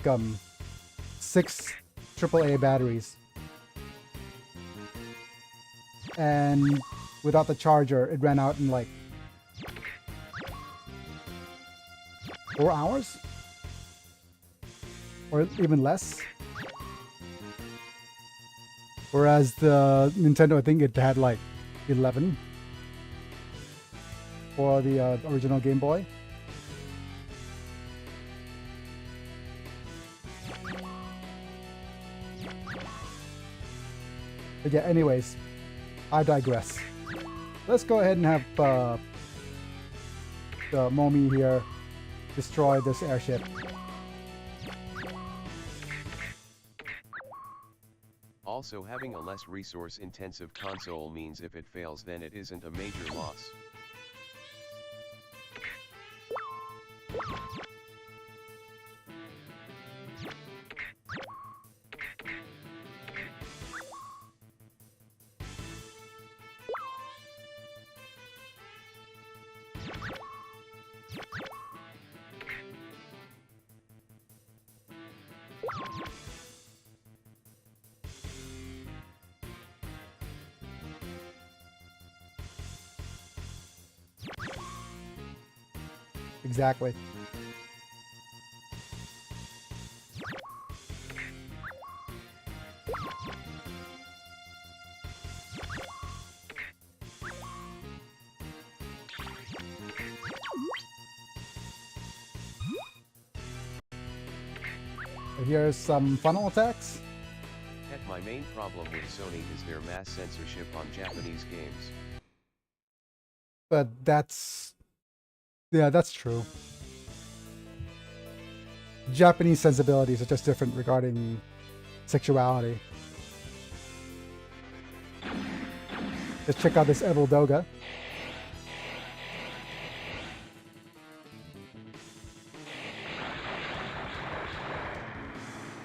6 AAA batteries. And without the charger, it ran out in like 4 hours? Or even less? Whereas the Nintendo, I think it had like 11 for the original Game Boy. But yeah, anyways, I digress. Let's go ahead and have the Momi here destroy this airship. Also, having a less resource-intensive console means if it fails then it isn't a major loss. Exactly. Here's some funnel attacks. My main problem with Sony is their mass censorship on Japanese games. But that's... yeah, that's true. Japanese sensibilities are just different regarding sexuality. Let's check out this Evil Doga.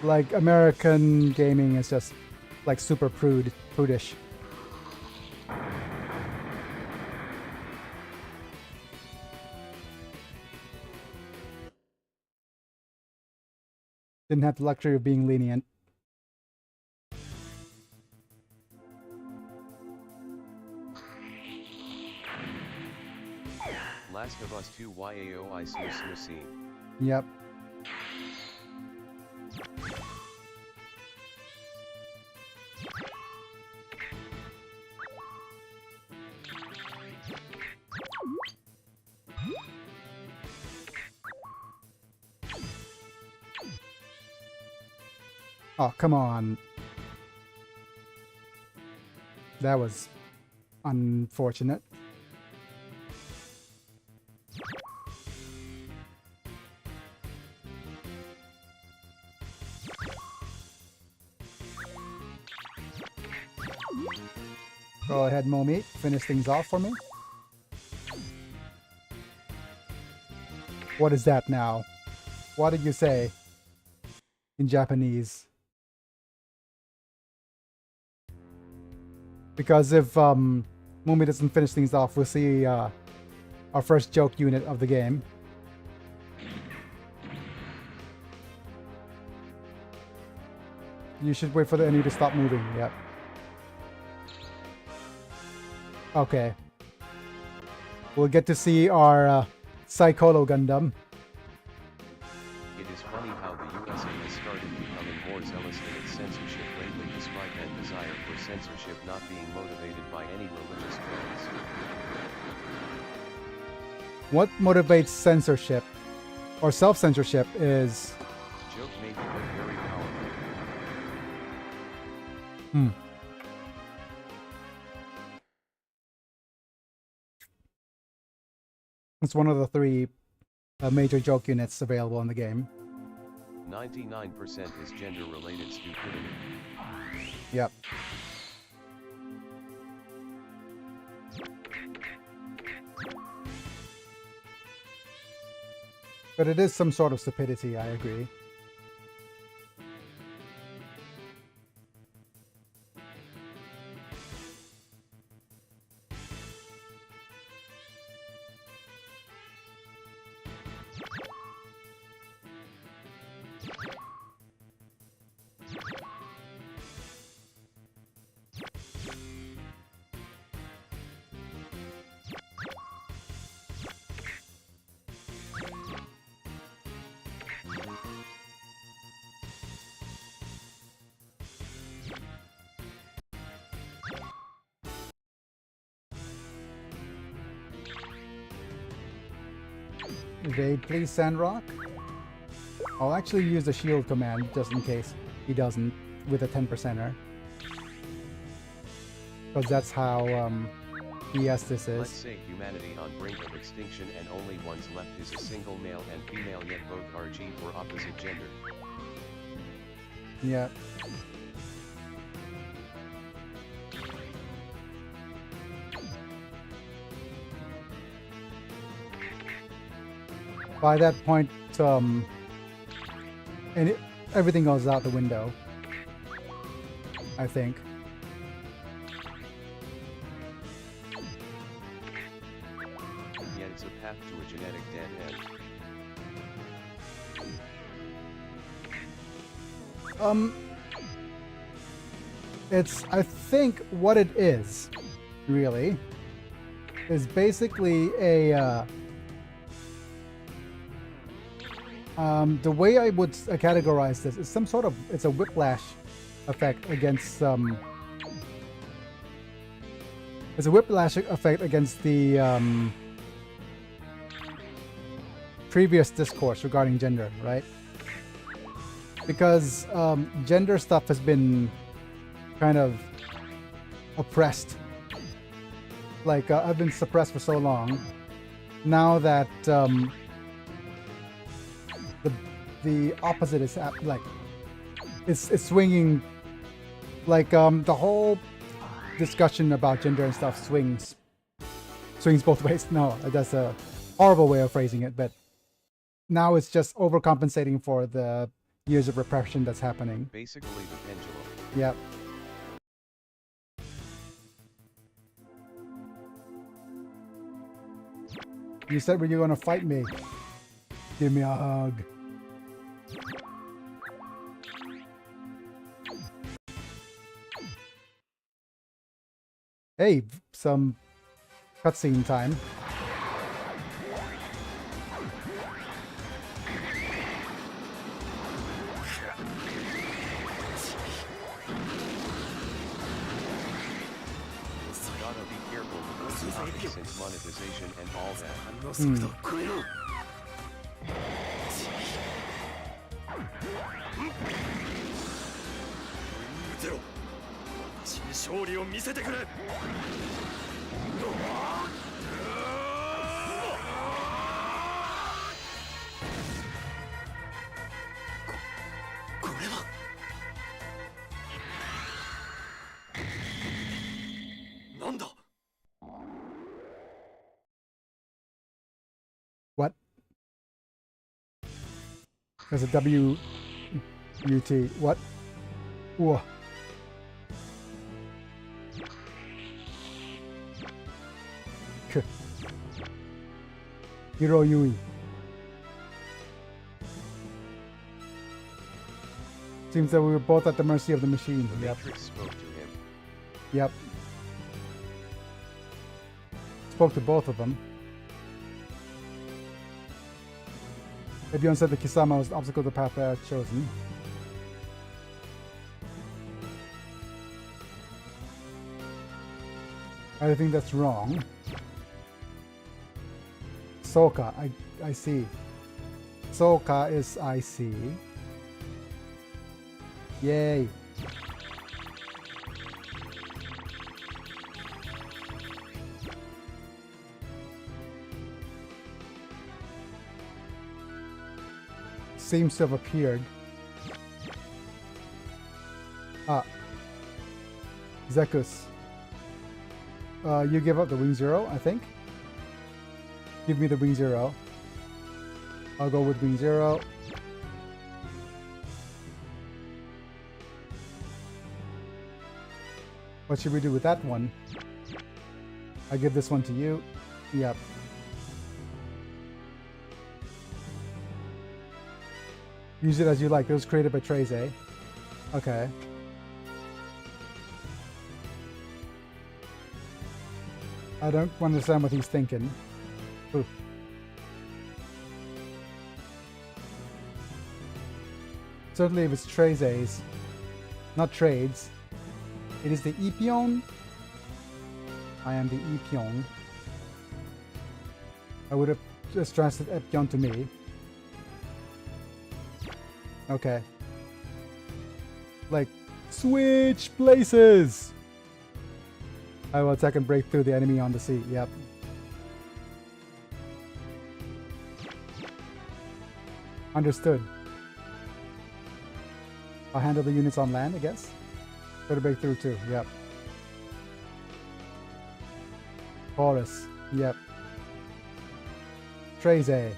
Like, American gaming is just like super prudish. Didn't have the luxury of being lenient. Last of Us 2 YAOICC. Yep. Oh, come on. That was unfortunate. Go ahead, Momi. Finish things off for me. What is that now? What did you say in Japanese? Because if Momi doesn't finish things off, we'll see our first joke unit of the game. You should wait for the enemy to stop moving. Yep. Okay. We'll get to see our Psycholo Gundam. It is funny how the USA has started becoming more zealous in its censorship lately despite that desire for censorship not being motivated by any religious trends. What motivates censorship or self-censorship is... Joke maybe but very powerful. It's one of the three major joke units available in the game. 99% is gender-related stupidity. Yep. But it is some sort of stupidity, I agree. evade please, Sandrock. I'll actually use the shield command just in case he doesn't with a 10%er. Because that's how BS this Let's is. say humanity on brink of extinction and only one's left is a single male and female, yet both are G for opposite gender. Yeah. By that point, everything goes out the window, I think. Yet it's a path to a genetic dead end. It's, I think what it is, really, is basically a, the way I would categorize this is some sort of, it's a whiplash effect against, it's a whiplash effect against the, previous discourse regarding gender, right? Because, gender stuff has been kind of oppressed. Like, I've been suppressed for so long. Now that, the opposite is like it's swinging, like the whole discussion about gender and stuff swings both ways. No, that's a horrible way of phrasing it, but now it's just overcompensating for the years of repression that's happening. Basically the pendulum. Yep. You said when you're gonna fight me. Give me a hug. Hey, some cutscene time. Gotta be careful with the topic since monetization and all that. 反応速度を超えろ。ゼロ。私に勝利を見せてくれ。これは。なんだ。 What? There's a W U T. What? Whoa. Hiro Yui. Seems that we were both at the mercy of the machine. The Yep. Matrix spoke to him. Yep. Spoke to both of them. Ebion said the Kisama was the obstacle to the path I had chosen. I think that's wrong. Soka, I see. Soka is I see. Yay. Seems to have appeared. Ah. Zekus. You give up the wing zero, I think. Give me the wing zero. I'll go with wing zero. What should we do with that one? I give this one to you. Yep. Use it as you like. It was created by Treze. Okay. I don't understand what he's thinking. Ooh. Certainly if it's Treze's, not Trades. It is the Epyon. I am the Epyon. I would just translate Epyon to me. Okay. Like, switch places! I will attack and break through the enemy on the sea. Yep. Understood. I'll handle the units on land, I guess. Try to break through too. Yep. Taurus. Yep. Treze.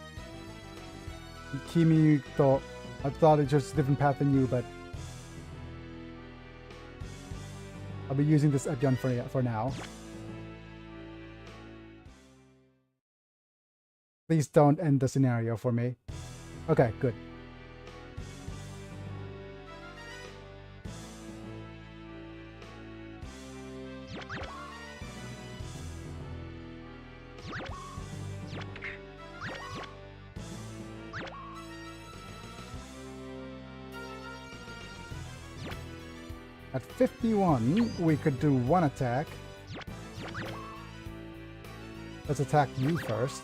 Kimi to. I thought it was a different path than you, but I'll be using this Epyon for now. Please don't end the scenario for me. Okay, good. At 51, we could do one attack. Let's attack you first.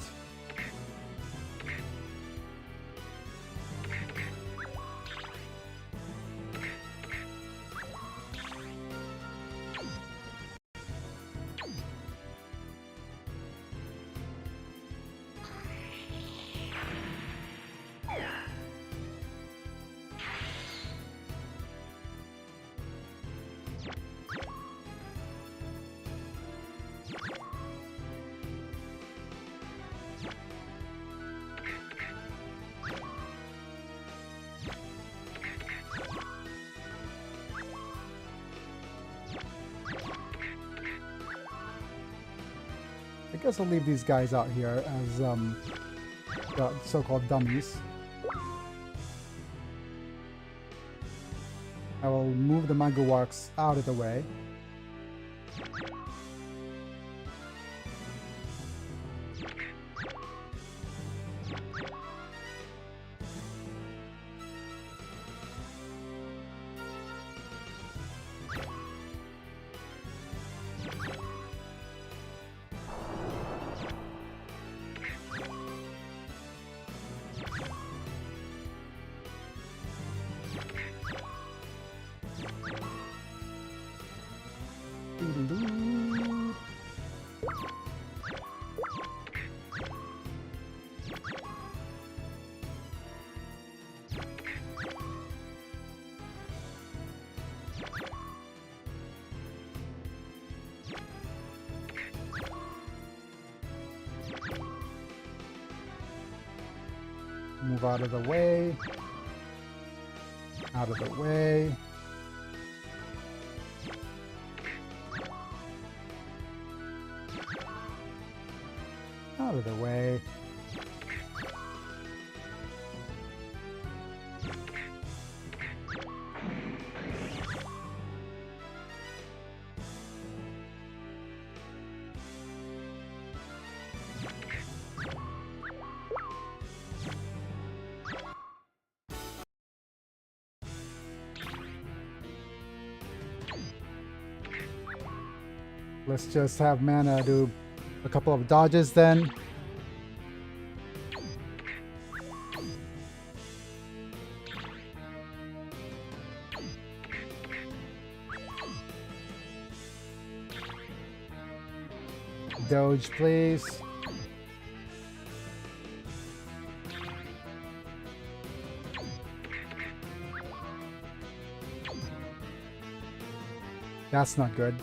I guess I'll leave these guys out here as the so-called dummies. I will move the Mangawarks out of the way. Move out of the way. Out of the way. Out of the way. Let's just have mana do a couple of dodges then. Doge, please. That's not good.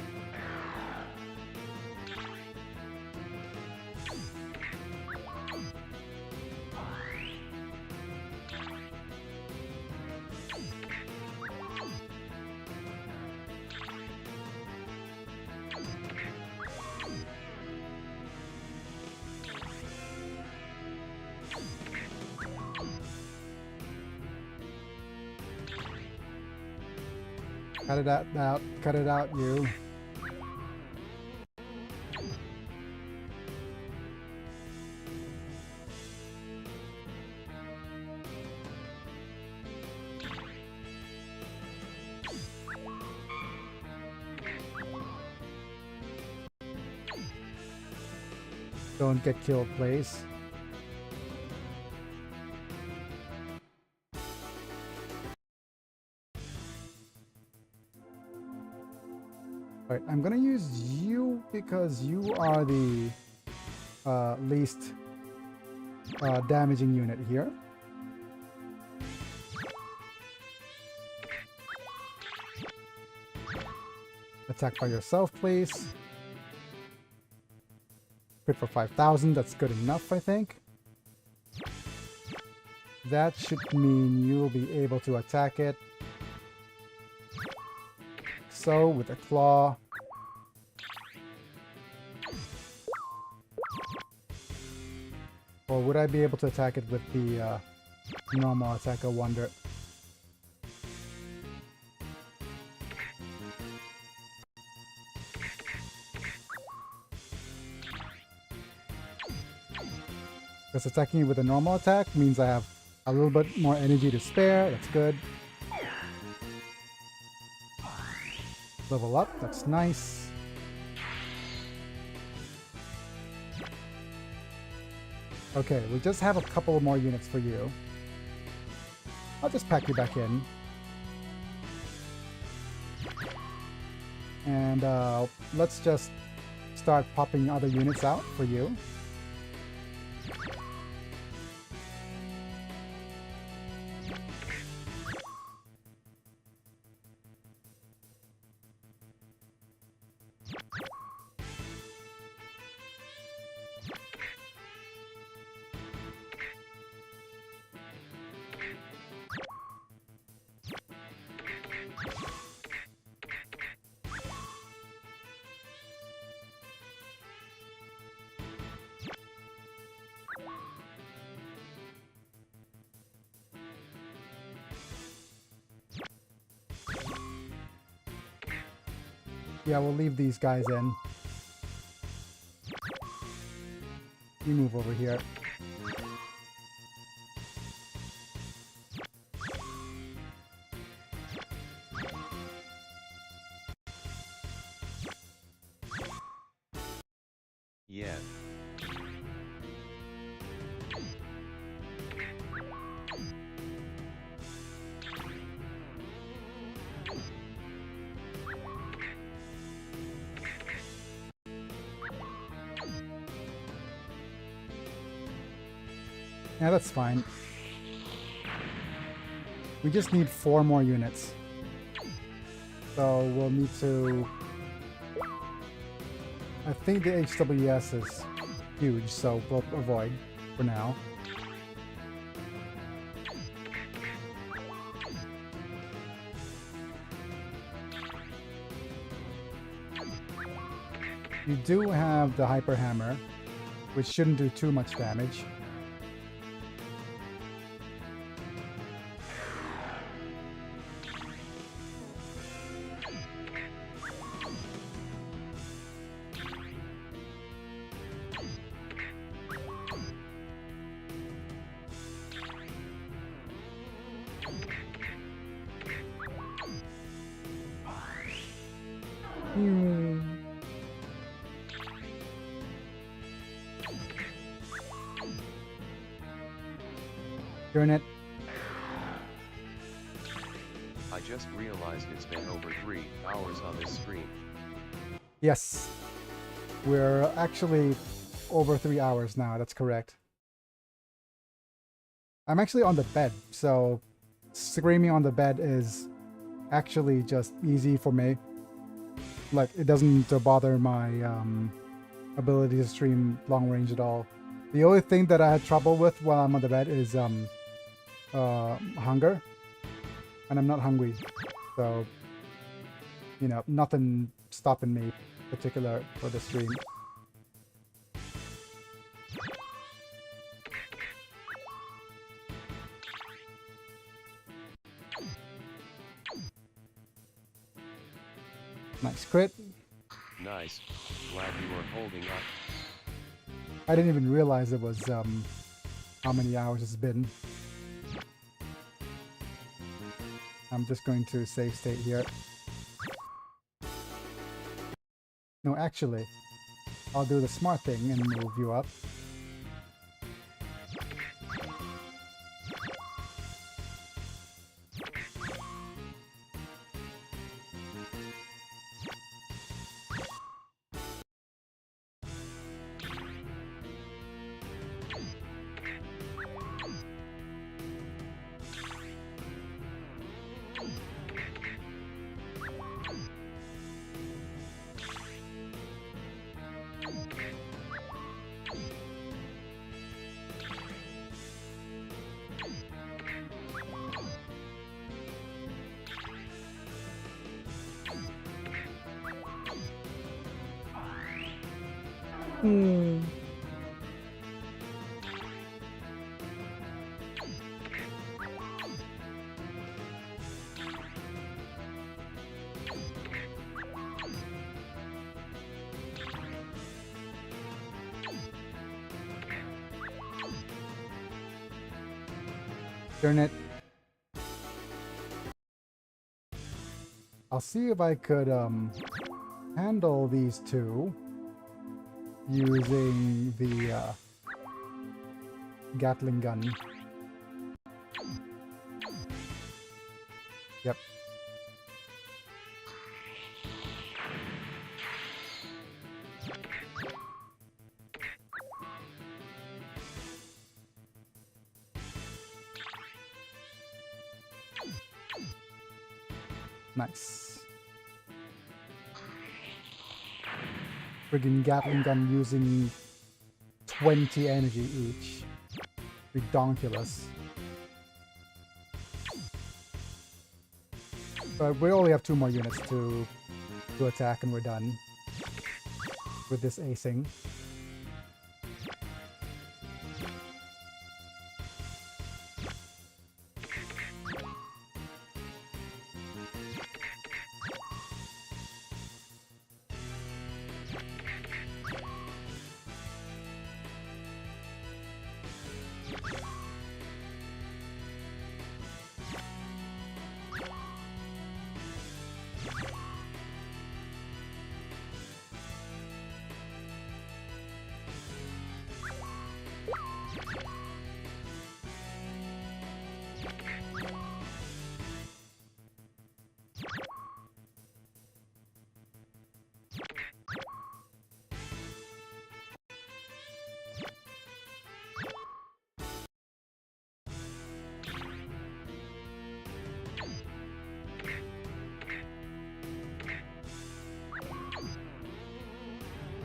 Cut it out, cut it out, you. Don't get killed, please. Alright, I'm gonna use you because you are the least damaging unit here. Attack by yourself, please. Crit for 5,000, that's good enough, I think. That should mean you'll be able to attack it. So, with a claw. Or would I be able to attack it with the normal attack? I wonder. Because attacking it with a normal attack means I have a little bit more energy to spare. That's good. Level up. That's nice. Okay, we just have a couple more units for you. I'll just pack you back in. And let's just start popping other units out for you. Yeah, we'll leave these guys in. You move over here. Yeah. Yeah, that's fine. We just need 4 more units. So we'll need to... I think the HWS is huge, so we'll avoid for now. You do have the Hyper Hammer, which shouldn't do too much damage. Turn it. I just realized it's been over 3 hours on this stream. Yes. We're actually over 3 hours now, that's correct. I'm actually on the bed, so screaming on the bed is actually just easy for me. Like, it doesn't bother my ability to stream long range at all. The only thing that I had trouble with while I'm on the bed is hunger. And I'm not hungry. So, you know, nothing stopping me particular for the stream. Nice crit. Nice. Glad you are holding up. I didn't even realize it was how many hours it's been. I'm just going to save state here. No, actually, I'll do the smart thing and move you up. Hmm. Turn it. I'll see if I could handle these two using the Gatling gun. Yep. Nice. Friggin' Gatling gun using 20 energy each. Redonkulous. But we only have 2 more units to attack and we're done with this acing.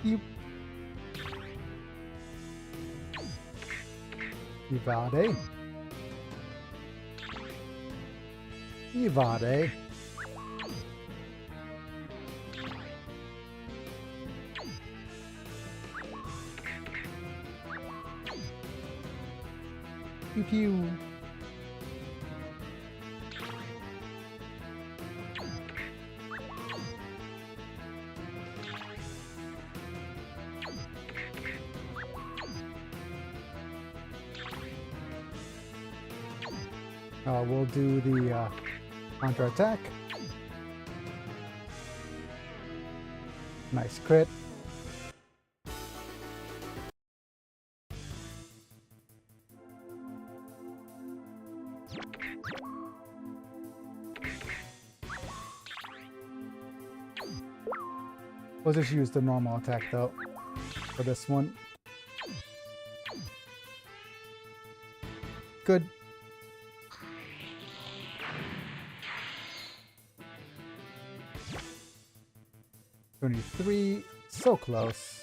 You Evade. Evade. Pew pew. We'll do the counter attack. Nice crit. We'll just use the normal attack though for this one. Good. $23, so close.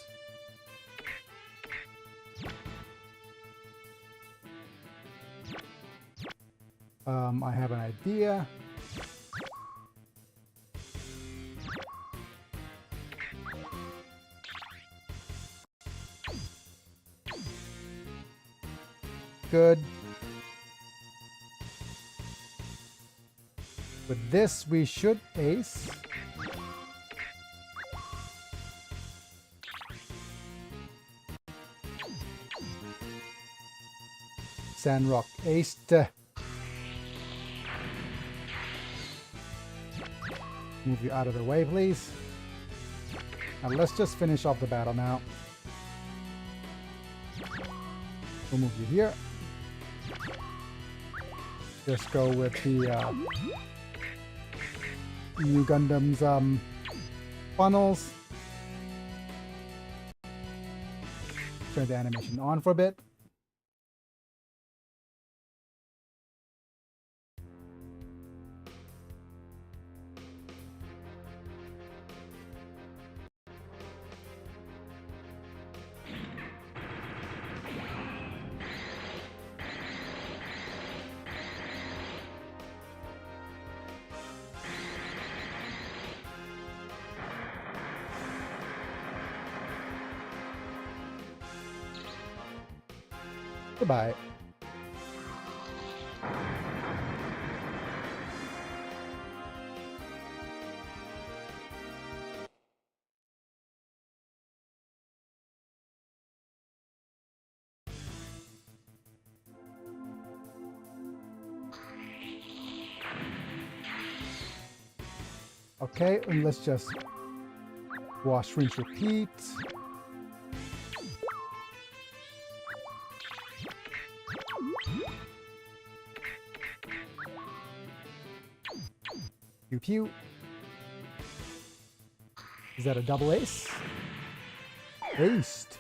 I have an idea. Good. With this, we should ace. Sandrock aced. Move you out of the way, please. Now let's just finish off the battle now. We'll move you here. Just go with the new Gundam's funnels. Turn the animation on for a bit. Goodbye. Okay, and let's just wash, rinse, repeat. Pew pew. Is that a double ace? Aced.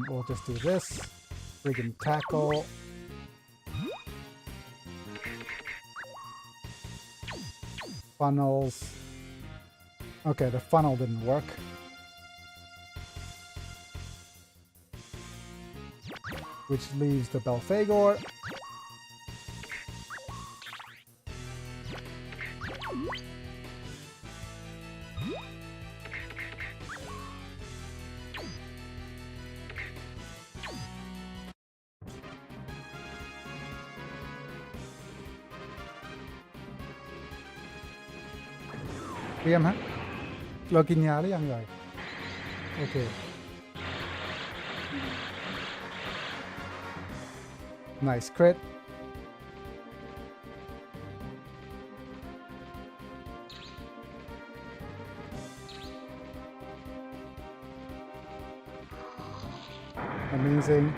We'll just do this. Friggin' tackle. Funnels. Okay, the funnel didn't work. Which leaves the Belphegor. Pi em hả? Lo kinh nhà lấy ăn rồi. Ok. Nice crit. Amazing.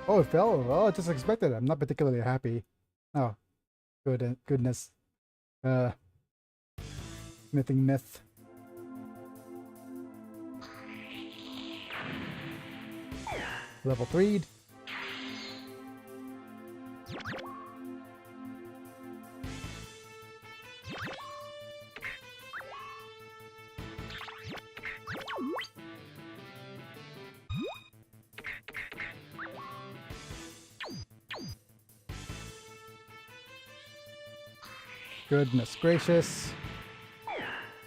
Oh, it fell. Oh, just expected. I'm not particularly happy. Oh, goodness. Smithing myth. Level 3'd. Goodness gracious.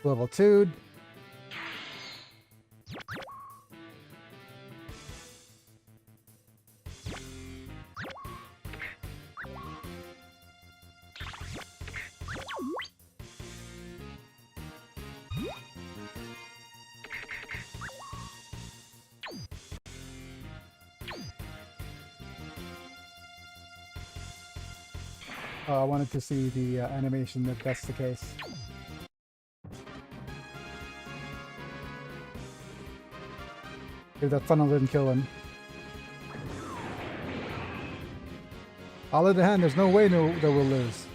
Level 2'd. I wanted to see the animation if that's the case. If that funnel didn't kill him. On the other hand, there's no way that we'll lose.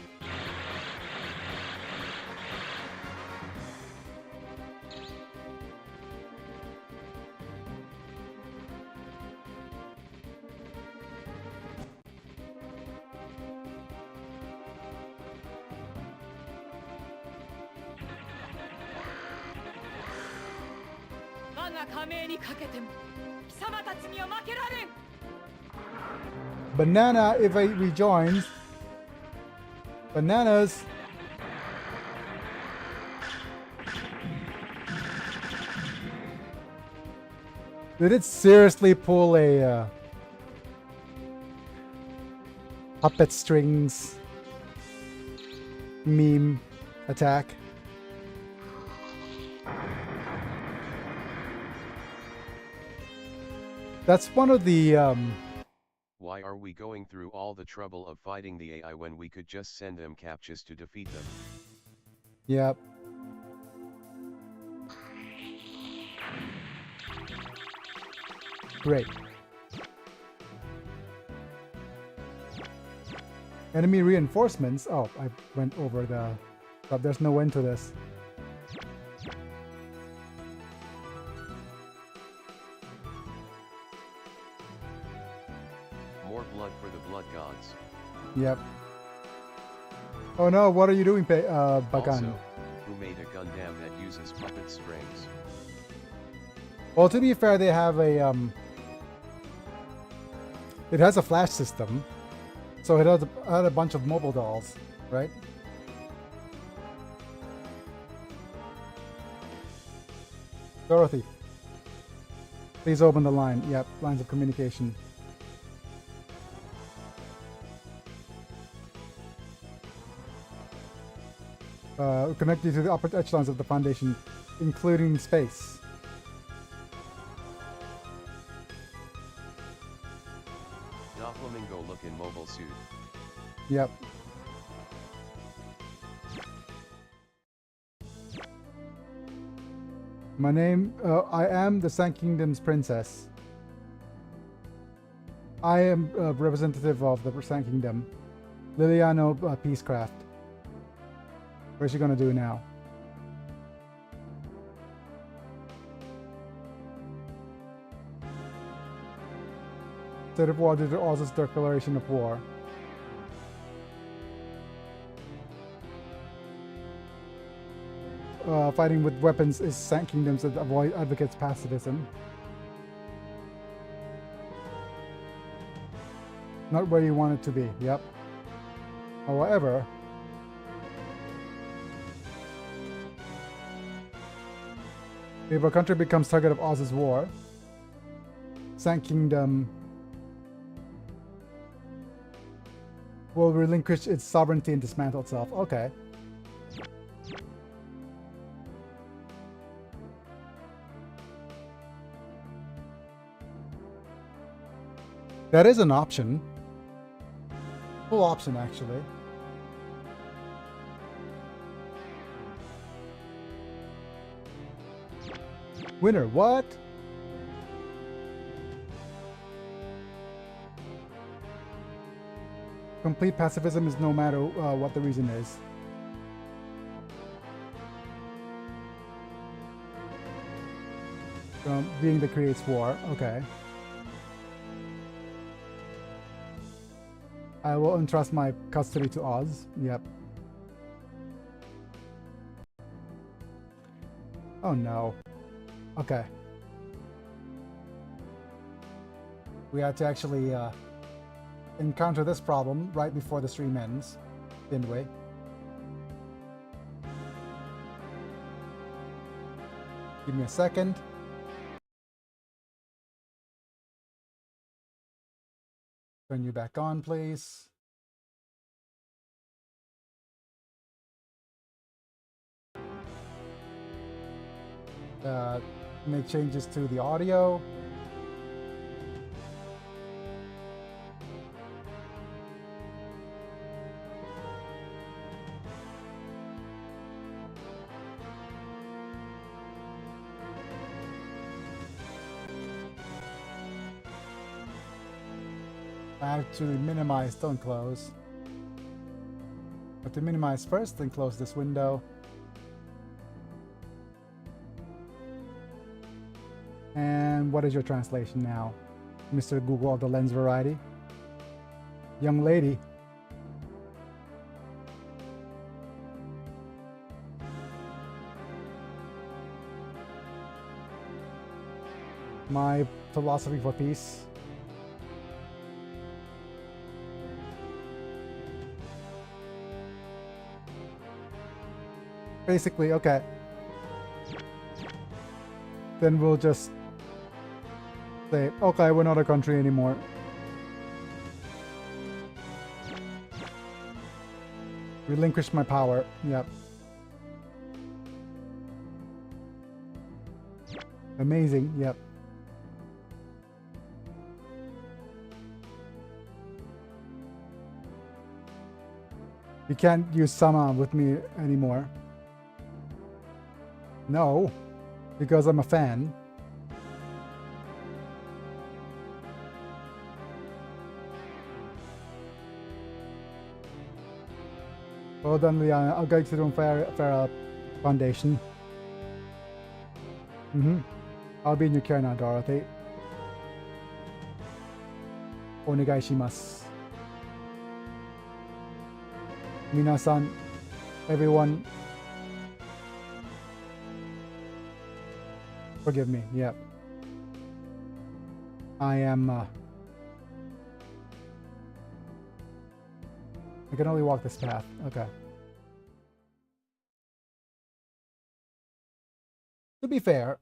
Banana if I rejoins. Bananas. Did it seriously pull a puppet strings meme attack? That's one of the Why are we going through all the trouble of fighting the AI when we could just send them captchas to defeat them? Yep. Great. Enemy reinforcements. Oh, I went over the... But there's no end to this. More blood for the blood gods. Yep. Oh no, what are you doing, Bagan? Also, who made a Gundam that uses puppet strings? Well, to be fair, they have a It has a flash system, so it had a bunch of mobile dolls, right? Dorothy, please open the line. Yep, lines of communication. Connect you to the upper echelons of the Foundation, including space. Doflamingo look in mobile suit. Yep. My name, I am the Sand Kingdom's princess. I am a representative of the Sand Kingdom. Liliano Peacecraft. What's she gonna do now? State of war due to Oz's declaration of war. Fighting with weapons is Sand Kingdoms that advocates pacifism. Not where you want it to be, yep. However, if a country becomes target of Oz's war, Sand Kingdom will relinquish its sovereignty and dismantle itself. Okay. That is an option. Full option, actually. Winner, what? Complete pacifism is no matter what the reason is. Being that creates war, okay. I will entrust my custody to Oz. Yep. Oh no. Okay. We had to actually encounter this problem right before the stream ends, didn't we? Give me a second. Turn you back on, please. Make changes to the audio. I have to minimize, don't close. But to minimize first, then close this window. And what is your translation now, Mr. Google of the lens variety? Young lady. My philosophy for peace. Basically, okay. Then we'll just say, okay, we're not a country anymore. Relinquish my power. Yep. Amazing. Yep. You can't use Sama with me anymore. No, because I'm a fan. Well done, Liana. I'll go to the Farah Foundation. I'll be in your care now, Dorothy. Onegai shimasu. Minasan, everyone. Forgive me, yep. I am I can only walk this path. Okay. To be fair,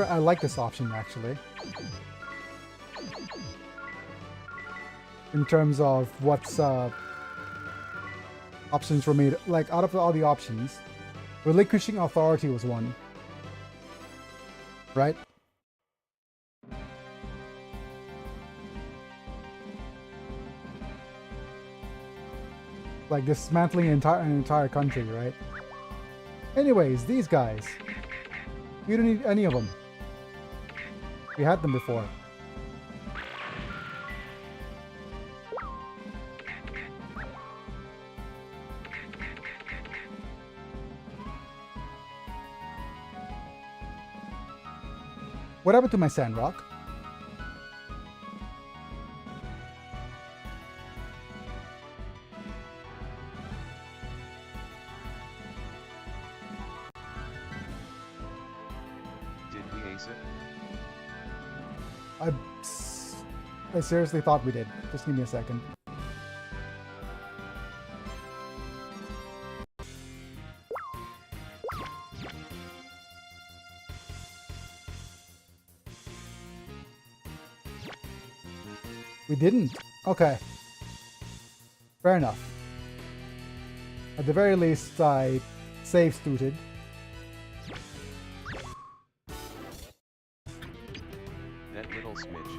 I like this option actually. In terms of what's options for me, like out of all the options, relinquishing authority was one. Right? Like dismantling an entire country, right? Anyways, these guys. You don't need any of them. We had them before. What happened to my Sandrock? Did we ace it? I seriously thought we did. Just give me a second. We didn't. Okay. Fair enough. At the very least, I save suited. That little smidge.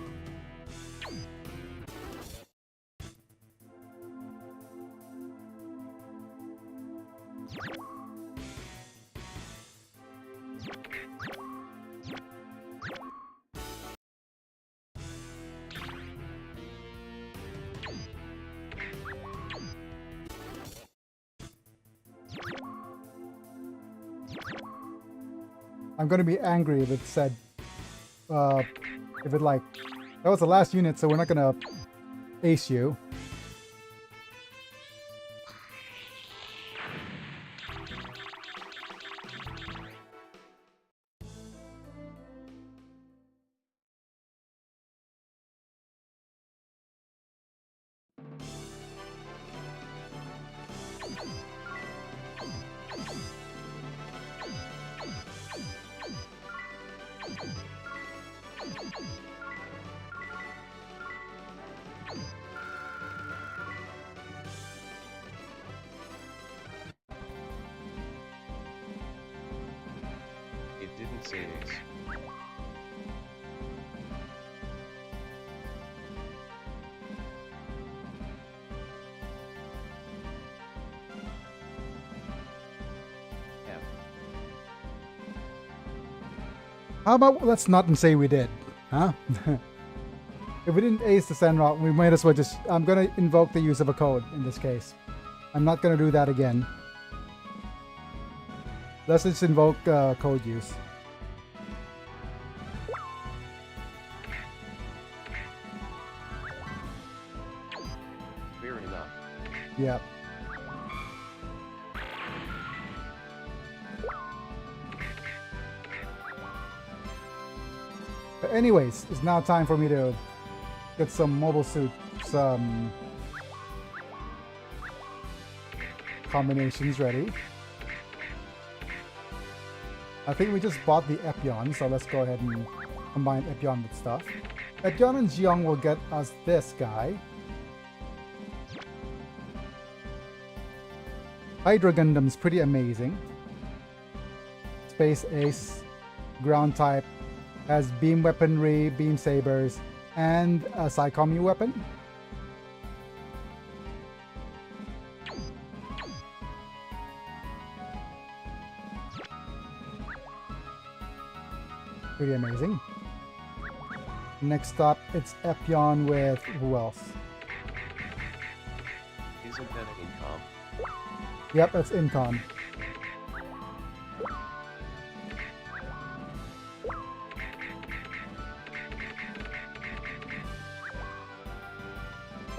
I'm gonna be angry if it said, if it like, that was the last unit, so we're not gonna ace you. It didn't say ace. F. How about let's not say we did, huh? If we didn't ace the Sandrock, we might as well just... I'm gonna invoke the use of a code in this case. I'm not gonna do that again. Let's just invoke code use. Fair enough. Yep. But anyways, it's now time for me to get some mobile suit, some combinations ready. I think we just bought the Epion, so let's go ahead and combine Epion with stuff. Epion and Jiong will get us this guy. Hydra Gundam's pretty amazing. Space Ace, ground type, has beam weaponry, beam sabers, and a Psycommu weapon. Pretty amazing. Next up, it's Epion with who else? Isn't that an incom? Yep, that's Incon.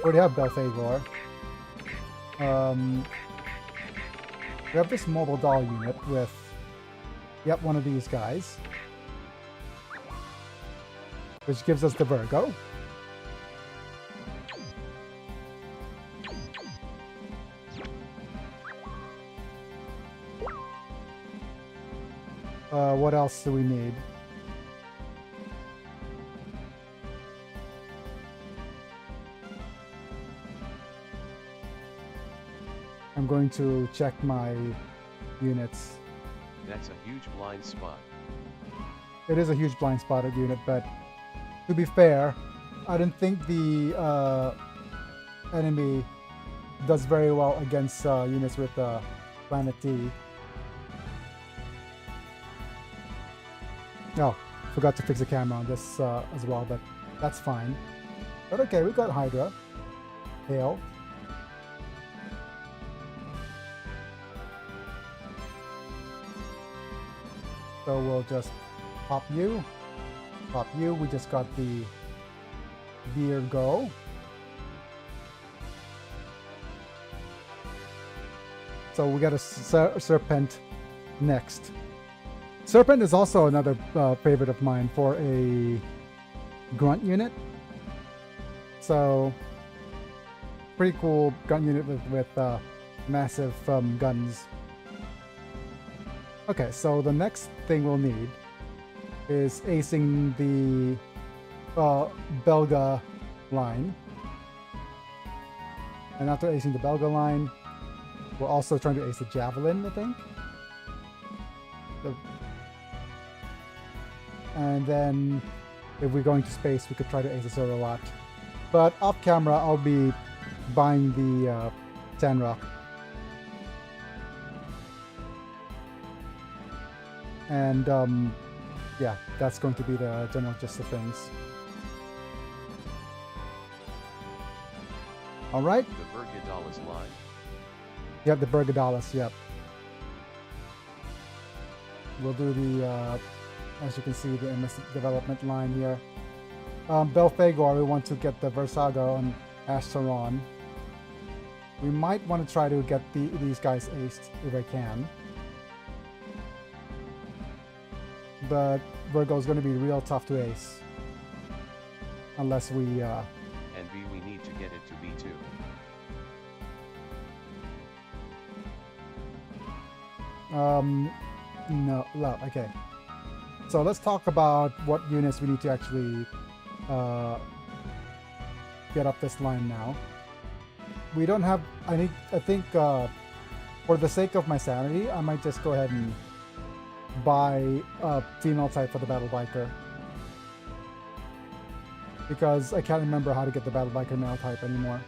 Already have Belphegor. We have this mobile doll unit with, yep, one of these guys. which gives us the Virgo. What else do we need? I'm going to check my units. That's a huge blind spot. It is a huge blind spotted unit, but to be fair, I don't think the enemy does very well against units with Planet T. Oh, forgot to fix the camera on this as well, but that's fine. But okay, we got Hydra, Hail. So we'll just pop you. Pop you. We just got the Virgo. So we got a Serpent next. Serpent is also another favorite of mine for a grunt unit. So pretty cool grunt unit with massive guns. Okay, so the next thing we'll need is acing the Belga line. And after acing the Belga line, we're also trying to ace the Javelin, I think. And then if we're going to space, we could try to ace the Solar Lot. But off camera, I'll be buying the Sandrock. And yeah, that's going to be the general gist of things. All right. The Bergadalis line. Yep, the Bergadalis, yep. We'll do the, as you can see, the MS development line here. Belphegor, we want to get the Versago and Ashtaron. We might want to try to get these guys aced if I can. But Virgo is going to be real tough to ace. Unless we... And B, we need to get it to B2. No, okay. So let's talk about what units we need to actually get up this line now. We don't have... I think for the sake of my sanity, I might just go ahead and buy a female type for the Battle Biker. Because I can't remember how to get the Battle Biker male type anymore.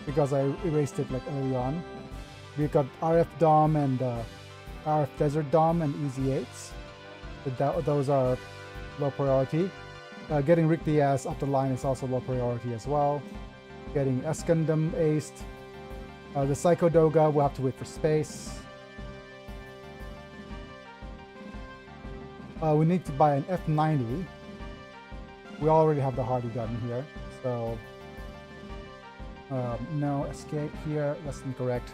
Because I erased it like early on. We've got RF Dom and RF Desert Dom and Easy 8s. But those are low priority. Getting Rick Diaz up the line is also low priority as well. Getting S Gundam aced. The Psycho Doga will have to wait for space. We need to buy an F90. We already have the Hardy gun here, so no escape here. That's incorrect.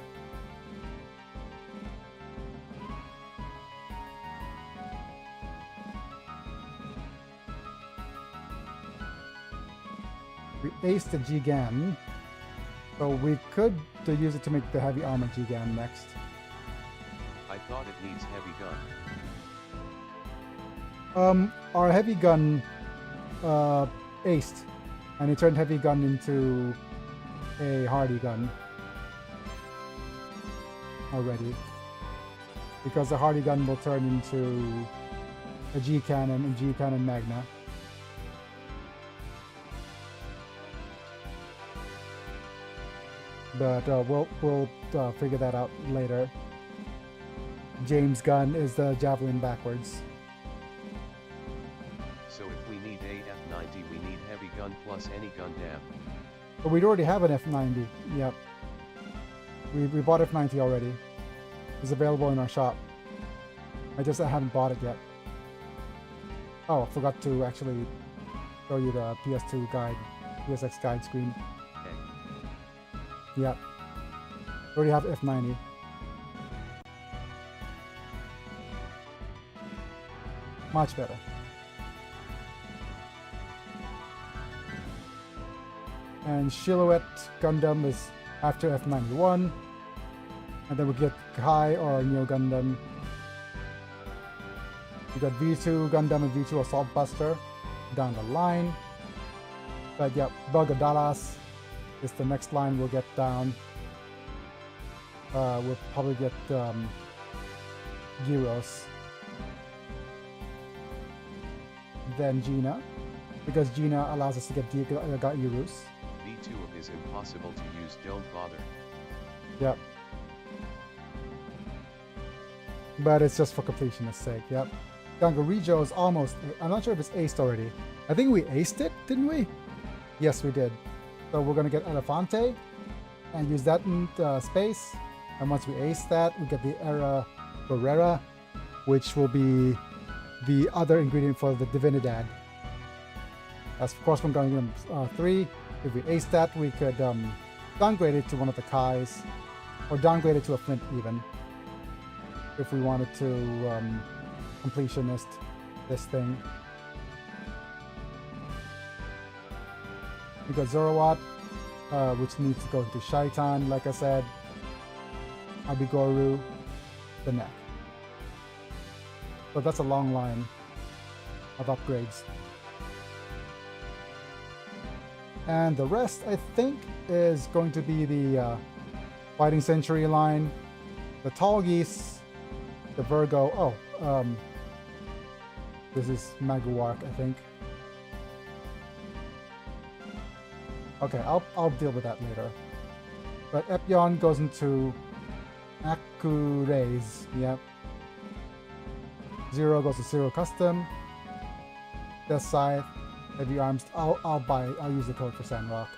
We aced the Gigan, so we could use it to make the heavy armor Gigan next. I thought it needs heavy gun. Our heavy gun aced, and it turned heavy gun into a Hardy gun already. Because the Hardy gun will turn into a G cannon and G cannon Magna. But we'll figure that out later. James gun is the Javelin backwards. So if we need a F90, we need heavy gun plus any Gundam. But we'd already have an F90. Yep. We bought F90 already. It's available in our shop. I haven't bought it yet. Oh, I forgot to actually show you the PS2 guide, PSX guide screen. Okay. Yep. We already have F90. Much better. And Silhouette Gundam is after F91. And then we get Kai or Neo Gundam. We got V2 Gundam and V2 Assault Buster down the line. But yeah, Bug of Dallas is the next line we'll get down. We'll probably get Gyros. Then Gina, because Gina allows us to get Gyros. V2 is impossible to use, don't bother. Yep. But it's just for completionist's sake, yep. Gangarijo is almost, I'm not sure if it's aced already. I think we aced it, didn't we? Yes, we did. So we're gonna get Elefante and use that in space. And once we ace that, we get the Era Barrera, which will be the other ingredient for the Divinidad. That's of course from Gundam 3. If we ace that, we could downgrade it to one of the Kais, or downgrade it to a Flint even, if we wanted to completionist this thing. We got Zoroat, which needs to go into Shaitan, like I said. Abigoru, the neck. So that's a long line of upgrades. And the rest, I think, is going to be the Fighting Century line, the Tall Geese, the Virgo. Oh, this is Maguark, I think. Okay, I'll deal with that later. But Epyon goes into Akuraze, yep. Zero goes to Zero Custom. Death Scythe, Heavy Arms. I'll use the code for Sandrock.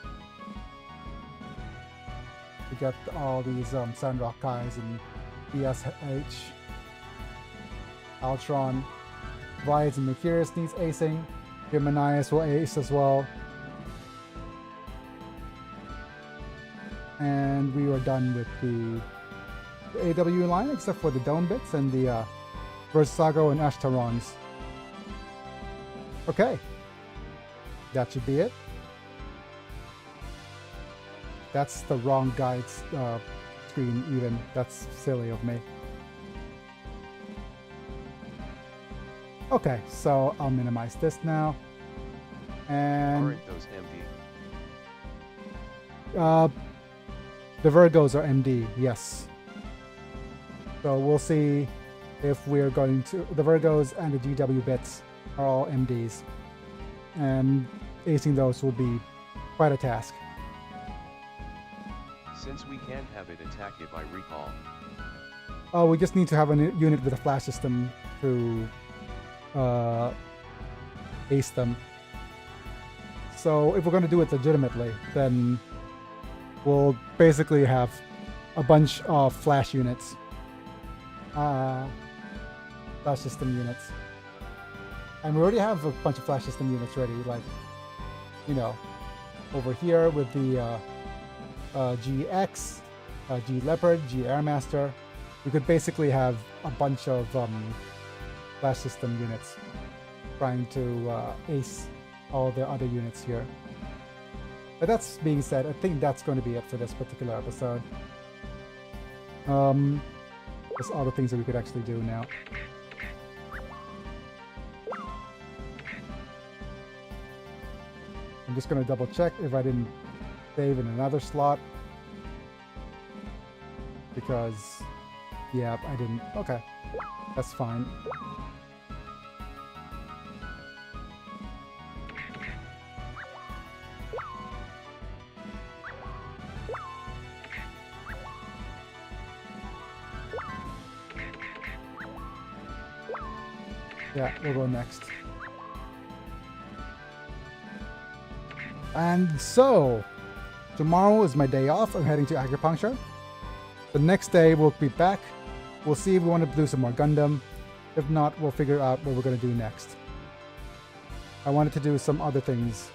We get all these Sandrock guys and BSH. Altron. Vides and Mercurius needs acing. Geminius will ace as well. And we were done with the AW line, except for the Dome bits and the Versago and Ashtarons. Okay. That should be it. That's the wrong guide's screen even. That's silly of me. Okay, so I'll minimize this now. And Aren't those MD? The Virgos are MD, yes. So we'll see if we're going to... The Virgos and the GW bits are all MDs. And acing those will be quite a task. Since we can't have it attack if I recall. Oh, we just need to have a unit with a flash system to ace them. So if we're going to do it legitimately, then we'll basically have a bunch of flash units. Flash system units. And we already have a bunch of flash system units ready, like, you know, over here with the GX, G Leopard, G Airmaster. We could basically have a bunch of flash system units trying to ace all the other units here. But that's being said, I think that's going to be it for this particular episode. There's all the things that we could actually do now. I'm just going to double check if I didn't save in another slot. Because, yeah, I didn't. Okay, that's fine. Yeah, we'll go next. And so, tomorrow is my day off. I'm heading to acupuncture. The next day we'll be back. We'll see if we want to do some more Gundam. If not, we'll figure out what we're going to do next. I wanted to do some other things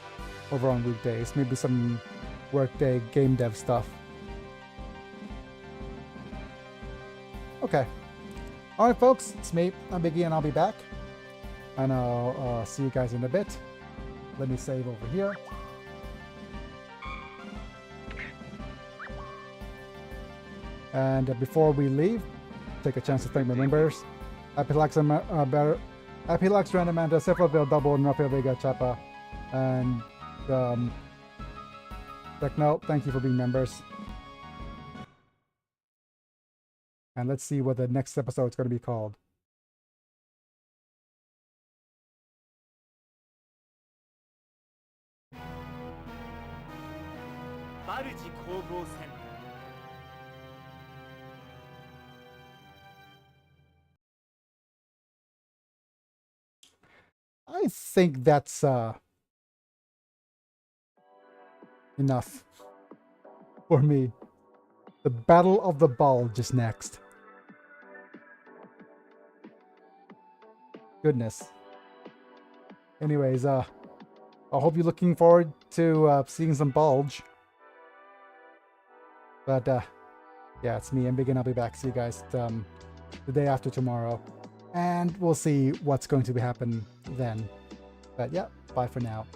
over on weekdays. Maybe some workday game dev stuff. Okay. Alright folks, it's me. I'm Biggie and I'll be back. and I'll see you guys in a bit. Let me save over here. And before we leave, take a chance to thank my members. Epilax Randamanda, Cephalville Double, and Rafael Vega Chapa. And Techno, thank you for being members. And let's see what the next episode is going to be called. I think that's enough for me. The Battle of the Bulge is next. Goodness. Anyways, I hope you're looking forward to seeing some Bulge. But yeah, it's me, Big, and I'll be back. See you guys the day after tomorrow. And we'll see what's going to happen then. But yeah, bye for now.